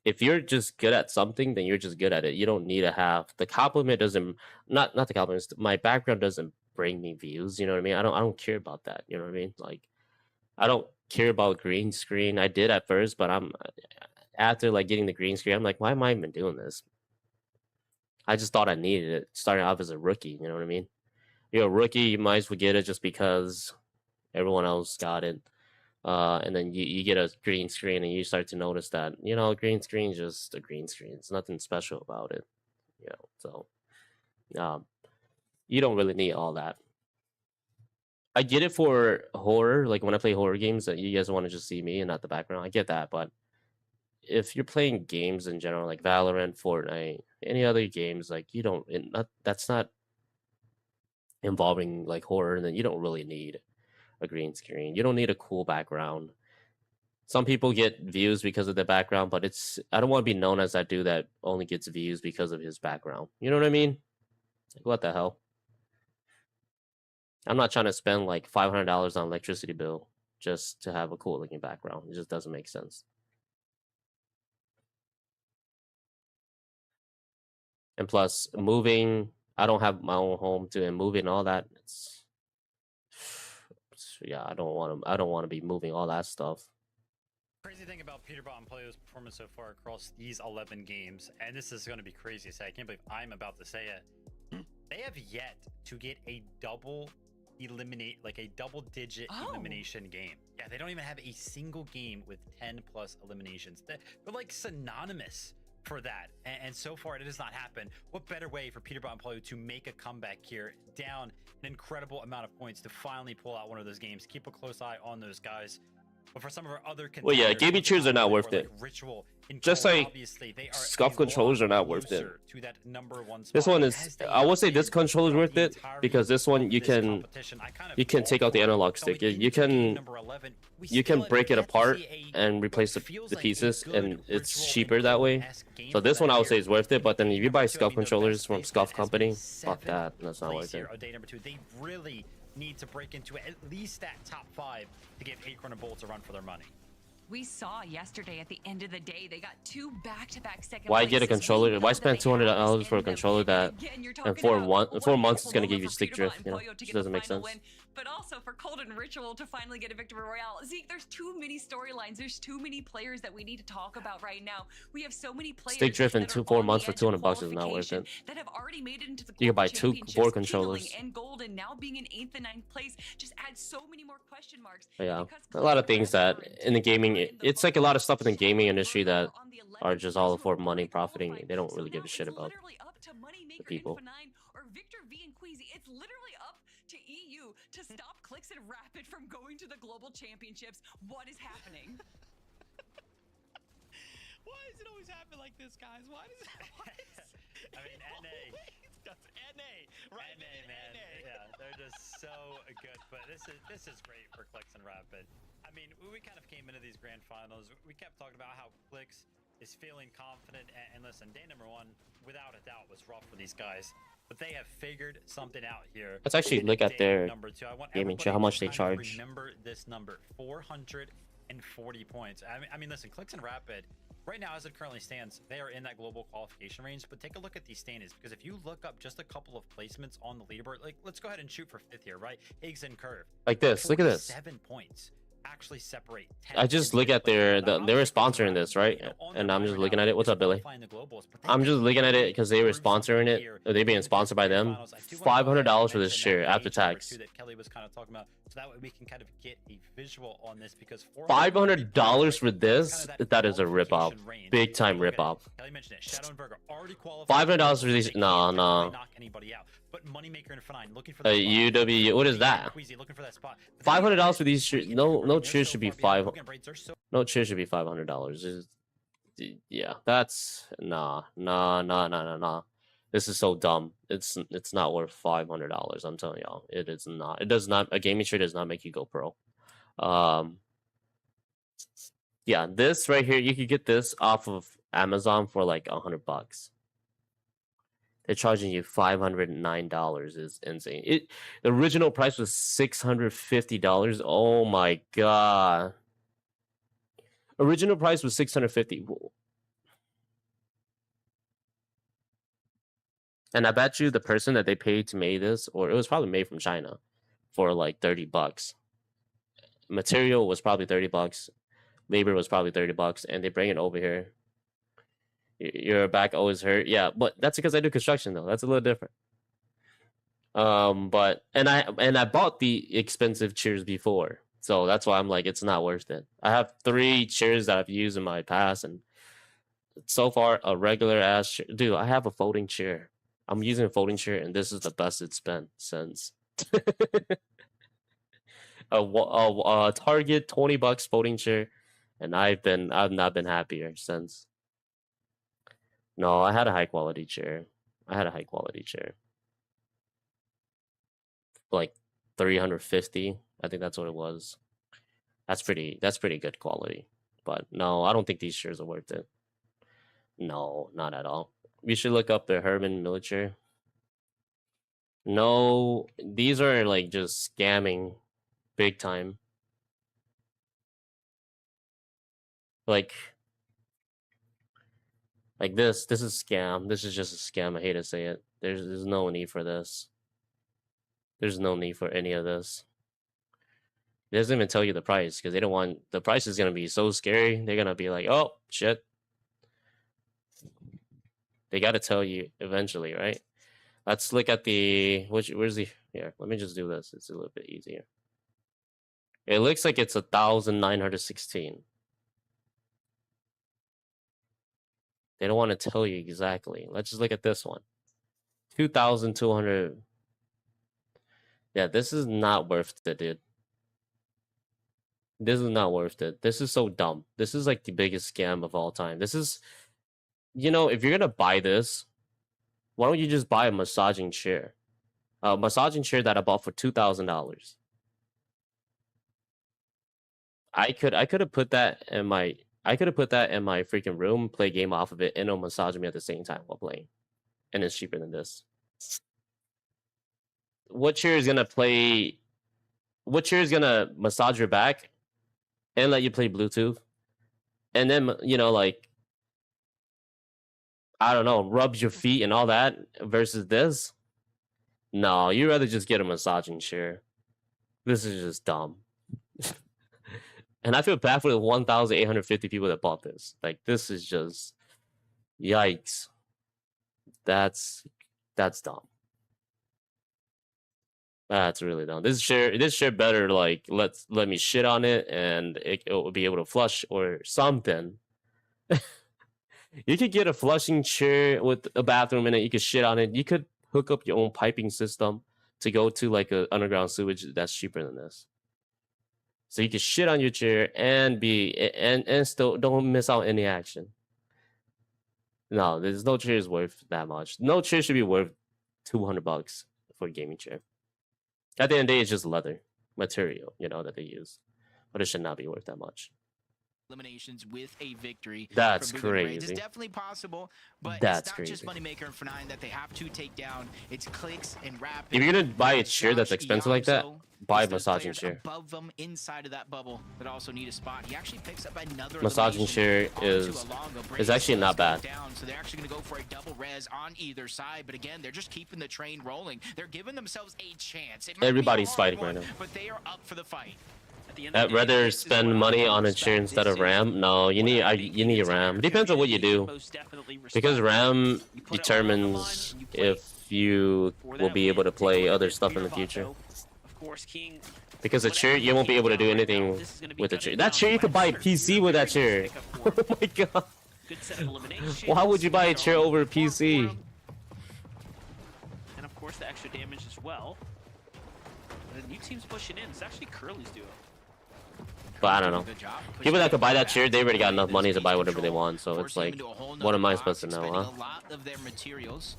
If you're just good at something, then you're just good at it. You don't need to have the compliment. Not the compliments. My background doesn't bring me views. You know what I mean? I don't care about that. You know what I mean? Like, I don't care about green screen. I did at first, but after like getting the green screen, I'm like, why am I even doing this? I just thought I needed it starting off as a rookie. You know what I mean? You're a rookie, you might as well get it just because everyone else got it. And then you get a green screen and you start to notice that, green screen is just a green screen. It's nothing special about it. So you don't really need all that. I get it for horror, like when I play horror games that you guys want to just see me and not the background. I get that, but if you're playing games in general, like Valorant, Fortnite, any other games, like that's not involving like horror, and then you don't really need a green screen. You don't need a cool background. Some people get views because of the background, but I don't want to be known as that dude that only gets views because of his background. You know what I mean? Like, what the hell? I'm not trying to spend like $500 on electricity bill just to have a cool looking background. It just doesn't make sense. And plus, moving, I don't have my own home to, and moving all that. Yeah, I don't want to be moving all that stuff. Crazy thing about Peterbot and Playo's performance so far across these 11 games, and this is going to be crazy to say. I can't believe I'm about to say it. They have yet to get a double-digit elimination game. Yeah, they don't even have a single game with 10 plus eliminations. They're like synonymous for that, and so far it has not happened. What better way for Peterbot and Playo to make a comeback here, down an incredible amount of points, to finally pull out one of those games? Keep a close eye on those guys. But for some of our other well, yeah, gaming chairs are not worth it. Ritual, just like scuff controllers are not worth it. To that #1 spot. This one is, I would say this controller is worth it, because this one you can take out the analog stick. You can break it apart and replace the pieces, and it's cheaper that way. So this one I would say is worth it. But then if you buy scuff controllers from Scuff Company, fuck that, that's not worth it. Day number 2, they really need to break into at least that top 5 to give Acorn and Bolts a run for their money. We saw yesterday at the end of the day, they got 2 back-to-back second Why places. get a controller? Why spend $200 for a controller that in 4 months it's going to give you stick drift? You know, it doesn't make sense. But also for Cold and Ritual to finally get a victory royale. Zeke, there's too many storylines. There's too many players that we need to talk about right now. We have so many players. Stick drift in 4 months for $200 is not worth it. That have already made it into the you can buy 4 controllers. And Golden now being in 8th and 9th place just adds so many more question marks. Yeah, a lot of things that in the gaming, it's like a lot of stuff in the gaming industry that are just all for money profiting. They don't really give a shit about the people. Or Victor V and Queasy. It's literally up to EU to stop Clicks and Rapid from going to the global championships. What is happening? Why does it always happen like this, guys? Why does I mean, NA. NA, right? NA, man. Yeah, they're just so good. But this is great for Clicks and Rapid. I mean, we kind of came into these grand finals. We kept talking about how Clicks is feeling confident. And listen, day number 1, without a doubt, was rough for these guys. But they have figured something out here. Let's actually look at their #2. I want gaming chair, how much they charge. Remember this number, 440 points. I mean, listen, Clicks and Rapid, right now as it currently stands, they are in that global qualification range. But take a look at these standings, because if you look up just a couple of placements on the leaderboard, like let's go ahead and shoot for 5th here, right? Higgs and Curve. Like this, look at this. 7 points. Actually separate. I just look at they're sponsoring this, right? And I'm just looking at it. What's up, Billy? I'm just looking at it because they were sponsoring it. Or they being sponsored by them. $500 for this chair after tax. That Kelly was kind of talking about, so that way we can kind of get a visual on this, because $500 for this, that is a ripoff, big time ripoff. Kelly mentioned it. Shadow and Burger already qualified. $500 for these? No. Knock anybody out. But Moneymaker and F9 looking for UW. What is that? Looking for that spot. $500 for these chairs? No chair should be No chair should be $500. Yeah, that's nah. This is so dumb. It's not worth $500. I'm telling y'all, it is not. It does not. A gaming chair does not make you go pro. Yeah, this right here, you could get this off of Amazon for like $100. They're charging you $509 is insane. The original price was $650. Oh my god. Original price was $650. And I bet you the person that they paid to make this, or it was probably made from China for like $30. Material was probably $30. Labor was probably $30, and they bring it over here. Your back always hurt. Yeah, but that's because I do construction though. That's a little different. But I bought the expensive chairs before, so that's why I'm like, it's not worth it. I have 3 chairs that I've used in my past, and so far a regular ass chair. Dude, I have a folding chair. I'm using a folding chair, and this is the best it's been since. a Target $20 folding chair, and I've not been happier since. No, I had a high quality chair. Like 350. I think that's what it was. That's pretty good quality. But no, I don't think these chairs are worth it. No, not at all. We should look up the Herman Military. No, these are like just scamming big time. Like Like this is scam. This is just a scam. I hate to say it. There's no need for this. There's no need for any of this. It doesn't even tell you the price because they don't want the price is gonna be so scary. They're gonna be like, oh shit. They gotta tell you eventually, right? Let's look at the where's the here. Let me just do this. It's a little bit easier. It looks like it's 1,916. They don't want to tell you exactly. Let's just look at this one. 2,200. Yeah, this is not worth it, dude. This is not worth it. This is so dumb. This is like the biggest scam of all time. This is, you know, if you're gonna buy this, why don't you just buy a massaging chair? A massaging chair that I bought for $2,000. I could have put that in my freaking room, play a game off of it, and it'll massage me at the same time while playing. And it's cheaper than this. What chair is gonna massage your back and let you play Bluetooth? And then, you know, like, I don't know, rubs your feet and all that versus this? No, you'd rather just get a massaging chair. This is just dumb. And I feel bad for the 1,850 people that bought this. Like, this is just yikes. That's dumb. That's really dumb. This chair better like let me shit on it and it will be able to flush or something. You could get a flushing chair with a bathroom in it. You could shit on it. You could hook up your own piping system to go to like a underground sewage that's cheaper than this. So you can shit on your chair and still don't miss out any action. No, there's no chairs worth that much. No chair should be worth $200 for a gaming chair. At the end of the day, it's just leather material, you know, that they use, but it should not be worth that much. Eliminations with a victory. That's for Boogan Raids. crazy. It's definitely possible, but That's it's not just crazy. Moneymaker and F9 that they have to take down. It's Clicks and Rapid. If you're gonna buy a chair that's Josh expensive like that, Iamso buy a is those massaging players chair. above them inside of that bubble that also need a spot. He actually picks up another Massaging chair elimination is onto Alongo. is actually Brace not bad. goes down, so they're actually going to go for a double res on either side. But again, they're just keeping the train rolling. They're giving themselves a chance. It might be a Everybody's hard fighting one, right now. but they are up for the fight. I'd rather spend money on a chair instead of RAM. No, you need a RAM. Depends on what you do, because RAM determines if you will be able to play other stuff in the future. Because a chair, you won't be able to do anything with a chair. That chair, you could buy a PC with that chair. Oh my god! Why would you buy a chair over a PC? And of course, the extra damage as well. The new team's pushing in. It's actually Curly's duo. But I don't know. People that could buy that chair, they already got enough money to buy whatever they want. So it's like, what am I supposed to know, huh? A lot of their materials.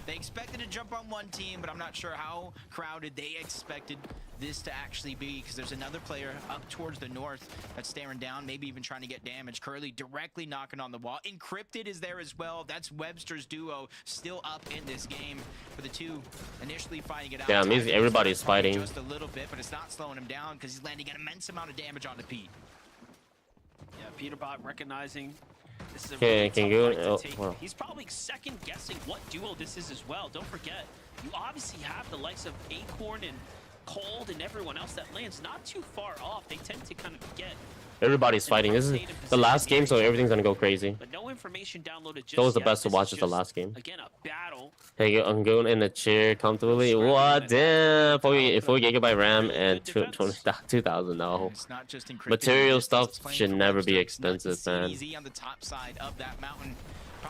They expected to jump on one team, but I'm not sure how crowded they expected this to actually be, because there's another player up towards the north that's staring down, maybe even trying to get damage. Curly directly knocking on the wall. Encrypted is there as well. That's Webster's duo still up in this game for the two initially fighting it out. Damn, everybody's fighting. Just a little bit, but it's not slowing him down because he's landing an immense amount of damage onto Pete. Yeah, Peterbot recognizing this is a Okay, really can tough you fight to go? take. Well. He's probably second guessing what duo this is as well. Don't forget, you obviously have the likes of Acorn and Cold and everyone else that lands not too far off. They tend to kind of get Everybody's fighting. This is the last game, so everything's gonna go crazy. but no information downloaded just That was the yet. best to This watch. is Is the just, last game. Again, a battle. Hey, I'm going in the chair comfortably. What? Damn! 4 GB RAM and 2,000. No. It's not just encrypted, Material it's stuff playing should for never be Webster. It's expensive, not man. easy on the top side of that mountain.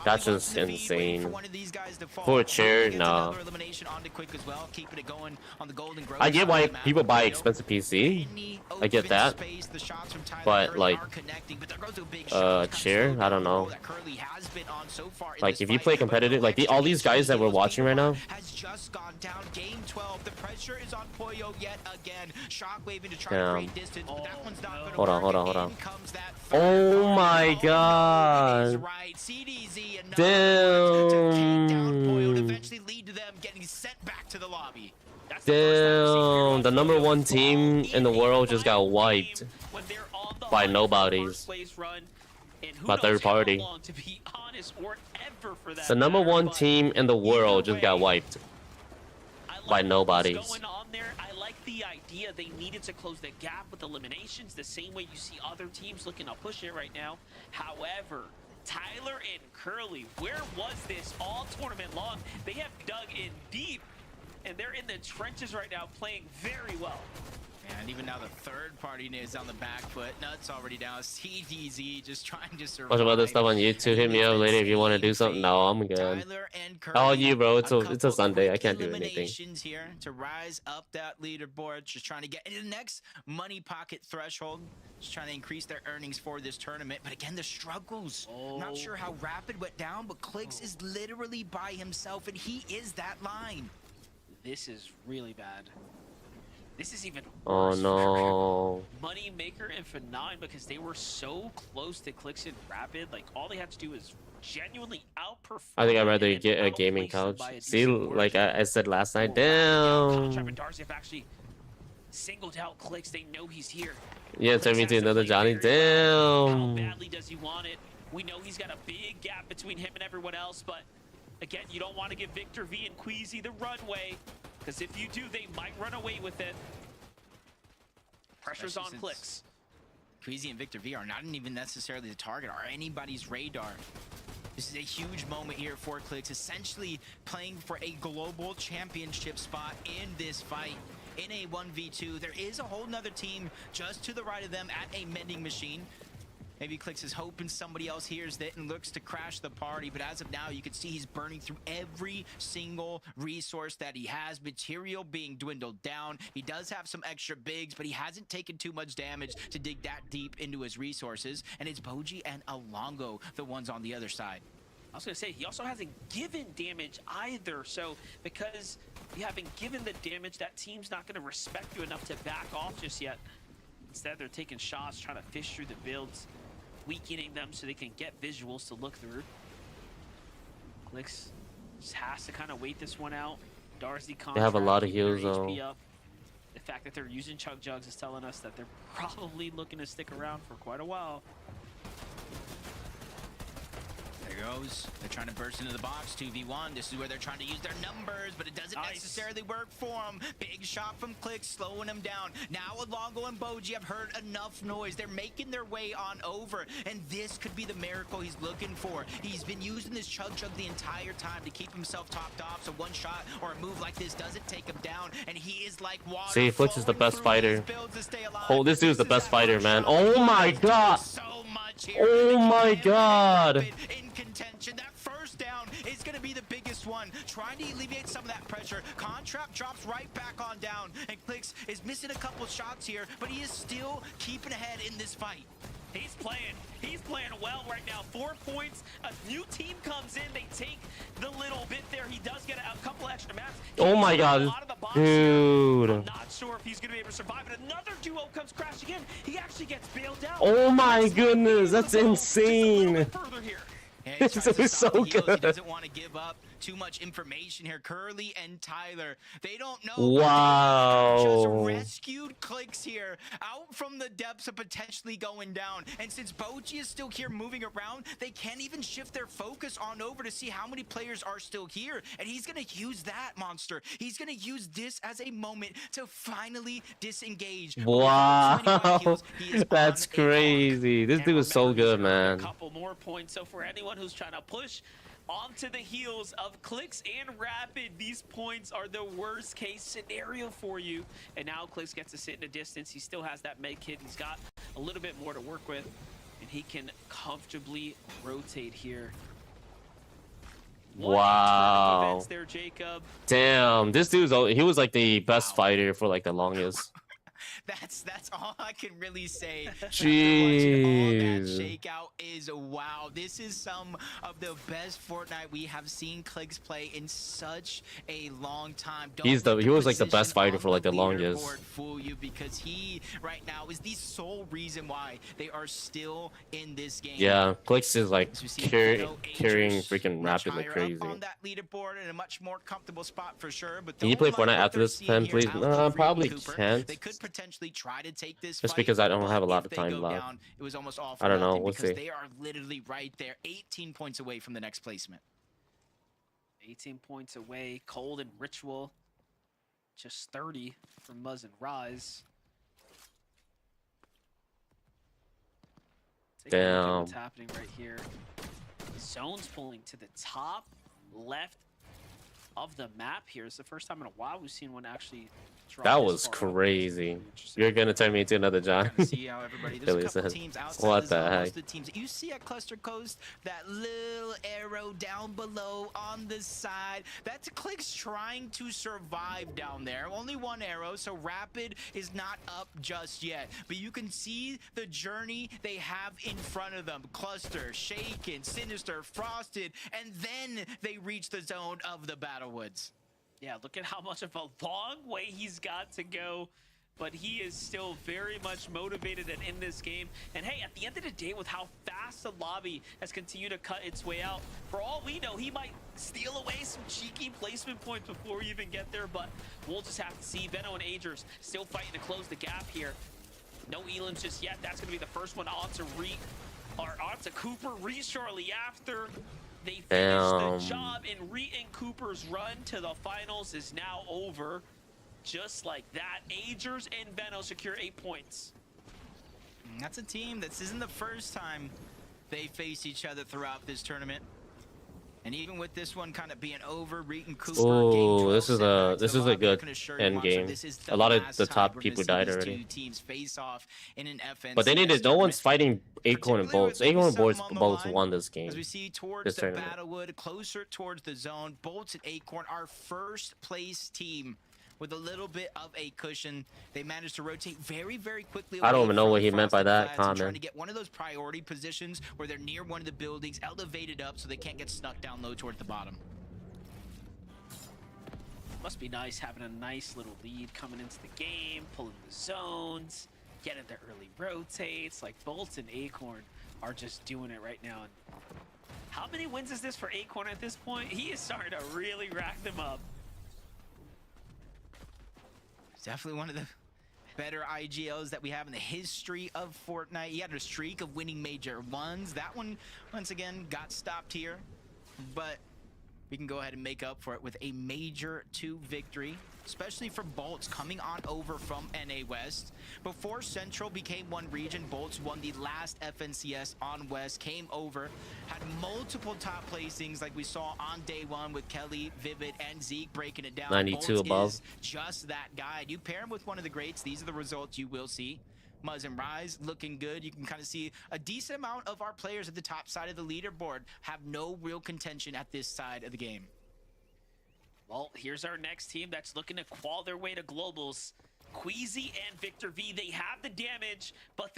That's Probably just wants to be waiting insane. for one of these guys to fall. For a chair, Gets nah. another elimination onto Quick as well, keeping it going on the Golden Grove I get side why of the map. people buy You know, expensive PC. any I get open that. space, the shots from Tyler But, Curly like, are connecting, but there goes a big shot. chair? Kind of I don't know. that Curly has been on so far in Like, this if you fight, play but competitive, like no all these guys that we're watching right now, has just gone down. Game 12. The pressure is on Poyo yet again. Shockwaving to try to Damn. create distance, but that one's not going to Hold on, work. hold on, And hold in on. comes that Oh third my party. god. It is right. CDZ another to take down Poyo and Damn. eventually lead to them getting sent back to the lobby. That's the first time we've seen Damn, the number one team in the world just got Final wiped game when they're on the by hunt for nobodies. first place run. And who My knows third party. how long, to be honest, or ever for that The number matter, one but team in the world just got way, wiped I like by what nobodies. was going on there. I like the idea they needed to close the gap with eliminations the same way you see other teams looking to push it right now. However, Tyler and Curly, where was this all tournament long? They have dug in deep, and they're in the trenches right now playing very well. And even now the third party is on the back foot. Nuts already down. CDZ just trying to survive. Watch about this stuff on YouTube. Hit me up later if you want to do something. No, I'm good. Tyler and Curly, All you, bro. It's a couple Sunday. I quick can't do anything. eliminations here to rise up that leaderboard. Just trying to get into the next money pocket threshold. Just trying to increase their earnings for this tournament. But again, the struggles. Not sure how Rapid went down, but Clicks is literally by himself, and he is that line. This is really bad. This is even Oh worse no. for Moneymaker and F9 because they were so close to Clicks and Rapid. Like, all they had to do is genuinely outperform. I think I'd rather and get a outplace gaming them couch. by a See, decent like margin. I said last night, Cashapp damn. and Darcy have actually singled out Clicks. They know he's here. Yeah, turn me Clicks into has to another play Johnny. very well. How Damn. badly does he want it? We know he's got a big gap between him and everyone else, but again, you don't want to give Victor V and Queasy the runway, because if you do, they might run away with it. Pressure's on Clicks. Queasy and Victor V are not even necessarily the target or anybody's radar. This is a huge moment here for Clicks, essentially playing for a global championship spot in this fight. In a 1v2, there is a whole nother team just to the right of them at a mending machine. Maybe Clicks is hoping somebody else hears that and looks to crash the party, but as of now, you can see he's burning through every single resource that he has. Material being dwindled down. He does have some extra bigs, but he hasn't taken too much damage to dig that deep into his resources. And it's Boji and Alongo, the ones on the other side. I was going to say, he also hasn't given damage either. So because you haven't given the damage, that team's not going to respect you enough to back off just yet. Instead, they're taking shots, trying to fish through the builds, weakening them so they can get visuals to look through. Clicks just has to kind of wait this one out. Darcy They have a lot of keeping their heals, HP though. up. The fact that they're using Chug Jugs is telling us that they're probably looking to stick around for quite a while. There goes. They're trying to burst into the box. 2v1. This is where they're trying to use their numbers, but it doesn't necessarily work for them. Big shot from Clicks, slowing them down. Now Alongo and Boji have heard enough noise. They're making their way on over, and this could be the miracle he's looking for. He's been using this Chug Jug the entire time to keep himself topped off, so one shot or a move like this doesn't take him down, and he is like water. See, Flix is the best fighter. Oh, this dude's the best is fighter, our man. shot. Oh my He god. does so much here. Oh They my keep him god. in contention. That first down is going to be the biggest one. Trying to alleviate some of that pressure. Contrap drops right back on down, and Clicks is missing a couple shots here, but he is still keeping ahead in this fight. He's playing well right now. 4 points. A new team comes in. They take the little bit there. He does get a couple extra maps. Oh my god. Dude. I'm not sure if he's going to be able to survive it. Another duo comes crashing in. He actually gets bailed out. Oh my goodness. That's insane. Further here. Yeah, This tries to is stop so the heals. He good. doesn't want to give up too much information here. Curly and Tyler, they don't know. Wow. They just rescued Clicks here out from the depths of potentially going down. And since Boji is still here moving around, they can't even shift their focus on over to see how many players are still here. And he's going to use that monster. He's going to use this as a moment to finally disengage. Wow. Without 21 kills, he is That's on a clock. crazy. This And dude is so remember, he's good, gonna need man. A couple more points. So for anyone who's trying to push onto the heels of Clicks and Rapid, these points are the worst case scenario for you. And now Clicks gets to sit in the distance. He still has that med kit. He's got a little bit more to work with, and he can comfortably rotate here. What a turn of Wow. events there, Jacob. Damn, this dude's he was like the best fighter for like the longest. That's all I can really say. Jeez. All that shakeout is wow. This is some of the best Fortnite we have seen Clicks play in such a long time. Don't let He was like the position best fighter on for like the leaderboard longest. fool you, because he right now is the sole reason why they are still in this game. Yeah, Clicks is like As we see, carrying Angels freaking much Rapid like higher crazy. up on that leaderboard in a much more comfortable spot for sure. But Can you don't play like Fortnite what after they're this, seeing Pen, here please? out No, of I Reed probably Cooper. can't. They could potentially try to take this Just fight, because I don't but have a lot if of they time go left. down, it was almost all I don't know, nothing we'll because see. they are literally right there, 18 points away from the next placement. 18 points away. Cold and Ritual, just 30 from Muzz and Rise. Take a look at what's Damn. happening right here. Zone's pulling to the top left of the map here. It's the first time in a while we've seen one actually drop That this was far up. crazy. Interesting. You're gonna turn me into another John. Trying to see how everybody. There's Billy a couple says. teams outside What the the zone. heck? Most of the teams. You see at Cluster Coast that little arrow down below on the side. That's Clicks trying to survive down there. Only one arrow, so Rapid is not up just yet. But you can see the journey they have in front of them. Cluster, Shaken, Sinister, Frosted, and then they reach the zone of the Battlewoods. Yeah, look at how much of a long way he's got to go, but he is still very much motivated and in this game. And hey, at the end of the day, with how fast the lobby has continued to cut its way out, for all we know, he might steal away some cheeky placement points before we even get there, but we'll just have to see. Venno and Agers still fighting to close the gap here. No elims just yet. That's going to be the first one on to Cooper shortly after. They finished the job, and and Cooper's run to the finals is now over. Just like that, Agers and Venno secure 8 points. That's a team. This isn't the first time they face each other throughout this tournament. And even with this one kind of being over, Reed and Cooper. Oh, this is a good end game. A lot of the top people died Two already. teams face off in an FNCS But they needed. No one's fighting Acorn and Bolts. Acorn and Bolts on the both line, won this game. As we see towards This the tournament. Battlewood, closer towards the zone, Bolts and Acorn, our first place team. With a little bit of a cushion, they managed to rotate very, very quickly. I don't away even know from what he meant by Frosted that Flats and comment. Trying to get one of those priority positions where they're near one of the buildings, elevated up so they can't get snuck down low towards the bottom. Must be nice having a nice little lead coming into the game, pulling the zones, getting the early rotates. Like Bolts and Acorn are just doing it right now. And how many wins is this for Acorn at this point? He is starting to really rack them up. Definitely one of the better IGLs that we have in the history of Fortnite. He had a streak of winning major ones. That one, once again, got stopped here. But we can go ahead and make up for it with a major 2 victory, especially for Bolts coming on over from NA West. Before Central became one region, Bolts won the last FNCS on West, came over, had multiple top placings like we saw on day 1 with Kelly, Vivid, and Zeke breaking it down. 92 Bolts above. is just that guy. You pair him with one of the greats, these are the results you will see. Muzz and Rise looking good. You can kind of see a decent amount of our players at the top side of the leaderboard have no real contention at this side of the game. Well, here's our next team that's looking to claw their way to globals. Queasy and Victor V, they have the damage, but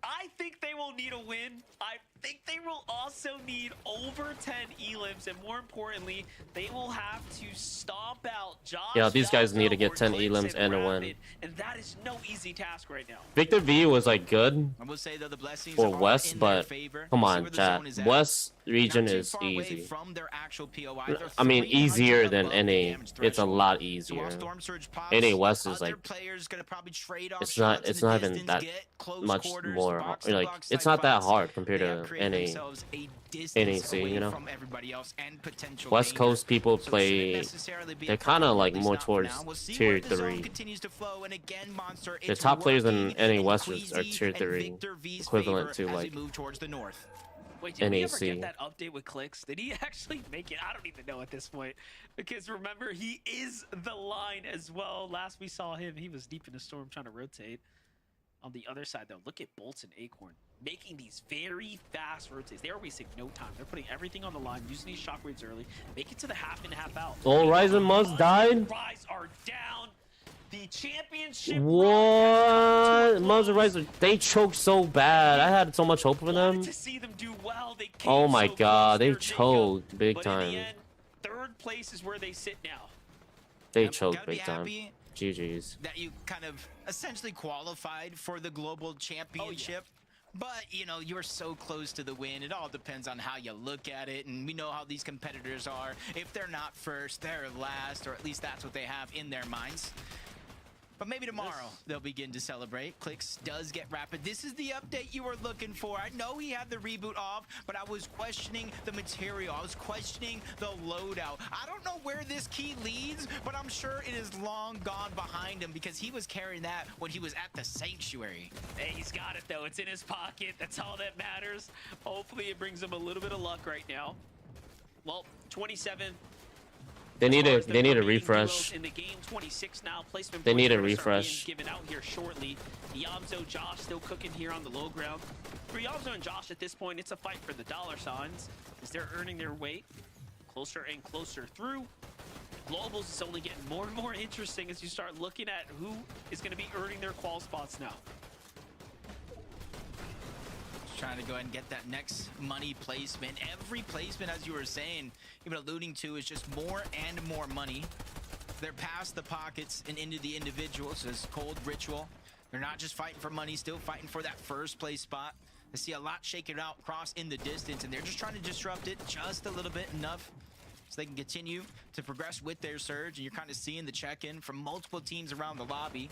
I think they will need a win. I think they will also need over 10 elims, and more importantly, they will have to stomp out Josh. Yeah, these guys need to get or 10 Clicks elims and a win. Rapid, and that is no easy task right now. Victor V was like good I will say though the blessings for are West, in their but favor. come You see on, where the chat. zone is at. West region Not too is far away easy. from their actual POI. They're I mean, 300 easier than above the NA. damage It's a threshold. lot So easier. while Storm Surge pops, NA West is other like players gonna probably trade off it's not shots in it's the not even distance, that get close much quarters, more box like to box it's type not that fights. hard compared They have to created NA. themselves a distance NAC, away you know? from everybody else and potential West danger. Coast people So it shouldn't play. necessarily be a They're kind of problem, like at least more not for towards now. We'll see tier where the zone 3. continues to flow, and again, Monster, The it's top players in working NA in West are Queasy tier and 3, Victor V's equivalent favor to as like we move towards the north. Wait, did we ever NAC. get that update with Clicks? Did he actually make it? I don't even know at this point. Because remember, he is the line as well. Last we saw him, he was deep in the storm trying to rotate. On the other side, though, look at Bolts and Acorn making these very fast rotates. They are wasting no time. They're putting everything on the line, using these shockwaves early, make it to the half in, half out. Oh, Rise and Muzz died? Rise are down. The championship. What? Muzz and Rise, they choked so bad. I had so much hope for them. To see them do well. They came Oh my so god, close they there, Jacob. choked big But in the time. end, third place is where they sit now. They Yep, choked gotta be big time. happy GG's. that you kind of essentially qualified for the global championship. But, you know, you're so close to the win. It all depends on how you look at it. And we know how these competitors are. If they're not first, they're last. Or at least that's what they have in their minds. But maybe tomorrow they'll begin to celebrate. Clicks does get rapid. This is the update you were looking for. I know he had the reboot off, but I was questioning the material. I was questioning the loadout. I don't know where this key leads, but I'm sure it is long gone behind him because he was carrying that when he was at the Sanctuary. Hey, he's got it though. It's in his pocket. That's all that matters. Hopefully it brings him a little bit of luck right now. Well, 27. They need a refresh. In the game, 26 now. Placement they need a points are refresh. being given out here shortly. Yamzo, Josh still cooking here on the low ground. For Yamzo and Josh at this point, it's a fight for the dollar signs as they're earning their weight closer and closer through. Globals is only getting more and more interesting as you start looking at who is going to be earning their qual spots now. Trying to go ahead and get that next money placement. Every placement, as you were saying, even alluding to, is just more and more money. They're past the pockets and into the individuals as Cold, Ritual. They're not just fighting for money, still fighting for that first place spot. I see a lot shaking out across in the distance, and they're just trying to disrupt it just a little bit, enough so they can continue to progress with their surge. And you're kind of seeing the check-in from multiple teams around the lobby.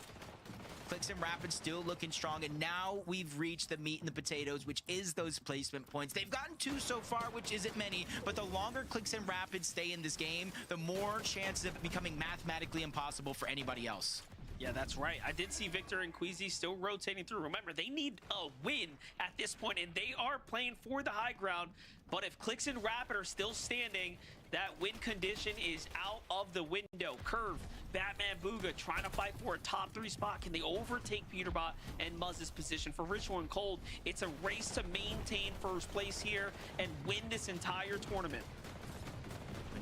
Clicks and Rapid still looking strong, and now we've reached the meat and the potatoes, which is those placement points. They've gotten 2 so far, which isn't many, but the longer Clicks and Rapid stay in this game, the more chances of it becoming mathematically impossible for anybody else. Yeah, that's right. I did see Victor and Queasy still rotating through. Remember, they need a win at this point, and they are playing for the high ground. But if Clicks and Rapid are still standing, that win condition is out of the window. Curve, Batman, Booga trying to fight for a top 3 spot. Can they overtake Peterbot and Muzz's position? For Ritual and Cold, it's a race to maintain first place here and win this entire tournament.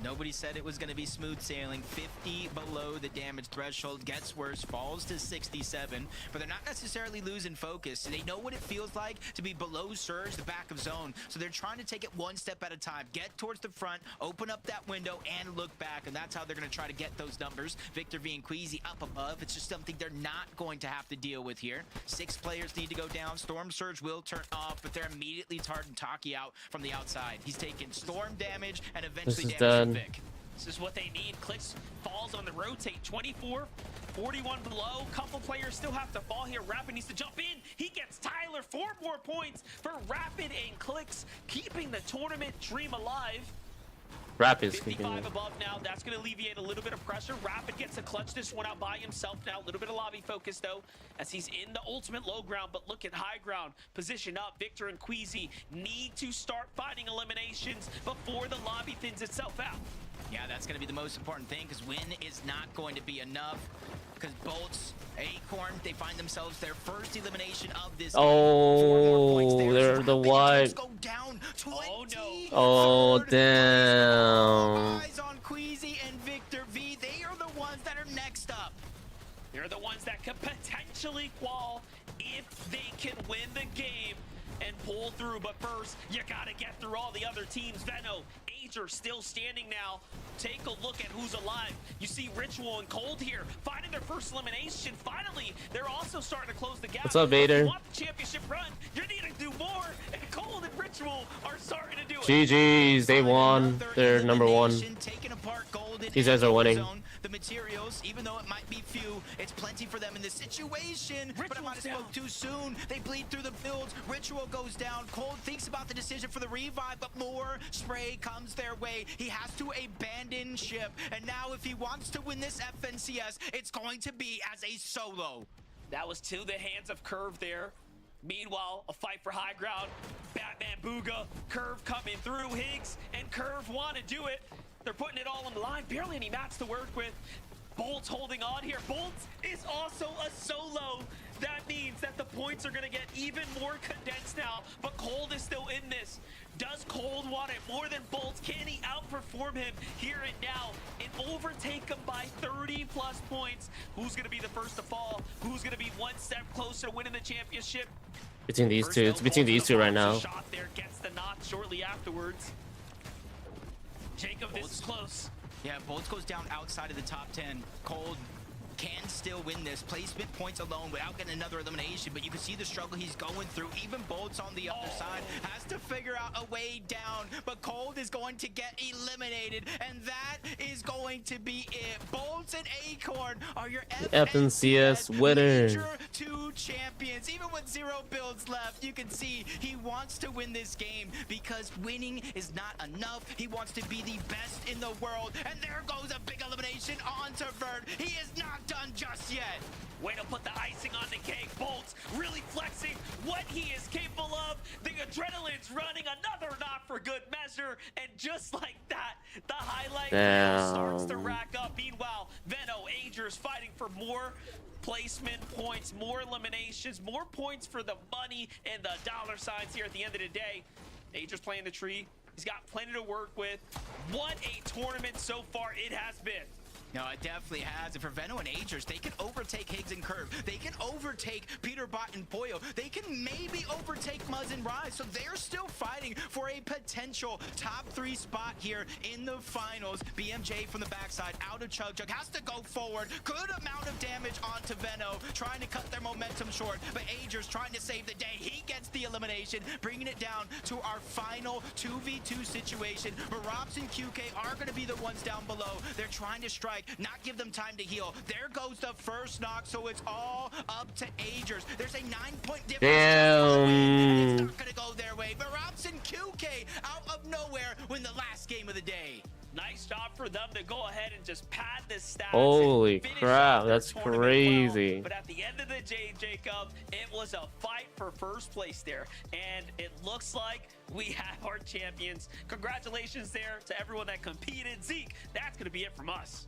Nobody said it was going to be smooth sailing. 50 below the damage threshold, gets worse, falls to 67, but they're not necessarily losing focus. They know what it feels like to be below surge, the back of zone, so they're trying to take it one step at a time, get towards the front, open up that window, and look back, and that's how they're going to try to get those numbers. Victor V and Queasy up above. It's just something they're not going to have to deal with here. 6 players need to go down. Storm Surge will turn off, but they're immediately targeting Taki out from the outside. He's taking storm damage and eventually damage. Vic. This is what they need. Clicks falls on the rotate. 24, 41 below. Couple players still have to fall here. Rapid needs to jump in. He gets Tyler. 4 more points for Rapid and Clicks, keeping the tournament dream alive. Rapid 55 above now. That's going to alleviate a little bit of pressure. Rapid gets to clutch this one out by himself now. A little bit of lobby focus, though, as he's in the ultimate low ground. But look at high ground. Position up. Victor and Queasy need to start finding eliminations before the lobby thins itself out. Yeah, that's going to be the most important thing, because win is not going to be enough. Because Bolts, Acorn, they find themselves their first elimination of this game. 4 more points there. They're the white. Go down 20. Oh, no. Oh, damn. Eyes on Queasy and Victor V. They are the ones that are next up. They're the ones that could potentially qual if they can win the game and pull through. But first, you got to get through all the other teams. Venno, Ager still standing now. Take a look at who's alive. You see Ritual and Cold here, finding their first elimination. Finally, they're also starting to close the gap. What's up, Vader? If you want the championship run, you need to do more. And Cold and Ritual are starting to do it. GG's, they won. They're number 1. Taking apart Golden. These guys are winning. The materials, even though it might be few, it's plenty for them in this situation. But I might have spoke too soon. They bleed through the builds. Ritual goes down. Cold thinks about the decision for the revive, but more spray comes their way. He has to abandon ship. And now if he wants to win this FNCS, it's going to be as a solo. That was to the hands of Curve there. Meanwhile, a fight for high ground. Batman, Booga, Curve coming through. Higgs and Curve want to do it. They're putting it all on the line. Barely any mats to work with. Bolt's holding on here. Bolt is also a solo. That means that the points are going to get even more condensed now. But Cold is still in this. Does Cold want it more than Bolt? Can he outperform him here and now and overtake him by 30+ points? Who's going to be the first to fall? Who's going to be one step closer to winning the championship? Between these two. It's between these two right now. Shot there gets the knock shortly afterwards. Jacob, this is close. Yeah, Bolts goes down outside of the top 10. Cold can still win this. Placement points alone without getting another elimination, but you can see the struggle he's going through. Even Bolts on the other side has to figure out a way down, but Cold is going to get eliminated, and that is going going to be it. Bolts and Acorn are your FNCS winner. Major 2 champions. Even with 0 builds left, you can see he wants to win this game because winning is not enough. He wants to be the best in the world. And there goes a big elimination onto Vert. He is not done just yet. Way to put the icing on the cake. Bolts really flexing what he is capable of. The adrenaline's running, another not for good measure. And just like that, the highlight reel starts to rack up. Meanwhile, Venno, Agers fighting for more placement points, more eliminations, more points for the money and the dollar signs here at the end of the day. Agers playing the tree. He's got plenty to work with. What a tournament so far it has been. No, it definitely has. And for Venno and Agers, they can overtake Higgs and Curve. They can overtake Peterbot and Poyo. They can maybe overtake Muzz and Rise. So they're still fighting for a potential top 3 spot here in the finals. BMJ from the backside, out of Chug. Chug has to go forward. Good amount of damage onto Venno, trying to cut their momentum short. But Agers trying to save the day. He gets the elimination, bringing it down to our final 2v2 situation. Marops and QK are going to be the ones down below. They're trying to strike, not give them time to heal. There goes the first knock, so it's all up to Agers. There's a 9-point difference. Damn. It's not gonna go their way. Marops and QK out of nowhere win the last game of the day. Nice job for them to go ahead and just pad this stats. Holy and crap, that's crazy. Well. But at the end of the day, Jacob, it was a fight for first place there. And it looks like we have our champions. Congratulations there to everyone that competed. Zeke, that's going to be it from us.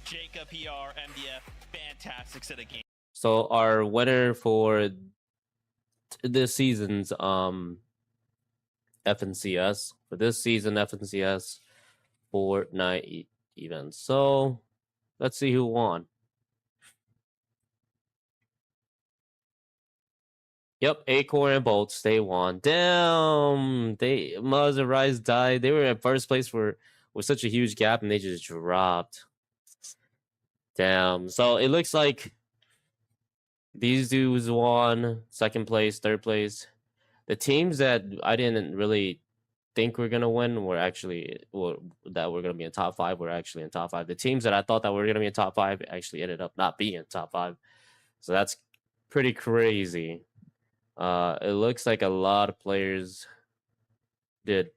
Jacob, PR, MDF, fantastic set of games. So our winner for this season's FNCS, for this season FNCS Fortnite event. So let's see who won. Yep, Acorn and Bolts, they won. Damn, Muzz and Rise died. They were in first place with such a huge gap, and they just dropped. Damn. So it looks like these dudes won second place, third place. The teams that I didn't really think were gonna win were actually, that were gonna be in top 5 were actually in top 5. The teams that I thought that were gonna be in top 5 actually ended up not being in top 5. So that's pretty crazy. It looks like a lot of players did.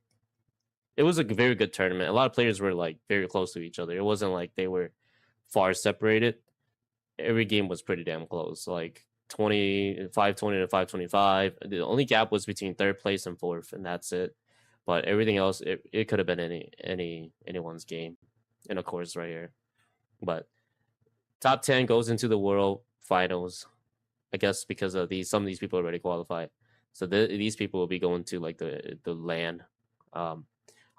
It was a very good tournament. A lot of players were like very close to each other. It wasn't like they were far separated. Every game was pretty damn close, like 520 to 525. The only gap was between third place and fourth, and that's it. But everything else, it could have been anyone's game, and of course right here. But top 10 goes into the world finals, I guess, because of some of these people already qualified. So these people will be going to like the LAN. How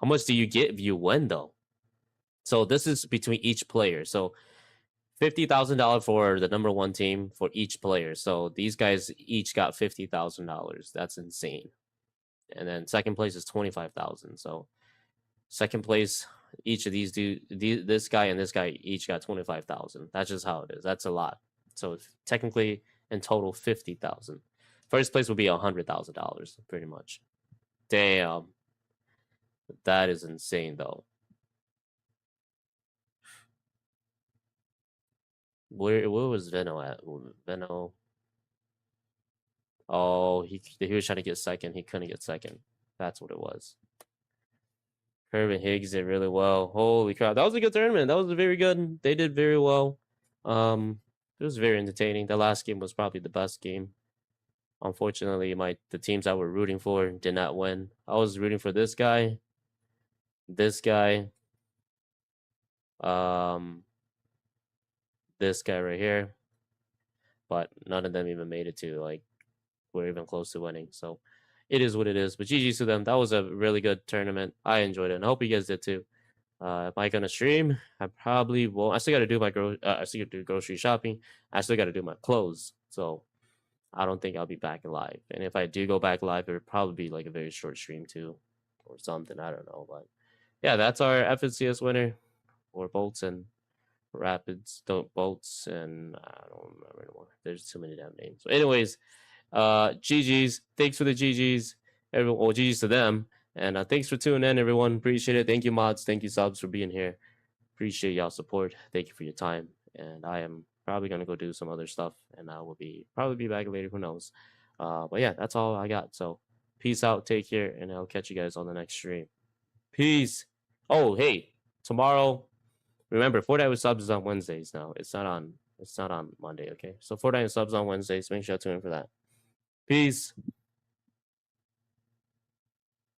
much do you get if you win though? So this is between each player. So $50,000 for the number 1 team for each player. So these guys each got $50,000. That's insane. And then second place is $25,000. So second place, each of this guy and this guy each got $25,000. That's just how it is. That's a lot. So technically, in total, $50,000. First place would be $100,000, pretty much. Damn, that is insane, though. Where was Venno at? Venno. Oh, he was trying to get second. He couldn't get second. That's what it was. Curve and Higgs did really well. Holy crap. That was a good tournament. That was very good. They did very well. It was very entertaining. The last game was probably the best game. Unfortunately, the teams I were rooting for did not win. I was rooting for this guy, this guy right here, but none of them even made it to were even close to winning. So it is what it is. But GG's to them. That was a really good tournament. I enjoyed it, and I hope you guys did too. Am I gonna stream? I probably won't. I still gotta do my I still gotta do grocery shopping. I still gotta do my clothes. So I don't think I'll be back live. And if I do go back live, it would probably be like a very short stream too, or something. I don't know. But yeah, that's our FNCS winner, or Bolts and Rapids. Bolts and I don't remember anymore. There's too many damn names. So anyways, GG's. Thanks for the GG's. Everyone, well, GG's to them. And thanks for tuning in, everyone. Appreciate it. Thank you, mods. Thank you, subs, for being here. Appreciate y'all support. Thank you for your time. And I am probably gonna go do some other stuff, and I will probably be back later. Who knows? But yeah, that's all I got. So peace out. Take care, and I'll catch you guys on the next stream. Peace. Oh, hey, tomorrow. Remember, Fortnite with subs is on Wednesdays now. It's not on Monday. Okay, so Fortnite with subs on Wednesdays. Make sure to tune in for that. Peace.